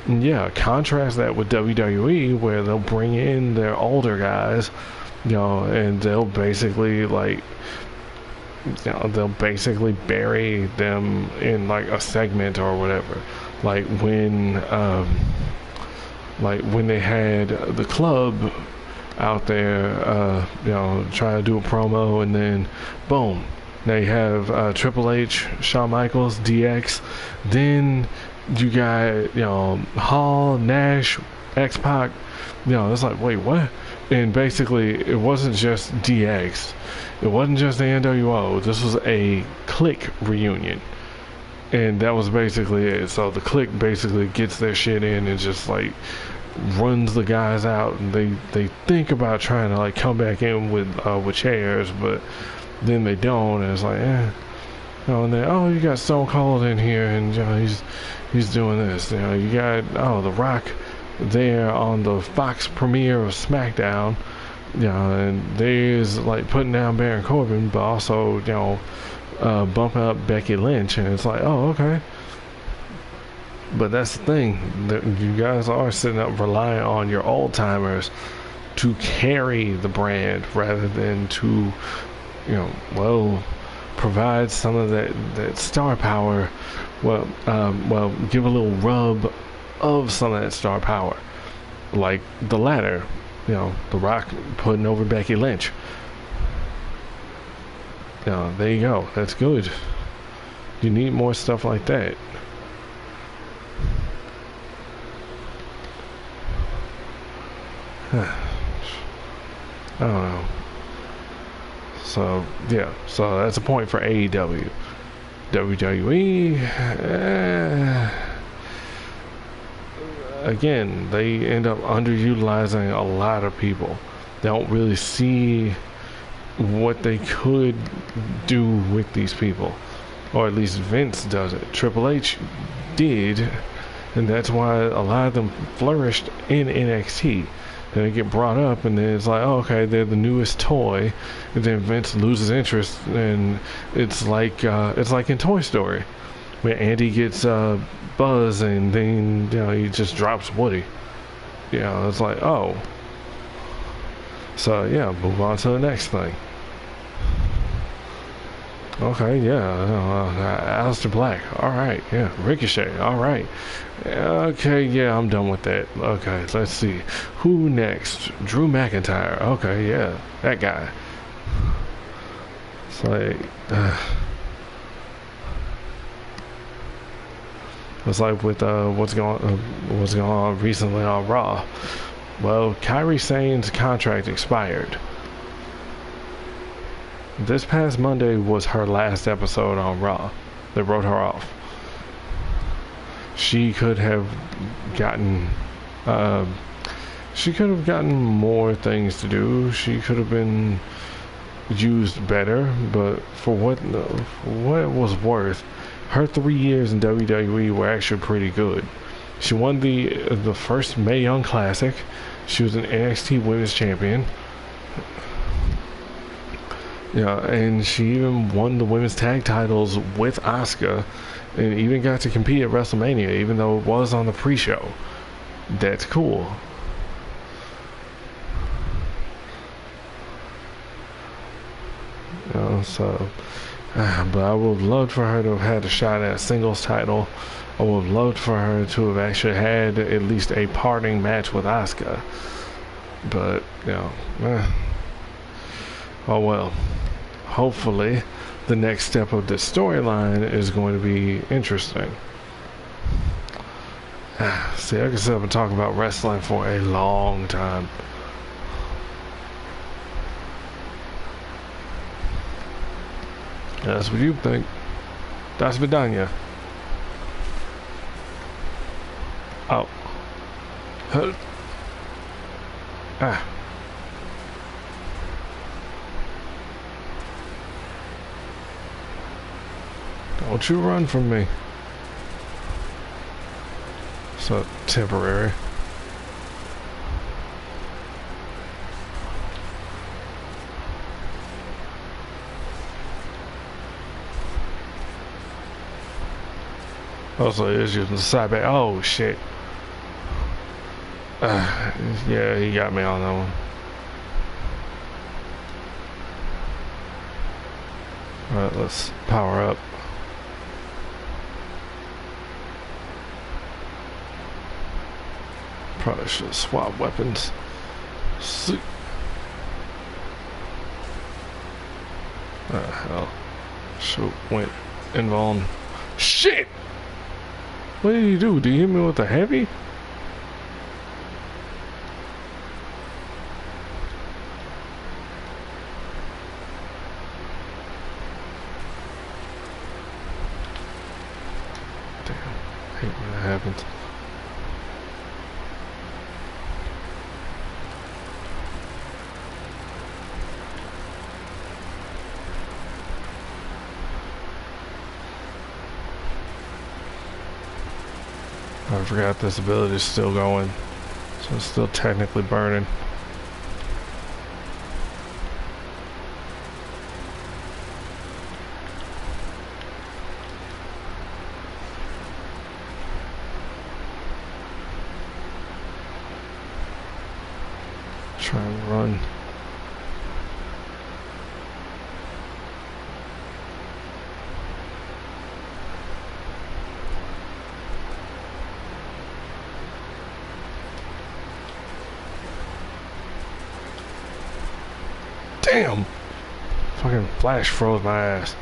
And yeah, contrast that with WWE where they'll bring in their older guys, and they'll basically they'll basically bury them in like a segment or whatever. Like when they had the club out there, trying to do a promo, and then boom, they have Triple H, Shawn Michaels, DX. Then you got Hall, Nash, X-Pac. It's like, wait, what? And basically, it wasn't just DX. It wasn't just the NWO. This was a Clique reunion. And that was basically it. So the Clique basically gets their shit in and just like runs the guys out, and they think about trying to like come back in with chairs, but then they don't, and it's like, and then you got Stone Cold in here, and he's doing this. You got The Rock there on the Fox premiere of SmackDown, and there's like putting down Baron Corbin, but also bumping up Becky Lynch, and it's like, oh, okay. But that's the thing, that you guys are sitting up relying on your old timers to carry the brand rather than to provide some of that star power. Give a little rub of some of that star power, like the latter. The Rock putting over Becky Lynch. There you go. That's good. You need more stuff like that. I don't know. So yeah, so that's a point for AEW. WWE, again, they end up underutilizing a lot of people. They don't really see what they could do with these people, or at least Vince doesn't. Triple H did, and that's why a lot of them flourished in NXT. And they get brought up, and then it's like, oh, okay, they're the newest toy, and then Vince loses interest, and it's like in Toy Story, where Andy gets Buzz, and then he just drops Woody. It's like, oh, so yeah, move on to the next thing. Okay, yeah, Aleister Black, alright, yeah, Ricochet, alright. Okay, yeah, I'm done with that. Okay, let's see. Who next? Drew McIntyre. Okay, yeah, that guy. It's like, it's like with what's going on recently on Raw. Well, Kairi Sane's contract expired. This past Monday was her last episode on Raw. They wrote her off. She could have gotten more things to do. She could have been used better, but for what it was worth, her 3 years in WWE were actually pretty good. She won the first Mae Young Classic. She was an NXT Women's Champion. And she even won the women's tag titles with Asuka, and even got to compete at WrestleMania, even though it was on the pre-show. That's cool. know, so but I would have loved for her to have had a shot at a singles title. I would have loved for her to have actually had at least a parting match with Asuka. But, you know, oh well. Hopefully, the next step of this storyline is going to be interesting. See, I can sit up and talk about wrestling for a long time. That's what you think. That's Vidania. Oh. Huh. Ah. Don't you run from me. So temporary. Also, is using the side back. Oh shit. Yeah, he got me on that one. Alright, let's power up. Probably should swap weapons. See. Hell. Shoot, went invuln. Shit! What did he do? Did he hit me with a heavy? Damn. I hate when that happens. I forgot this ability is still going, so it's still technically burning. Try and run. Damn! Fucking flash froze my ass.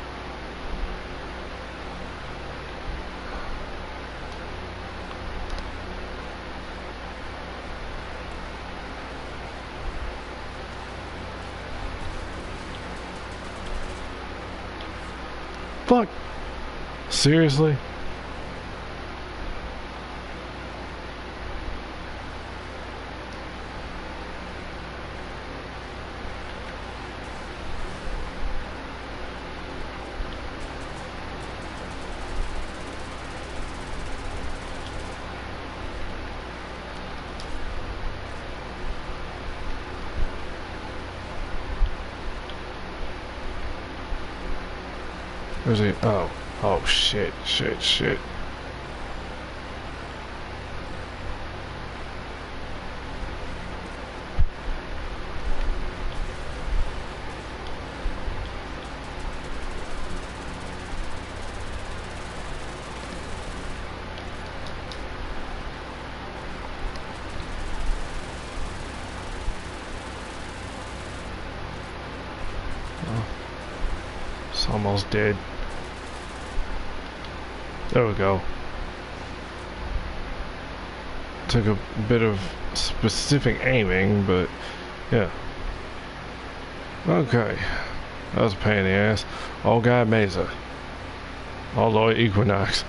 Fuck! Seriously? Where's he? Oh. Oh, shit, shit, shit. Oh. It's almost dead. There we go. Took a bit of specific aiming, but yeah. Okay. That was a pain in the ass. All guy Mesa. All the way Equinox.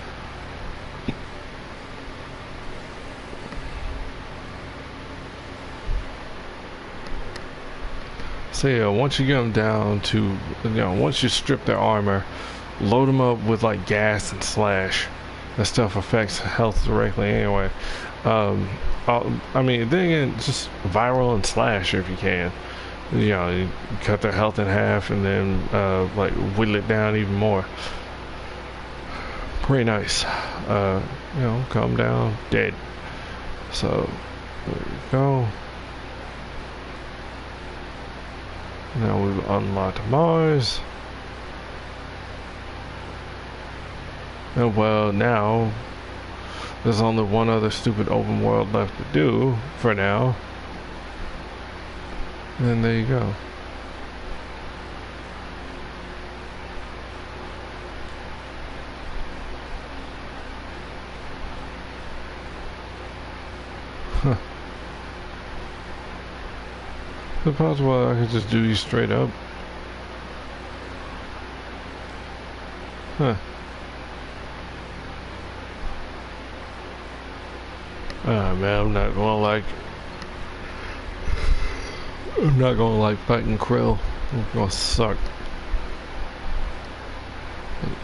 So yeah, once you get them down to, you know, once you strip their armor, load them up with like gas and slash. That stuff affects health directly anyway. I mean, then again, just viral and slash if you can. You know, you cut their health in half and then like whittle it down even more. Pretty nice. You know, calm down, dead. So there you go. Now we've unlocked Mars. And well, now there's only one other stupid open world left to do for now. And there you go. Huh. Is it possible I could just do these straight up? Huh. Ah, man, I'm not gonna like fighting Krill. It's gonna suck.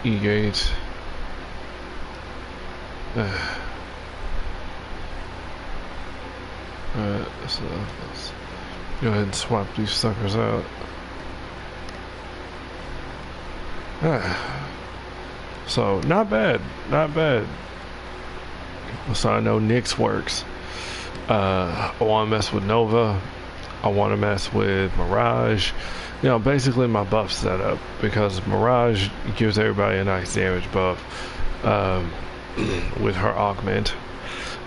E-gate. Alright, so let's go ahead and swap these suckers out. So, not bad, not bad. So I know Nyx works. I want to mess with Nova. I want to mess with Mirage. You know, basically my buff setup, because Mirage gives everybody a nice damage buff with her augment.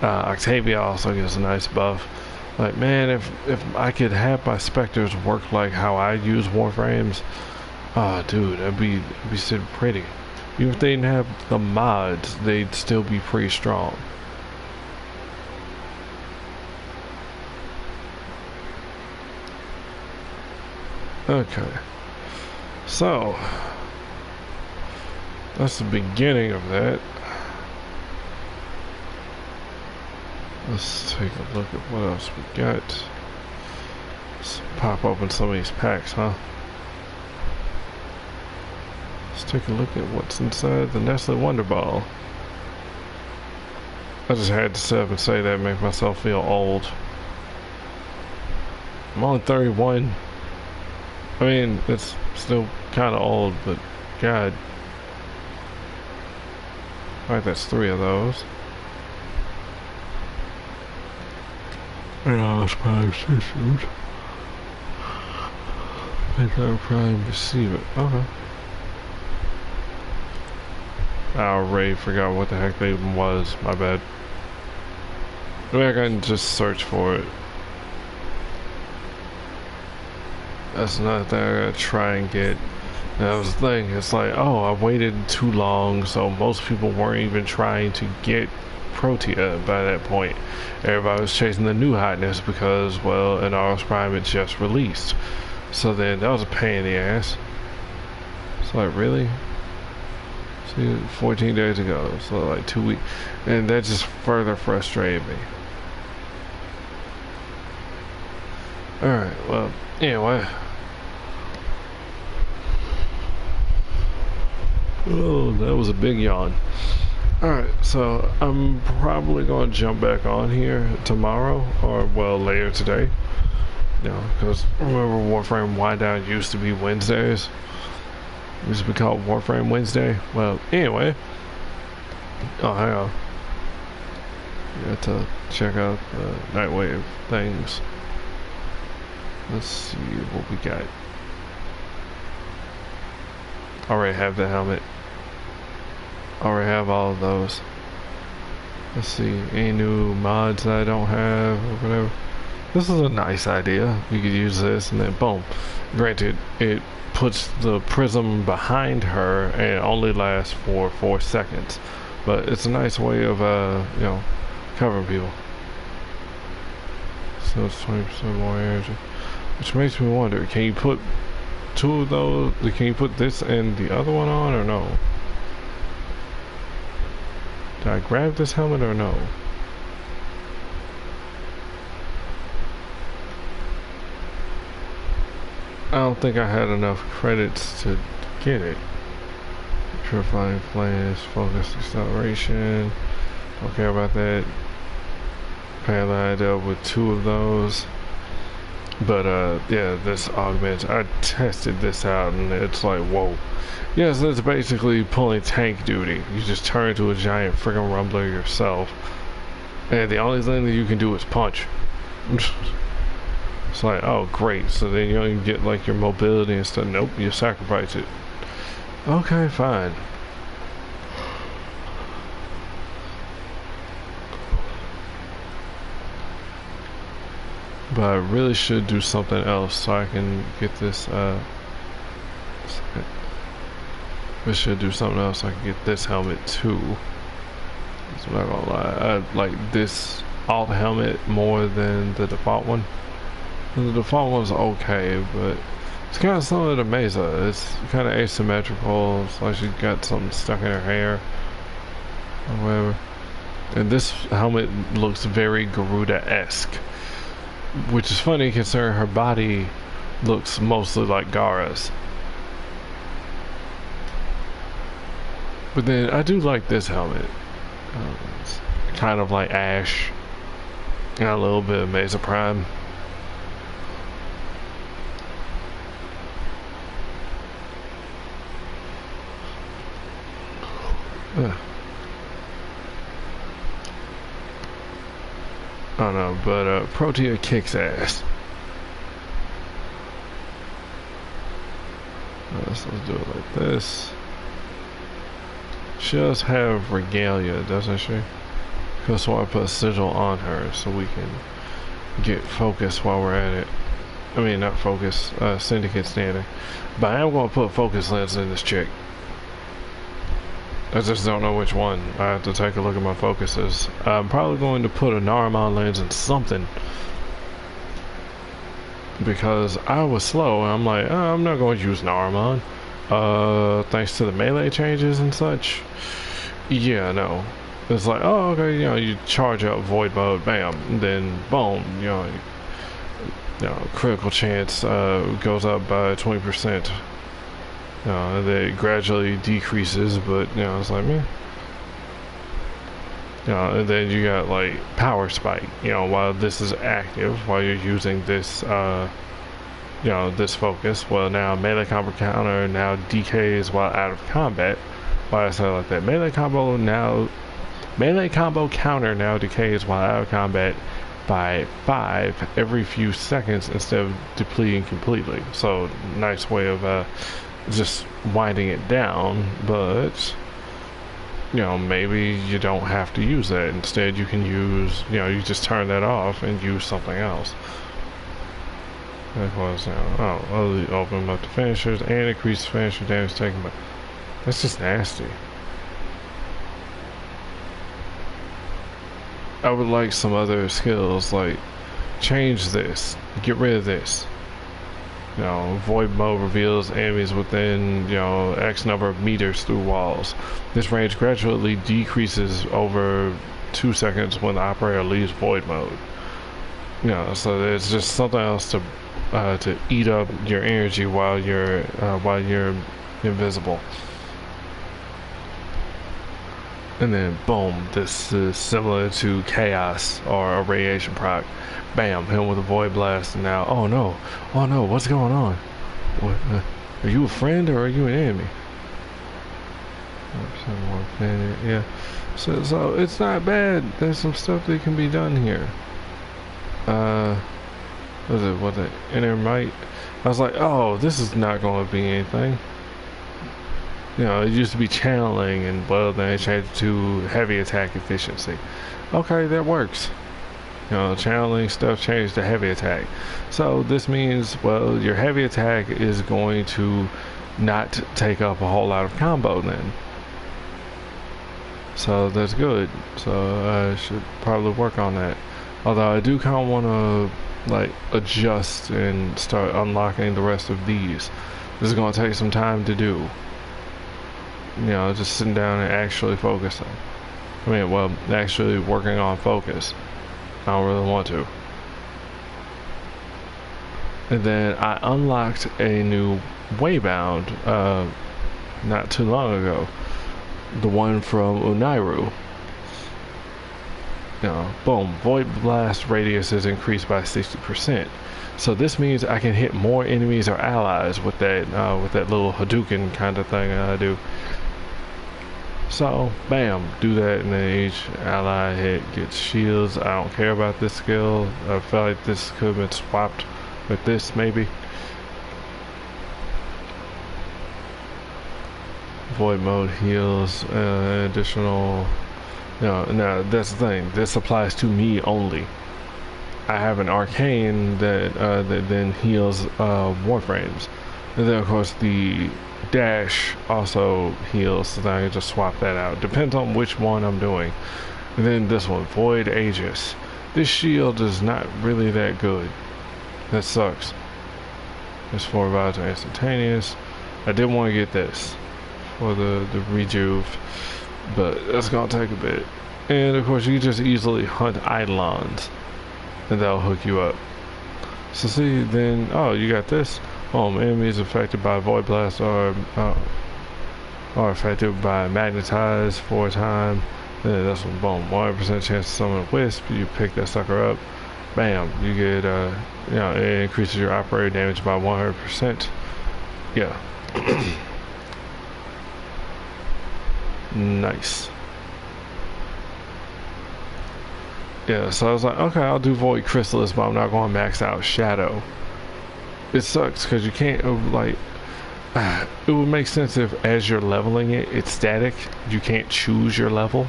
Octavia also gives a nice buff. Like, man, if I could have my specters work like how I use Warframes, oh, dude, that'd be so pretty. Even if they didn't have the mods, they'd still be pretty strong. Okay, so that's the beginning of that. Let's take a look at what else we got. Let's pop open some of these packs, huh? Let's take a look at what's inside the Nestle Wonder Ball. I just had to sit up and say that, make myself feel old. I'm only 31. I mean, it's still kind of old, but God. Alright, that's 3 of those. Yeah, that's Prime Systems. Panthera Prime Receiver. Okay. I already forgot what the heck they even was. My bad. Maybe I can just search for it. That's another thing I gotta try and get. That was the thing. It's like, oh, I waited too long, so most people weren't even trying to get Protea by that point. Everybody was chasing the new hotness because, well, an Aros Prime had just released. So then that was a pain in the ass. It's like, really? See, 14 days ago, so like 2 weeks. And that just further frustrated me. Alright, well, anyway. Oh, that was a big yawn. Alright, so I'm probably going to jump back on here tomorrow, or well, later today. You know, because remember Warframe Wind Down used to be Wednesdays? It used to be called Warframe Wednesday. Well, anyway. Oh, hang on. You got to check out the Nightwave things. Let's see what we got. Already have the helmet. Already have all of those. Let's see, any new mods that I don't have or whatever. This is a nice idea. You could use this and then boom. Granted, it puts the prism behind her and it only lasts for 4 seconds. But it's a nice way of, you know, covering people. So it's 20% more energy. Which makes me wonder, can you put 2 of those, can you put this and the other one on or no? Did I grab this helmet or no? I don't think I had enough credits to get it. Purifying flames, focus acceleration. Don't care about that. Apparently I ended up with 2 of those. But yeah, this augment, I tested this out and it's like, whoa. Yes, it's basically pulling tank duty. You just turn into a giant friggin' rumbler yourself. And the only thing that you can do is punch. It's like, oh great, so then you don't even get like your mobility and stuff. Nope, you sacrifice it. Okay, fine. But I really should do something else so I can get this, I should do something else so I can get this helmet too. I'm not gonna lie, I like this alt helmet more than the default one. The default one's okay, but it's kind of similar to Mesa. It's kind of asymmetrical. It's like she got something stuck in her hair or whatever. And this helmet looks very Garuda-esque, which is funny considering her body looks mostly like Gaara's. But then I do like this helmet. It's kind of like Ash, and a little bit of Mesa Prime. I don't know, but Protea kicks ass. Let's do it like this. She does have regalia, doesn't she? So I put a sigil on her so we can get focus while we're at it. I mean, not focus, syndicate standing. But I am going to put focus lens in this chick. I just don't know which one. I have to take a look at my focuses. I'm probably going to put a Naramon lens in something, because I was slow and I'm like, oh, I'm not going to use Naramon. Thanks to the melee changes and such. Yeah, no. It's like, oh, okay, you know, you charge up void mode, bam, and then boom, you know, critical chance goes up by 20%. That it gradually decreases, but you know, it's like, man. And then you got like power spike, you know, while this is active, while you're using this this focus. Well, now melee combo counter now decays while out of combat. Why I say it like that? Melee combo counter now decays while out of combat by 5 every few seconds instead of depleting completely. So nice way of just winding it down, but you know, maybe you don't have to use that. Instead you can use, you know, you just turn that off and use something else. That was open up the finishers and increase finisher damage taken by. That's just nasty. I would like some other skills, like change this, get rid of this. You know, void mode reveals enemies within, you know, X number of meters through walls. This range gradually decreases over 2 seconds when the operator leaves void mode. You know, so there's just something else to eat up your energy while you're invisible. And then boom, this is similar to Chaos or a radiation proc. Bam, him with a void blast, and now, oh no, what's going on? What, are you a friend or are you an enemy? Yeah, so it's not bad. There's some stuff that can be done here. What the inner might? I was like, oh, this is not going to be anything. You know, it used to be channeling, and well, then it changed to heavy attack efficiency. Okay, that works. You know, channeling stuff changed to heavy attack. So this means, well, your heavy attack is going to not take up a whole lot of combo then. So that's good. So I should probably work on that. Although I do kind of want to like adjust and start unlocking the rest of these. This is going to take some time to do. You know, just sitting down and actually focusing. I mean, well, actually working on focus. I don't really want to. And then I unlocked a new Waybound not too long ago. The one from Untitled. You know, boom, Void Blast radius is increased by 60%. So this means I can hit more enemies or allies with that little Hadouken kind of thing I do. So, bam, do that, and then each ally hit gets shields. I don't care about this skill. I feel like this could have been swapped with this, maybe. Void mode heals, additional. No, that's the thing. This applies to me only. I have an arcane that then heals Warframes. And then of course the dash also heals, so then I can just swap that out. Depends on which one I'm doing. And then this one, Void Aegis. This shield is not really that good. That sucks. It's 4 vials instantaneous. I did want to get this for the rejuve, but that's gonna take a bit. And of course you just easily hunt Eidolons and that'll hook you up. So see, then, oh, you got this. Enemies affected by Void Blast are affected by Magnetize for a time. Then that's one, boom, 100% chance to summon a Wisp. You pick that sucker up, bam, you get, it increases your operator damage by 100%. Yeah. Nice. Yeah, so I was like, okay, I'll do Void Chrysalis, but I'm not going to max out Shadow. It sucks because you can't, like, it would make sense if as you're leveling it, it's static. You can't choose your level,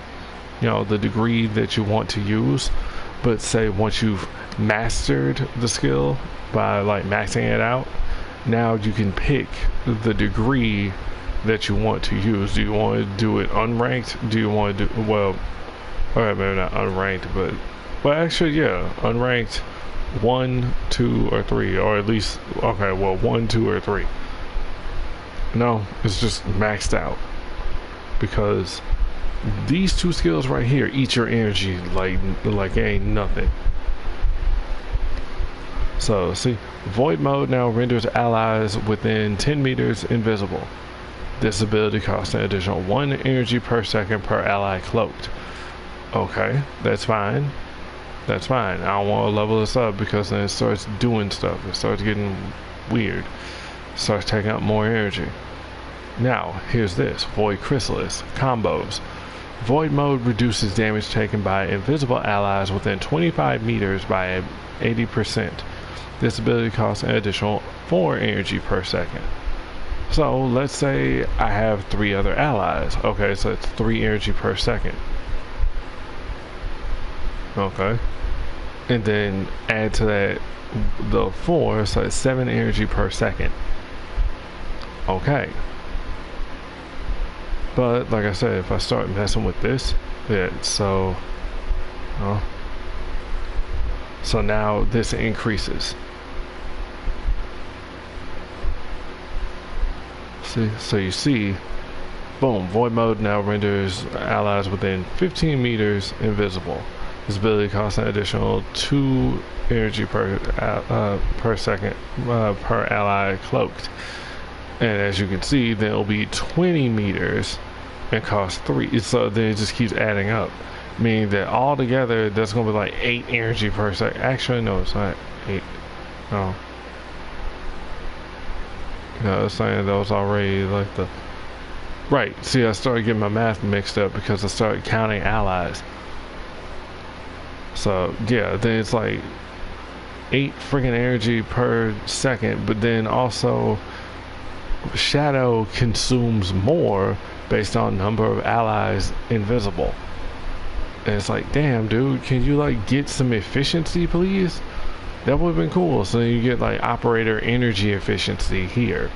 the degree that you want to use. But say once you've mastered the skill by like maxing it out, now you can pick the degree that you want to use. Do you want to do it unranked? Do you want to do, well, alright, maybe not unranked, but, well, actually, yeah, unranked 1, 2, or 3, or at least, okay, well, 1, 2, or 3. No, it's just maxed out, because these two skills right here eat your energy like ain't nothing. So see, Void Mode now renders allies within 10 meters invisible. This ability costs an additional 1 energy per second per ally cloaked. Okay, that's fine. That's fine. I don't want to level this up because then it starts doing stuff. It starts getting weird. It starts taking up more energy. Now, here's this. Void Chrysalis. Combos. Void Mode reduces damage taken by invisible allies within 25 meters by 80%. This ability costs an additional 4 energy per second. So, let's say I have 3 other allies. Okay, so it's 3 energy per second. Okay. And then add to that the 4, so it's 7 energy per second. Okay. But like I said, if I start messing with this, yeah, so now this increases. See, so you see, boom, Void Mode now renders allies within 15 meters invisible. This ability costs an additional 2 energy per second per ally cloaked. And as you can see, then it'll be 20 meters and cost 3. So then it just keeps adding up. Meaning that all together, that's going to be like 8 energy per second. Actually, no, it's not 8. No. No, it's saying that was already like the... Right, see, I started getting my math mixed up because I started counting allies. So, yeah, then it's like 8 freaking energy per second, but then also Shadow consumes more based on number of allies invisible. And it's like, damn, dude, can you like get some efficiency, please? That would have been cool. So you get like operator energy efficiency here.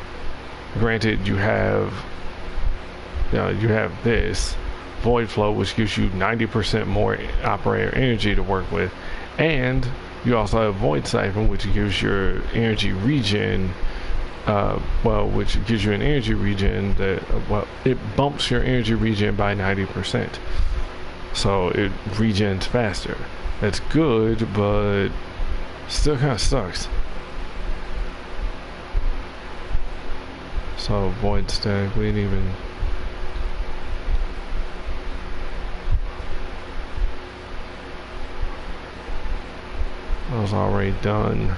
Granted, you have this Void Flow, which gives you 90% more operator energy to work with, and you also have Void Siphon, which gives your energy regen. Which gives you an energy regen that, it bumps your energy regen by 90%. So it regens faster. That's good, but still kind of sucks. So Void Stack, we didn't even... I was already done.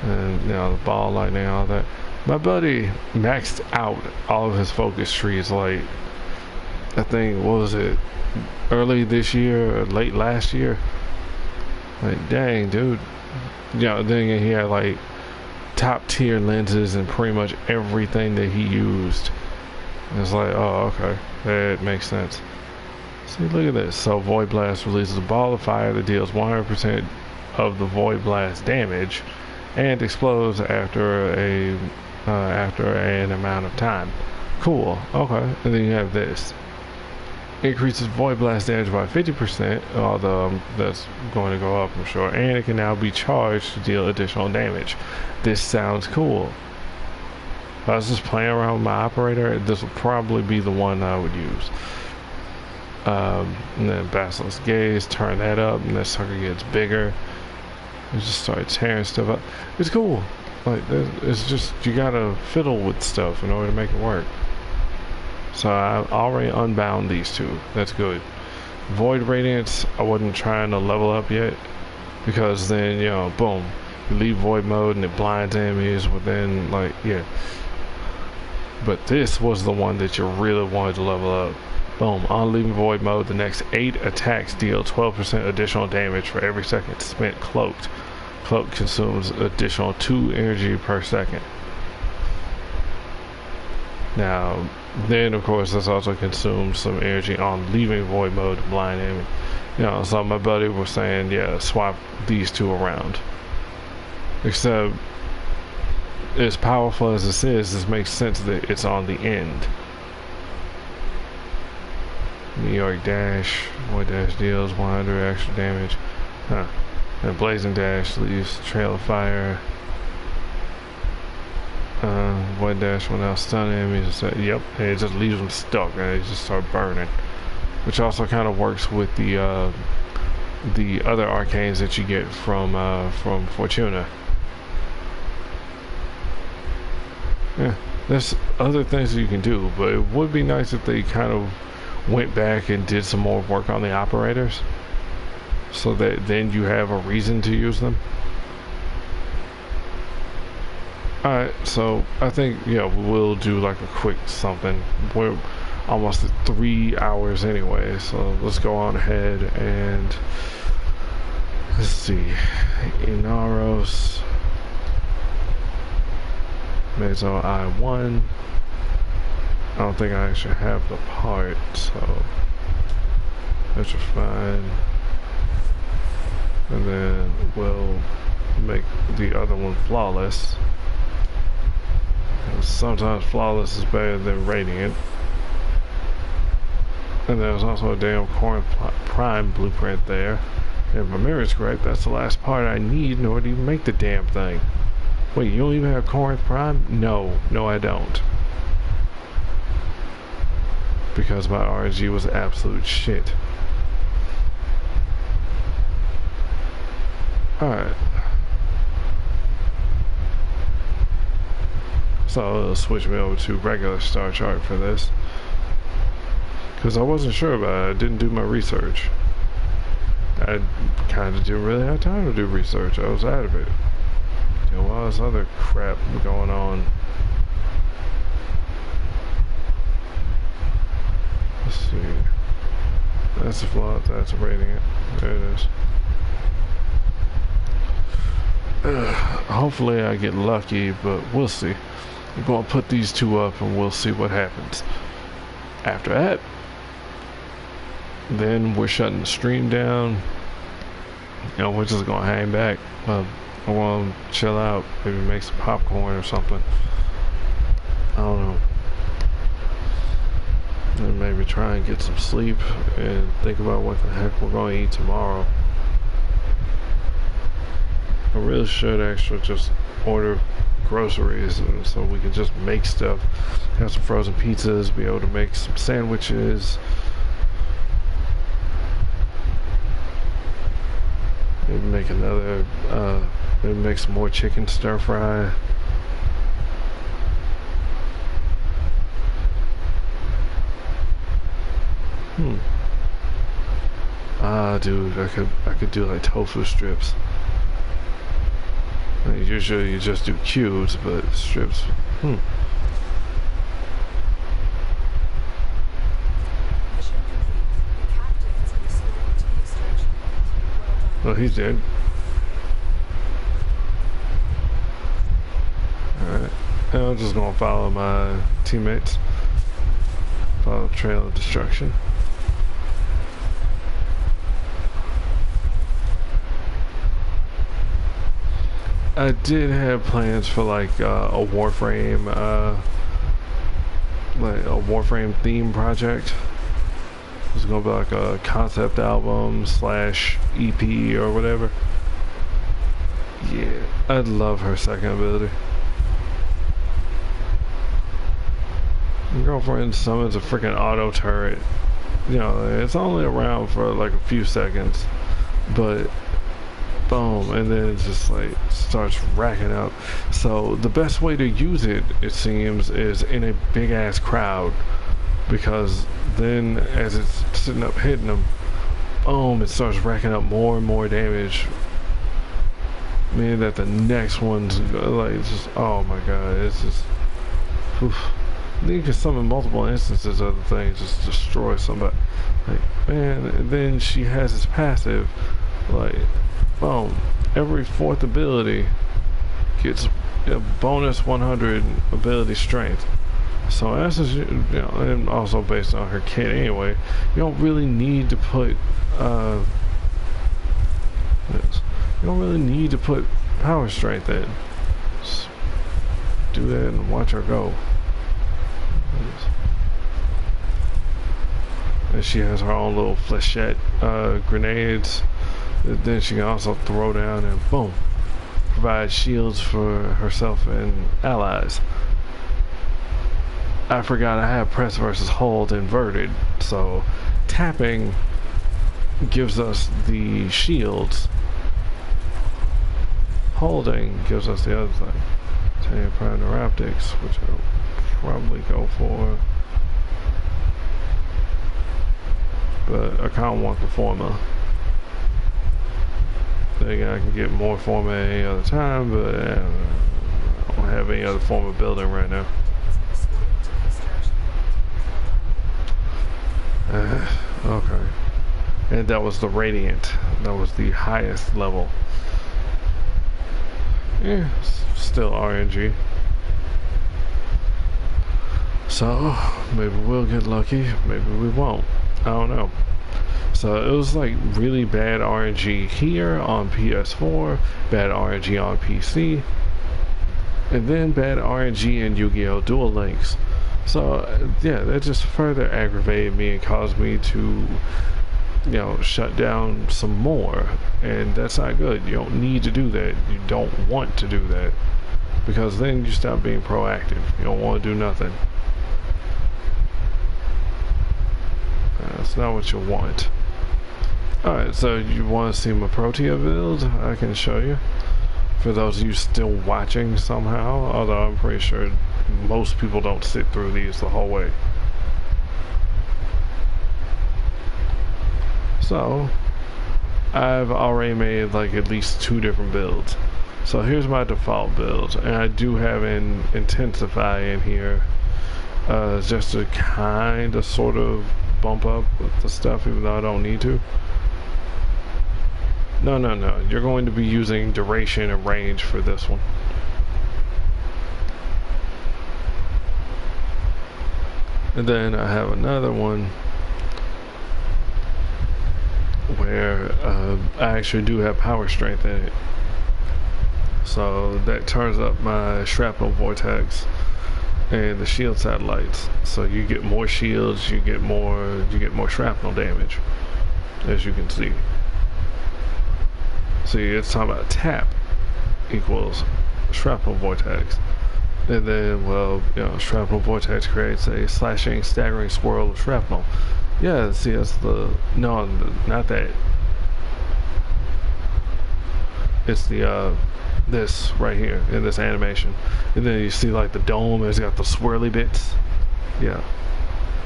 And the ball lightning, all that. My buddy maxed out all of his focus trees, like, I think, what was it, early this year or late last year? Like, dang, dude. Then he had like top tier lenses and pretty much everything that he used. And it's like, oh, okay, that makes sense. See, look at this. So Void Blast releases a ball of fire that deals 100% of the Void Blast damage and explodes after an amount of time. Cool. Okay. And then you have this. Increases Void Blast damage by 50%, although that's going to go up, I'm sure, and it can now be charged to deal additional damage. This sounds cool. If I was just playing around with my operator, this would probably be the one I would use. And then Basilisk Gaze, turn that up, and that sucker gets bigger. You just start tearing stuff up. It's cool. Like, it's just, you gotta fiddle with stuff in order to make it work. So I already unbound these two. That's good. Void Radiance, I wasn't trying to level up yet, because then, you know, boom, you leave Void mode and it blinds enemies within, like, yeah. But this was the one that you really wanted to level up. Boom, on leaving Void mode, the next 8 attacks deal 12% additional damage for every second spent cloaked. Cloak consumes additional 2 energy per second. Now, then of course this also consumes some energy on leaving Void mode to blind enemy. You know, so my buddy was saying, yeah, swap these two around. Except, as powerful as this is, this makes sense that it's on the end. Meteoric Dash, Void Dash deals 100 extra damage. Huh. And Blazing Dash leaves Trail of Fire. Void Dash will now stun enemies. Yep, and it just leaves them stuck and they just start burning. Which also kind of works with the other arcanes that you get from Fortuna. Yeah, there's other things that you can do, but it would be nice if they kind of went back and did some more work on the operators, so that then you have a reason to use them. Alright, so I think, yeah, we'll do like a quick something. We're almost at 3 hours anyway, so let's go on ahead and let's see. Inaros, Meso I1. I don't think I actually have the part, so that's fine. And then we'll make the other one flawless. Sometimes flawless is better than radiant. And there's also a damn Corinth Prime blueprint there. And if my memory's correct, that's the last part I need in order to even make the damn thing. Wait, you don't even have Corinth Prime? No, I don't. Because my RNG was absolute shit. Alright. So it'll switch me over to regular star chart for this. Because I wasn't sure about it. I didn't do my research. I kind of didn't really have time to do research. I was out of it. You know, all this other crap going on. Let's see. That's a flood. That's a radiant. There it is. Hopefully I get lucky, but we'll see. I'm going to put these two up and we'll see what happens. After that, then we're shutting the stream down. You know, we're just going to hang back. I want to chill out, maybe make some popcorn or something. I don't know. And maybe try and get some sleep and think about what the heck we're going to eat tomorrow. I really should actually just order groceries so we can just make stuff. Have some frozen pizzas, be able to make some sandwiches. Maybe make another, maybe make some more chicken stir fry. Dude, I could do like tofu strips. Usually you just do cubes, but strips. Oh, he's dead. Alright. And I'm just gonna follow my teammates. Follow the trail of destruction. I did have plans for like a Warframe theme project. It's gonna be like a concept album slash EP or whatever. Yeah, I'd love her second ability. My girlfriend summons a freaking auto turret. You know, it's only around for like a few seconds, but boom, and then it just like starts racking up. So the best way to use it, it seems, is in a big ass crowd, because then as it's sitting up hitting them, boom, it starts racking up more and more damage, meaning that the next one's like just, oh my god, it's just oof. Then you can summon multiple instances of the thing, just destroy somebody. Like, man, and then she has this passive, like, boom, every fourth ability gets a bonus 100 ability strength. So as is, you know, and also based on her kit anyway, you don't really need to put power strength in. Just do that and watch her go. And she has her own little flechette grenades that then she can also throw down and boom, provide shields for herself and allies. I forgot I have press versus hold inverted, so tapping gives us the shields, holding gives us the other thing. Tenno Prime Neuroptics, which I'll probably go for, but I kind of want the Forma. Then I can get more Forma any other time, but I don't have any other Forma building right now. Okay, and that was the Radiant. That was the highest level. Yeah, still RNG. So maybe we'll get lucky, maybe we won't. I don't know. So it was like really bad RNG here on PS4, bad RNG on PC, and then bad RNG in Yu-Gi-Oh! Duel Links. So yeah, that just further aggravated me and caused me to, you know, shut down some more, and that's not good. You don't need to do that. You don't want to do that, because then you stop being proactive. You don't want to do nothing. That's not what you want. Alright, so you want to see my Protea build? I can show you. For those of you still watching somehow, although I'm pretty sure most people don't sit through these the whole way. So, I've already made like at least 2 different builds. So here's my default build, and I do have an Intensify in here, just to kind of sort of bump up with the stuff, even though I don't need to. No, you're going to be using duration and range for this one. And then I have another one where I actually do have power strength in it. So that turns up my Shrapnel Vortex and the shield satellites. So you get more shields, you get more shrapnel damage, as you can see. See, it's talking about tap equals Shrapnel Vortex. And then, well, you know, Shrapnel Vortex creates a slashing, staggering swirl of shrapnel. Yeah, see, that's the... No, not that. It's the, this right here, in this animation. And then you see, like, the dome has got the swirly bits. Yeah.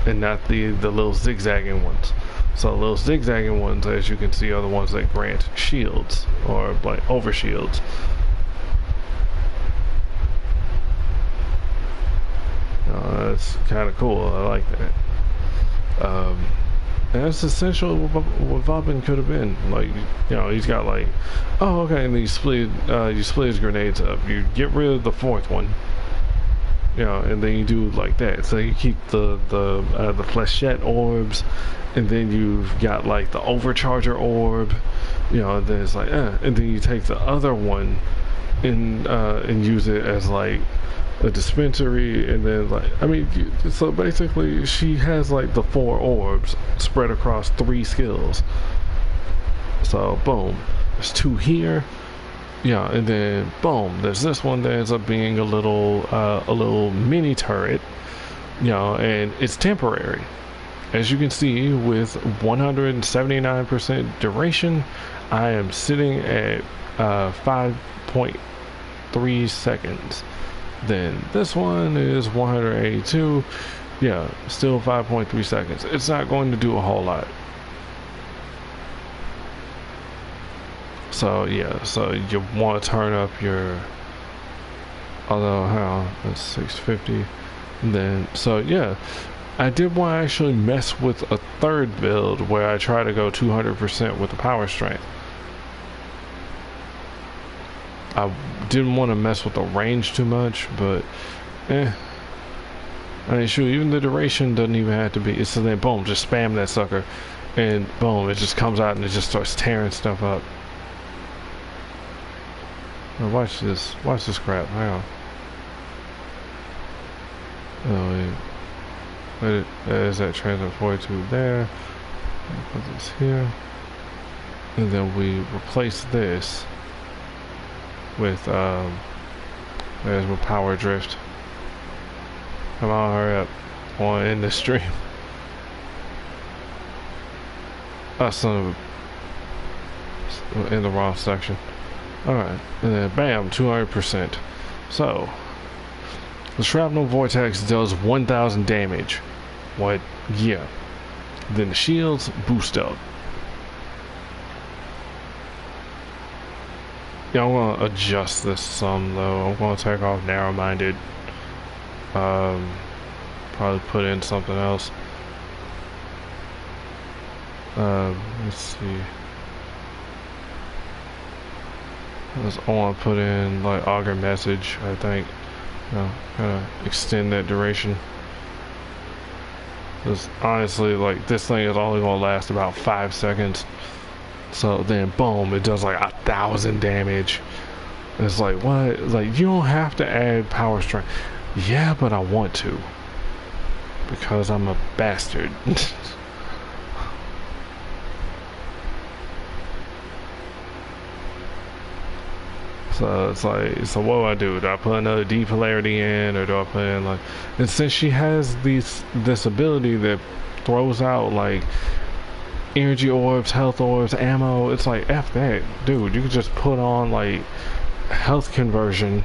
And not the little zigzagging ones. So the little zigzagging ones, as you can see, are the ones that grant shields, or like over shields. That's kind of cool. I like that. And that's essentially what Vauban could have been. Like, you know, he's got like, oh, okay, and you split his grenades up. You get rid of the 4th one. You know, and then you do like that. So you keep the flechette orbs, and then you've got like the overcharger orb. You know, and then it's like, and then you take the other one, and use it as like a dispensary, and then like so basically she has like the 4 orbs spread across 3 skills. So boom, there's 2 here, yeah, and then boom, there's this one that ends up being a little mini turret, you know, and it's temporary. As you can see, with 179% duration, I am sitting at 5.3 seconds. Then this one is 182. Yeah, still 5.3 seconds. It's not going to do a whole lot. So yeah, so you want to turn up your, although how, that's 650. And then, so yeah, I did want to actually mess with a third build where I try to go 200% with the power strength. I didn't want to mess with the range too much, but I mean, shoot, even the duration doesn't even have to be. So then, boom, just spam that sucker, and boom, it just comes out and it just starts tearing stuff up. Now watch this crap. Hang on. Oh wait. There's that transient fortitude there. Put this here, and then we replace this with there's my power drift. Come on, hurry up! I want to end this stream. Oh, son of a, in the wrong section. All right, and then bam, 200%. So the Shrapnel Vortex does 1,000 damage. What? Yeah. Then the shields boost up. Yeah, I'm gonna adjust this some though. I'm gonna take off narrow-minded. Probably put in something else. Let's see. I want to put in like auger message, I think. Kind of extend that duration. Because honestly, like, this thing is only gonna last about 5 seconds. So then, boom, it does like 1,000 damage. It's like, what? Like, you don't have to add power strength. Yeah, but I want to. Because I'm a bastard. So it's like, so what do? Do I put another D polarity in, or do I put in like? And since she has this ability that throws out like energy orbs, health orbs, ammo, it's like F that, dude. You can just put on like health conversion,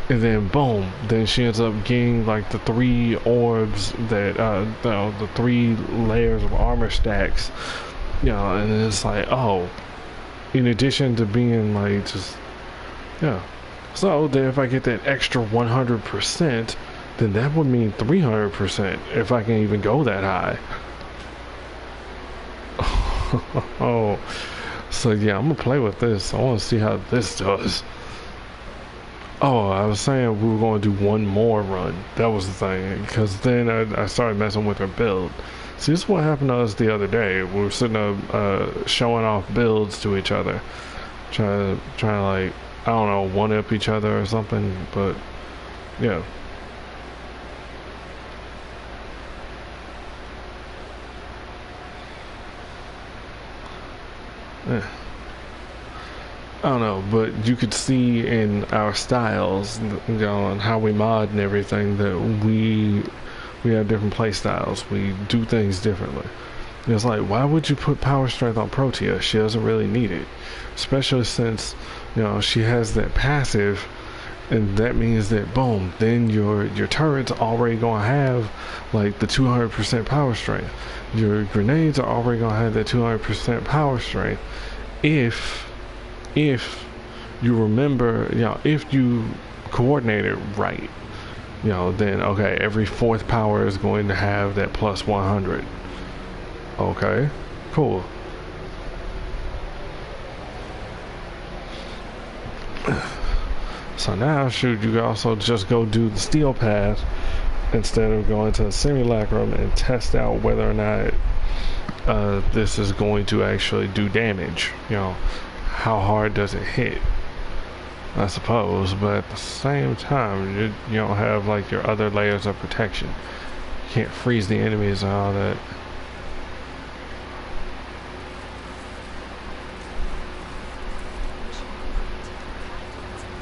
and then boom, then she ends up getting like the 3 orbs that the 3 layers of armor stacks, you know, and it's like, oh, in addition to being like just. Yeah, so then if I get that extra 100%, then that would mean 300% if I can even go that high. Oh, so yeah, I'm gonna play with this. I want to see how this does. Oh, I was saying we were going to do one more run. That was the thing, because then I started messing with her build. See, this is what happened to us the other day. We were sitting up showing off builds to each other, trying to like, I don't know, one-up each other or something, but yeah. I don't know, but you could see in our styles, you know, and how we mod and everything, that we have different play styles. We do things differently. And it's like, why would you put power strength on Protea? She doesn't really need it, especially since, you know, she has that passive, and that means that boom, then your turret's already gonna have like the 200% power strength. Your grenades are already gonna have that 200% power strength. If you remember, you know, if you coordinate it right, you know, then okay, every 4th power is going to have that plus 100. Okay, cool. So now, shoot, you can also just go do the steel path instead of going to a simulacrum and test out whether or not this is going to actually do damage. You know, how hard does it hit? I suppose, but at the same time, you don't have like your other layers of protection. You can't freeze the enemies and all that.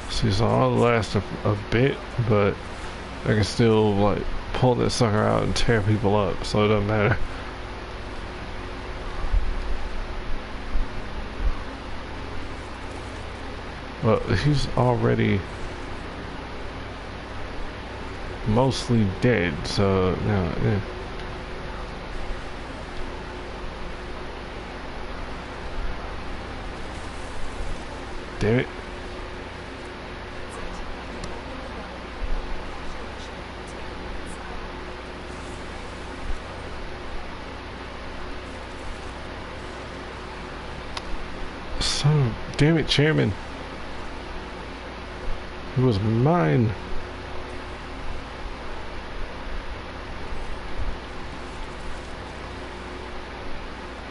See, so I'll last a bit, but I can still like pull that sucker out and tear people up, so it doesn't matter. Well, he's already mostly dead, so yeah. Damn it. Damn it, Chairman. It was mine.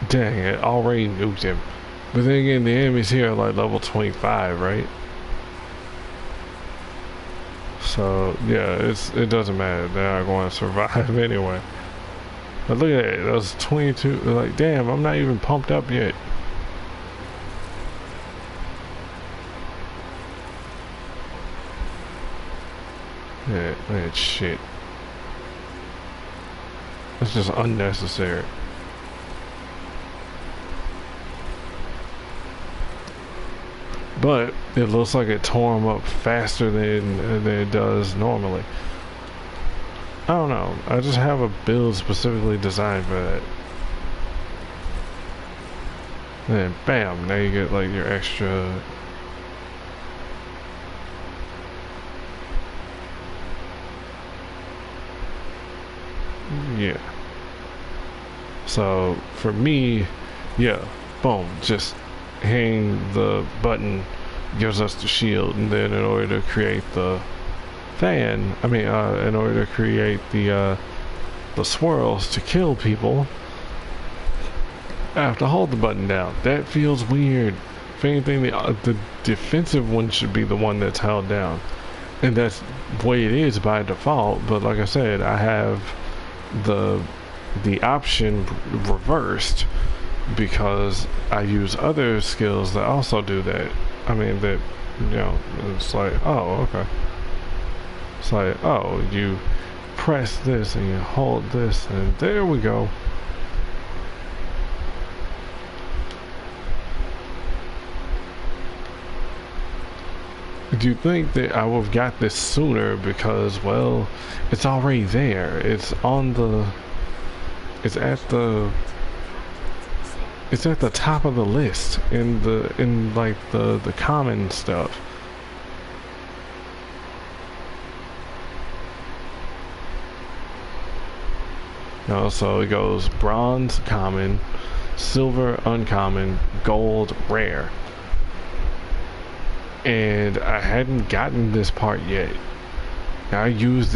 Dang it, already nuked him. But then again, the enemies here are like level 25, right? So, yeah, it doesn't matter. They're not going to survive anyway. But look at it, that was 22. Like, damn, I'm not even pumped up yet. Yeah, man, shit. That's just unnecessary. But it looks like it tore him up faster than it does normally. I don't know. I just have a build specifically designed for that. And then bam, now you get like your extra. Yeah. So for me, yeah, boom, just hang the button gives us the shield, and then in order to create the fan, in order to create the swirls to kill people, I have to hold the button down. That feels weird. If anything, the defensive one should be the one that's held down, and that's the way it is by default. But like I said, I have the option reversed because I use other skills that also do that. It's like, oh, okay. It's like, oh, you press this and you hold this, and there we go. Do you think that I would have got this sooner because, well, it's already there. It's at the top of the list in the common stuff. No, so it goes bronze common, silver uncommon, gold rare. And I hadn't gotten this part yet. I used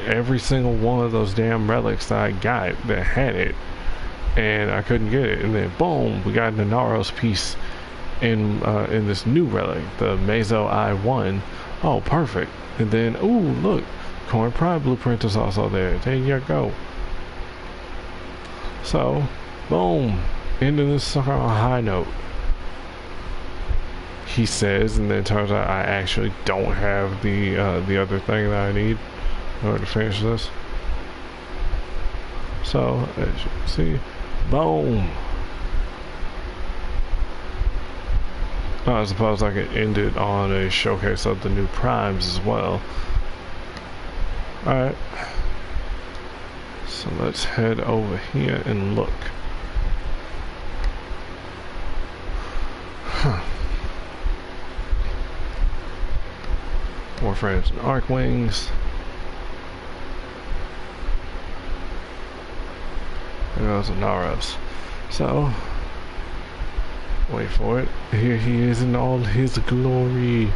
every single one of those damn relics that I got that had it, and I couldn't get it. And then boom, we got Nanaro's piece in this new relic, the Meso I-1. Oh, perfect. And then, ooh, look, Corn Pride blueprint is also there. There you go. So, boom, ending this sucker on a high note. He says, and then it turns out I actually don't have the other thing that I need in order to finish this. So, as you can see, boom. I suppose I could end it on a showcase of the new primes as well. Alright. So let's head over here and look. Huh. Warframes and Arcwings. There goes Naros. So, wait for it. Here he is in all his glory.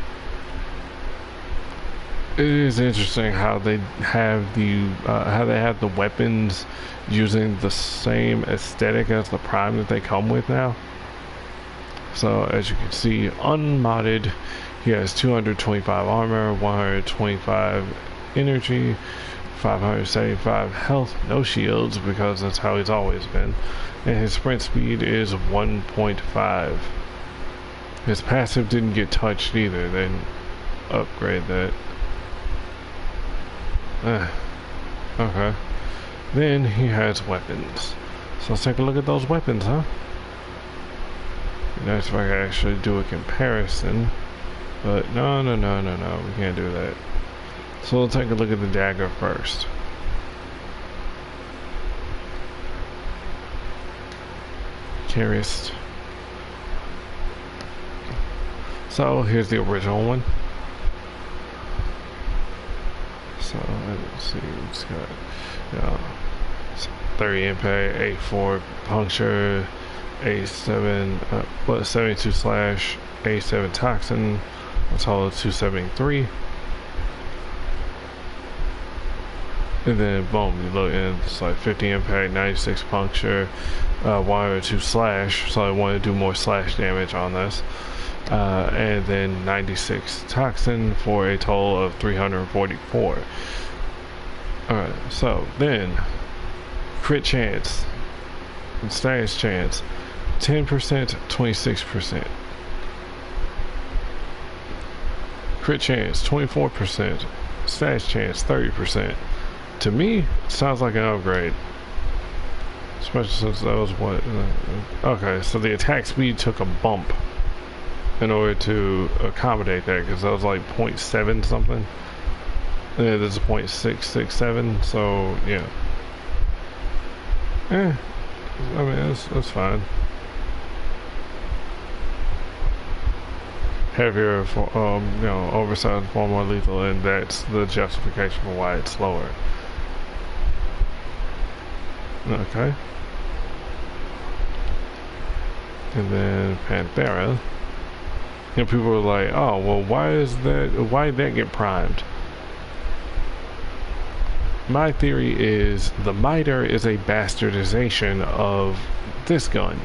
It is interesting how they have the weapons using the same aesthetic as the Prime that they come with now. So as you can see, unmodded, He has 225 armor, 125 energy, 575 health, no shields because that's how he's always been, and his sprint speed is 1.5. His passive didn't get touched either. They didn't upgrade that. Okay. Then he has weapons. So let's take a look at those weapons, huh? That's if I can actually do a comparison. But no, we can't do that. So we'll take a look at the dagger first. Carriest. So here's the original one. So let's see, it's got 30 impact, 84 puncture, 87 72 slash, 87 toxin, a total of 273. And then boom, you look and it's like 50 impact, 96 puncture, 102 slash, so I want to do more slash damage on this. And then 96 toxin for a total of 344. Alright, so then crit chance and status chance 10%, 26%. Crit chance 24%, status chance 30%. To me, sounds like an upgrade. Especially since that was what. Okay, so the attack speed took a bump in order to accommodate that, because that was like 0.7 something. Yeah, this is 0.667, so yeah. I mean, that's fine. Heavier, for, you know, oversized, far more lethal, and that's the justification for why it's slower. Okay. And then Panthera. You know, people were like, oh, well, why did that get primed? My theory is the miter is a bastardization of this gun.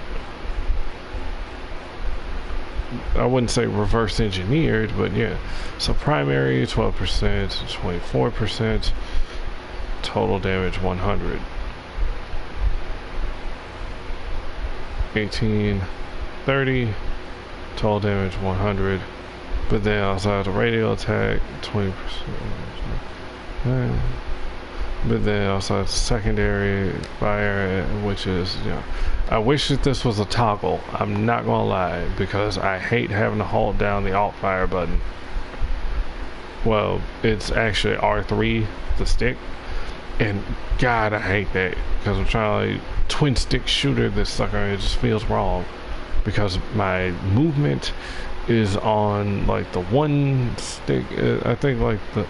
I wouldn't say reverse engineered, but yeah. So primary 12%, 24%, total damage 100. 18, 30, total damage 100. But then also has a radial attack 20%. But then also has secondary fire, which is, you know, I wish that this was a toggle. I'm not gonna lie, because I hate having to hold down the alt fire button. Well, it's actually R3, the stick, and God, I hate that, because I'm trying to like twin stick shooter this sucker, and it just feels wrong, because my movement is on like the one stick. I think like the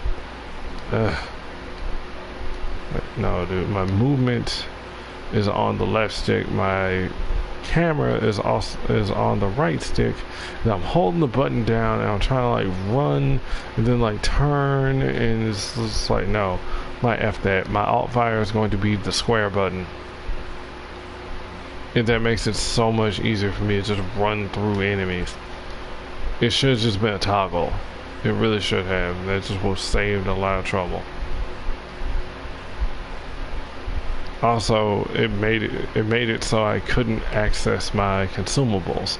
no, dude, my movement is on the left stick. My camera is on the right stick, and I'm holding the button down, and I'm trying to like run and then like turn, and it's just like, no, like F that. My alt fire is going to be the square button, and that makes it so much easier for me to just run through enemies. It should have just been a toggle. It really should have. That just would have saved a lot of trouble. Also, it made it so I couldn't access my consumables,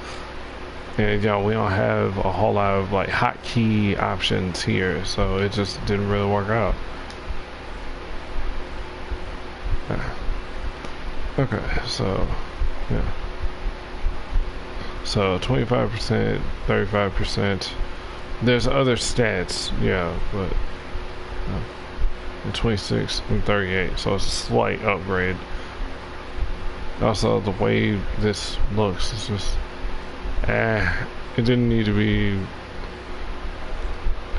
and you know, we don't have a whole lot of like hotkey options here, so it just didn't really work out. Okay, so yeah, so 25%, 35%. There's other stats, yeah, but. 26 and 38, so it's a slight upgrade. Also, the way this looks is just it didn't need to be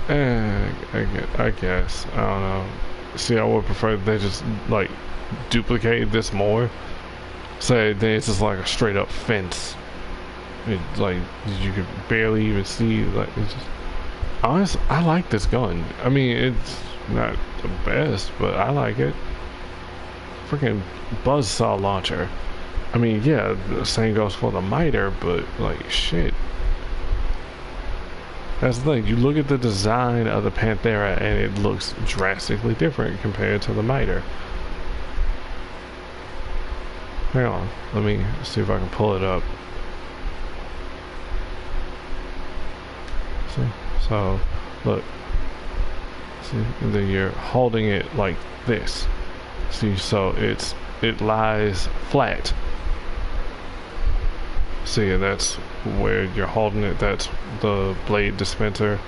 I guess, I don't know. See, I would prefer they just like duplicate this more, so then it's just like a straight up fence. It's like you could barely even see, like, it's just, honestly, I like this gun. I mean, it's not the best, but I like it. Freaking buzzsaw launcher. I mean, yeah, the same goes for the miter, but like, shit. That's the thing. You look at the design of the Panthera, and it looks drastically different compared to the miter. Hang on. Let me see if I can pull it up. See? So, look. See? And then you're holding it like this. See? So it lies flat. See, and that's where you're holding it. That's the blade dispenser.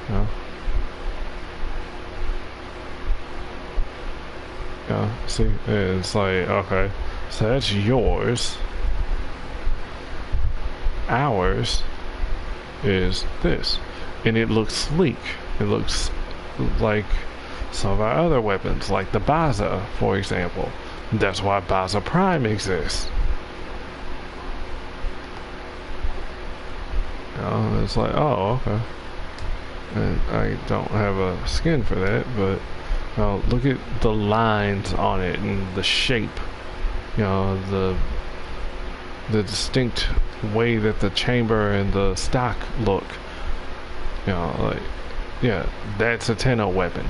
Yeah. Yeah, see, and it's like, okay, so that's yours. Ours is this. And it looks sleek. It looks like some of our other weapons, like the Baza, for example. That's why Baza Prime exists. It's like, oh, okay. And I don't have a skin for that, but look at the lines on it and the shape. You know, the distinct way that the chamber and the stock look. You know, like, yeah, that's a Tenno weapon.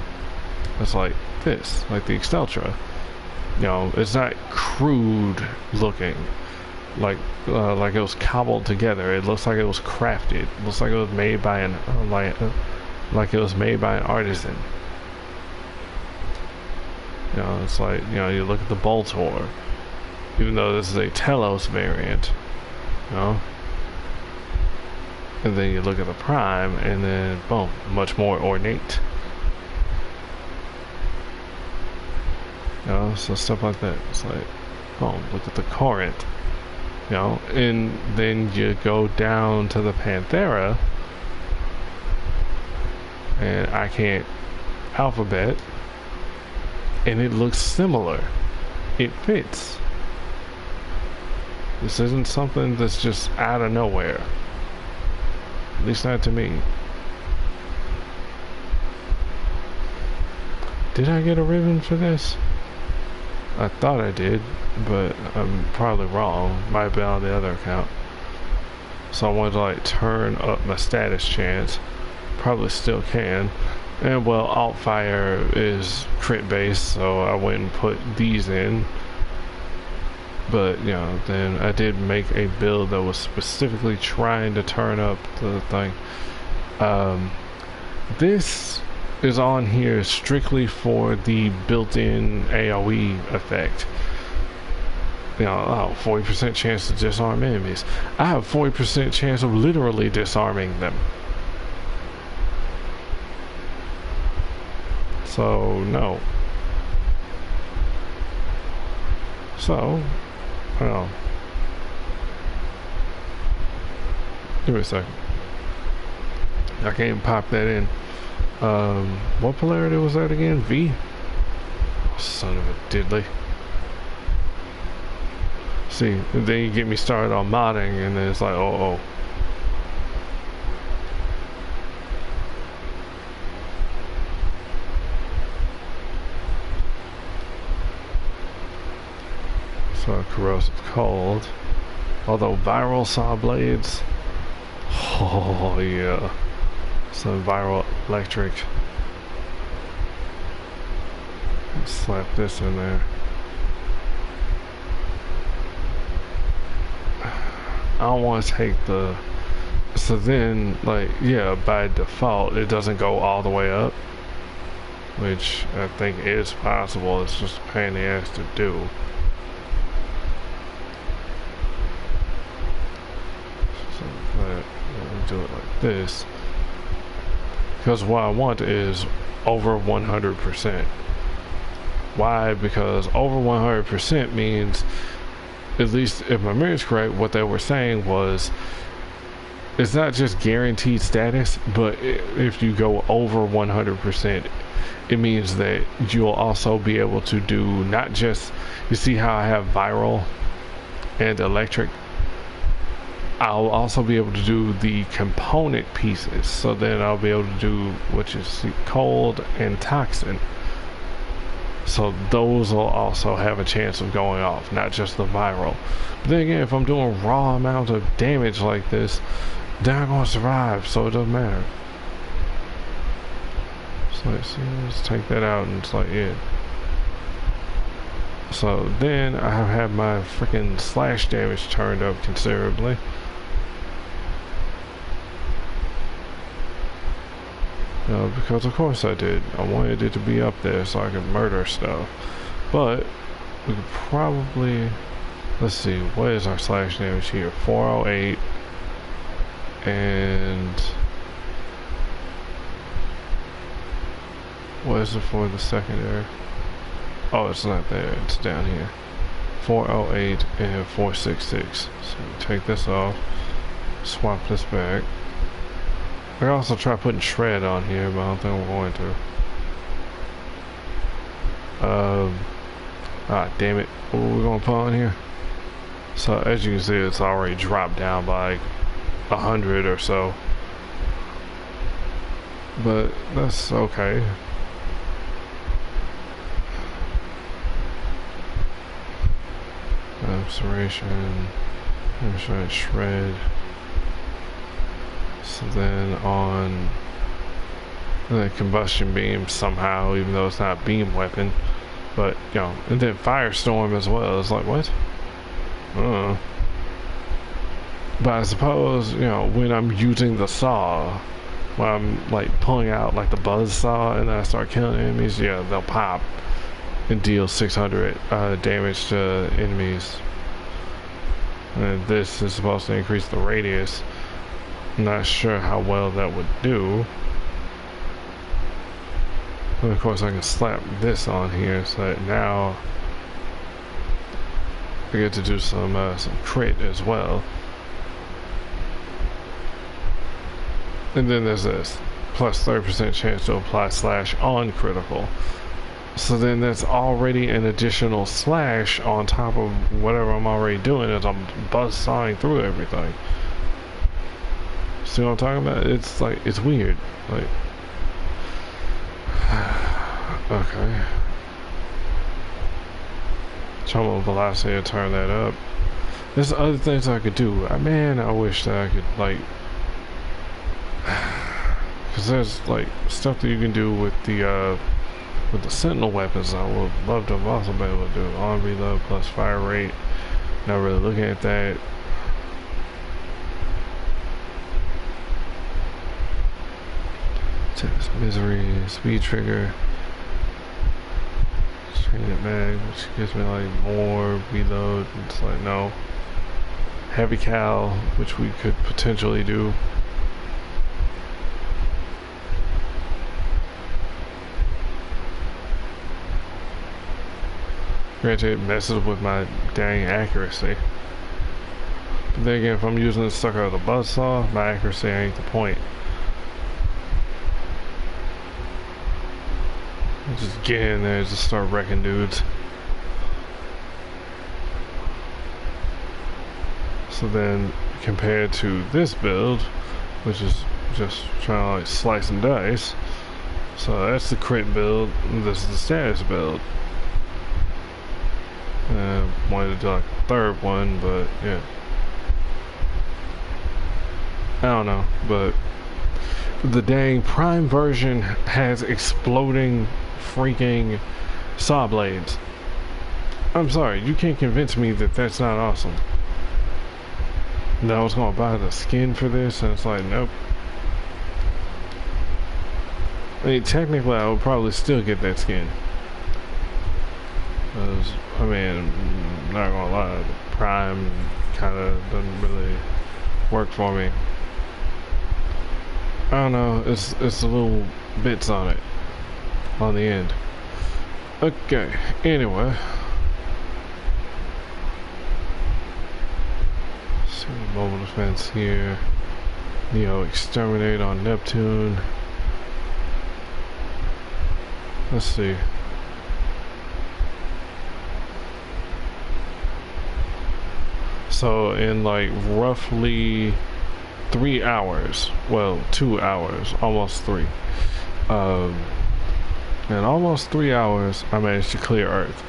It's like this, like the Exteltra. You know, it's not crude looking, like it was cobbled together. It looks like it was crafted. It looks like it was made by an like it was made by an artisan. You know, it's like, you know, you look at the Boltor, even though this is a Telos variant, you know, and then you look at the Prime, and then boom, much more ornate. You know, so stuff like that. It's like, oh, look at the Corinth. You know, and then you go down to the Panthera, and I can't alphabet, and it looks similar. It fits. This isn't something that's just out of nowhere. At least not to me. Did I get a ribbon for this? I thought I did, but I'm probably wrong. Might have been on the other account. So I wanted to like turn up my status chance. Probably still can. And well, Altfire is crit based, so I went and put these in. But, you know, then I did make a build that was specifically trying to turn up the thing. This is on here strictly for the built-in AoE effect. You know, 40% chance to disarm enemies. I have 40% chance of literally disarming them. So, no. So, I don't know. Give me a second. I can't even pop that in. What polarity was that again? V? Son of a diddly. See, then you get me started on modding, and then it's like, oh. So corrosive cold. Although viral saw blades. Oh yeah. Some viral electric. Slap this in there. I don't want to take the... So then, like, yeah, by default, it doesn't go all the way up. Which I think is possible. It's just a pain in the ass to do. So do it like this. Because what I want is over 100%. Why? Because over 100% means, at least if my memory is correct, what they were saying was it's not just guaranteed status, but if you go over 100%, it means that you'll also be able to do not just, you see how I have viral and electric? I'll also be able to do the component pieces, so then I'll be able to do what you see, cold and toxin. So those will also have a chance of going off, not just the viral. But then again, if I'm doing raw amounts of damage like this, They're not gonna survive, so it doesn't matter. So let's see, let's take that out, and it's like, yeah. So then I have had my freaking slash damage turned up considerably. Because of course I did. I wanted it to be up there so I could murder stuff. But we could probably, let's see, what is our slash damage here? 408 and what is it for the secondary? Oh, it's not there, it's down here. 408 and 466. So take this off, swap this back. I can also try putting shred on here, but I don't think I'm going to. Ah, damn it. What are we gonna put on here? So as you can see, it's already dropped down by like 100 or so. But that's okay. Observation, shred. So then on the combustion beam somehow, even though it's not a beam weapon, but you know, and then firestorm as well. It's like what? But I suppose, you know, when I'm using the saw, when I'm like pulling out like the buzz saw and then I start killing enemies, yeah, they'll pop and deal 600 damage to enemies. And this is supposed to increase the radius. I'm not sure how well that would do. But of course I can slap this on here so that now I get to do some crit as well. And then there's this, plus 30% chance to apply slash on critical. So then that's already an additional slash on top of whatever I'm already doing as I'm buzzsawing through everything. See what I'm talking about? It's like, it's weird. Like, okay. Terminal velocity to turn that up. There's other things I could do. Man, I wish that I could, like, because there's like stuff that you can do with the sentinel weapons. I would love to have also been able to do on reload plus fire rate. Not really looking at that. Test misery, speed trigger, train it mag, which gives me like more reload. It's like no. Heavy cal, which we could potentially do. Granted, it messes with my dang accuracy. But then again, if I'm using the sucker of the buzzsaw, my accuracy ain't the point. Just get in there and just start wrecking dudes. So then, compared to this build, which is just trying to like slice and dice, so that's the crit build, and this is the status build. Wanted to do like a third one, but yeah. I don't know, but the dang Prime version has exploding freaking saw blades. I'm sorry, you can't convince me that that's not awesome. And I was gonna buy the skin for this, and it's like, nope. I mean, technically, I would probably still get that skin. Because, I mean, I'm not gonna lie, the Prime kinda doesn't really work for me. I don't know, it's the little bits on it, on the end. Okay, anyway. See mobile defense here. Neo exterminate on Neptune. Let's see. So in like roughly 3 hours, well 2 hours, almost 3. In almost 3 hours I managed to clear Earth.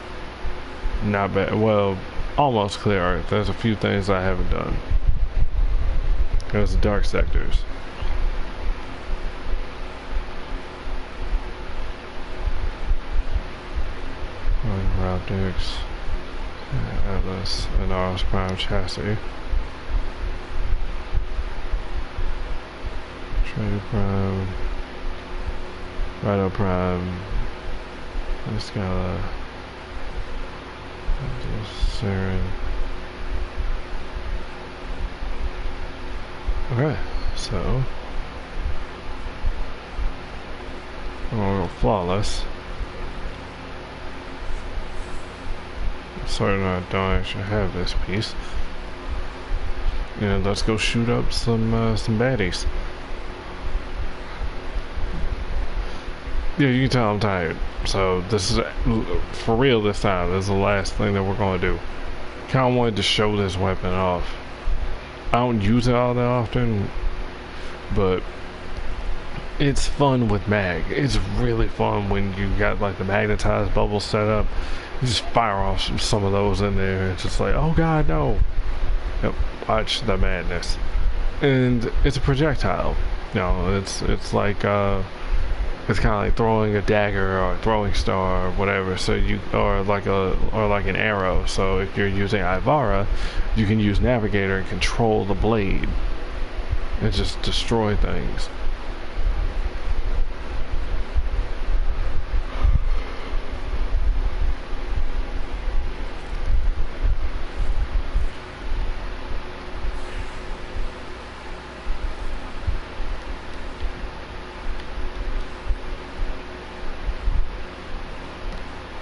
Not bad, well almost clear Earth. There's a few things I haven't done. There's the dark sectors. Fiber optics. Atlas and Aros Prime chassis. Trader Prime. Rhino Prime. Scala. Saren. Okay, so we're gonna go flawless. Sorry, I don't actually have this piece. And let's go shoot up some baddies. Yeah, you can tell I'm tired. So this is for real this time. This is the last thing that we're gonna do. Kinda wanted to show this weapon off. I don't use it all that often, but it's fun with mag. It's really fun when you got like the magnetized bubble set up. You just fire off some of those in there. It's just like, oh god, no. Yep, watch the madness. And it's a projectile. You know, it's like it's kind of like throwing a dagger or a throwing star or whatever. So you or like an arrow. So if you're using Ivara, you can use Navigator and control the blade and just destroy things.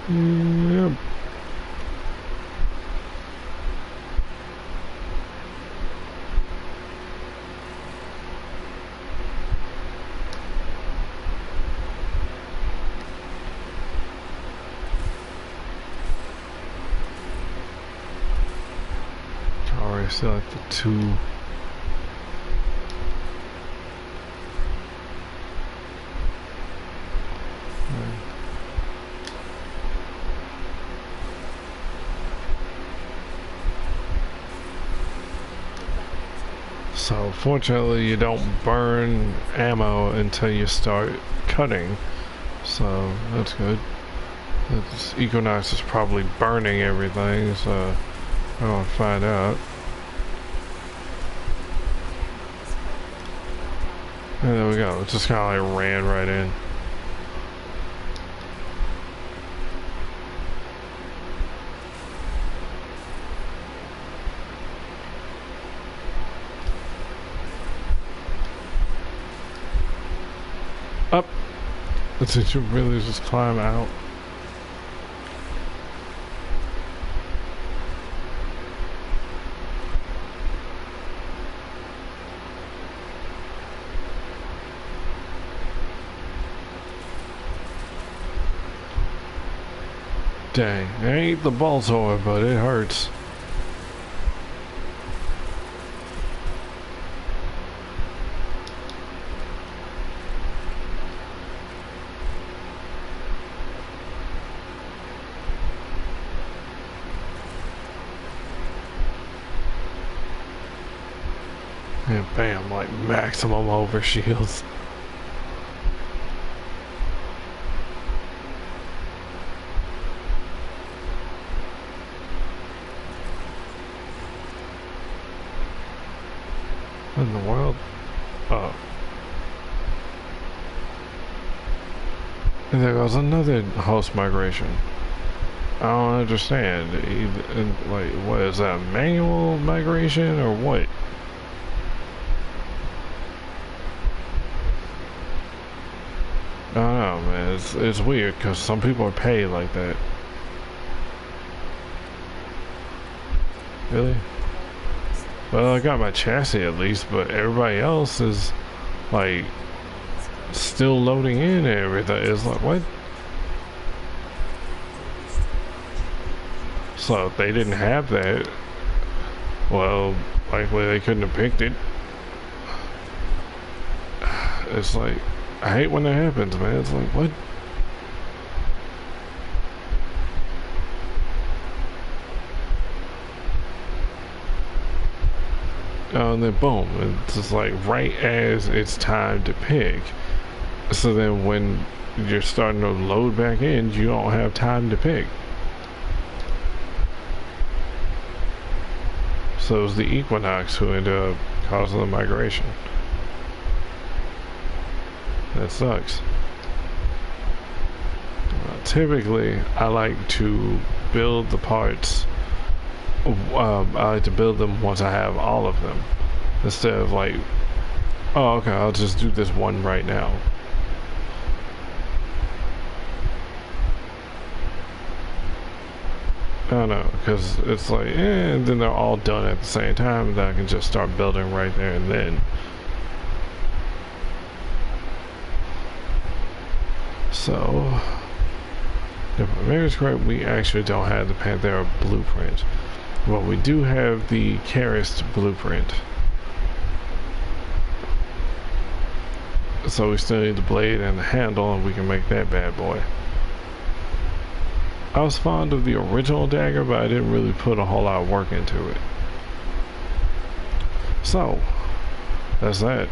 Yep. Alright, select the two. So fortunately you don't burn ammo until you start cutting, so that's good. This Equinox is probably burning everything, so I don't find out. And there we go, it just kinda like ran right in. Up. Did you really just climb out? Dang, it ain't the Baltor, but it hurts. And bam, like maximum overshields. What in the world? Oh. And there goes another host migration. I don't understand. Like, what is that, manual migration or what? I don't know, man. It's weird because some people are paid like that. Really? Well, I got my chassis at least, but everybody else is like still loading in and everything. It's like, what? So if they didn't have that, well, likely they couldn't have picked it. It's like, I hate when that happens, man. It's like, what? and then boom, it's just like right as it's time to pick. So then when you're starting to load back in, you don't have time to pick. So it was the Equinox who ended up causing the migration. That sucks. Typically, I like to build the parts. I like to build them once I have all of them, instead of like, oh, okay, I'll just do this one right now. I don't know, because it's like, and then they're all done at the same time, and then I can just start building right there and then. So, if my memory is correct, we actually don't have the Panthera blueprint. But we do have the Karist blueprint. So we still need the blade and the handle, and we can make that bad boy. I was fond of the original dagger, but I didn't really put a whole lot of work into it. So, that's that.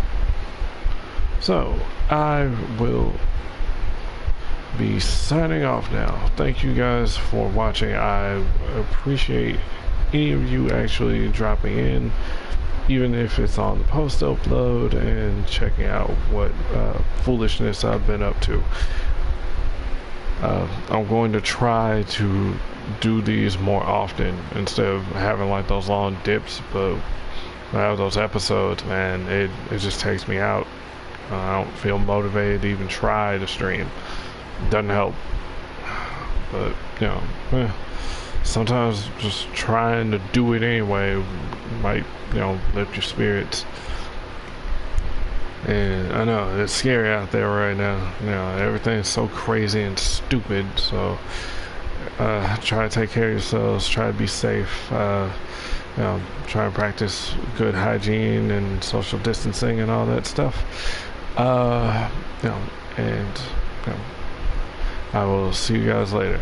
So, I will be signing off now. Thank you guys for watching. I appreciate any of you actually dropping in, even if it's on the post upload, and checking out what foolishness I've been up to. I'm going to try to do these more often instead of having like those long dips, but when I have those episodes, man, it just takes me out. I don't feel motivated to even try to stream. Doesn't help. But, you know, sometimes just trying to do it anyway might, you know, lift your spirits. And I know it's scary out there right now. You know, everything's so crazy and stupid. So try to take care of yourselves. Try to be safe. You know, try and practice good hygiene and social distancing and all that stuff. You know, and you know, I will see you guys later.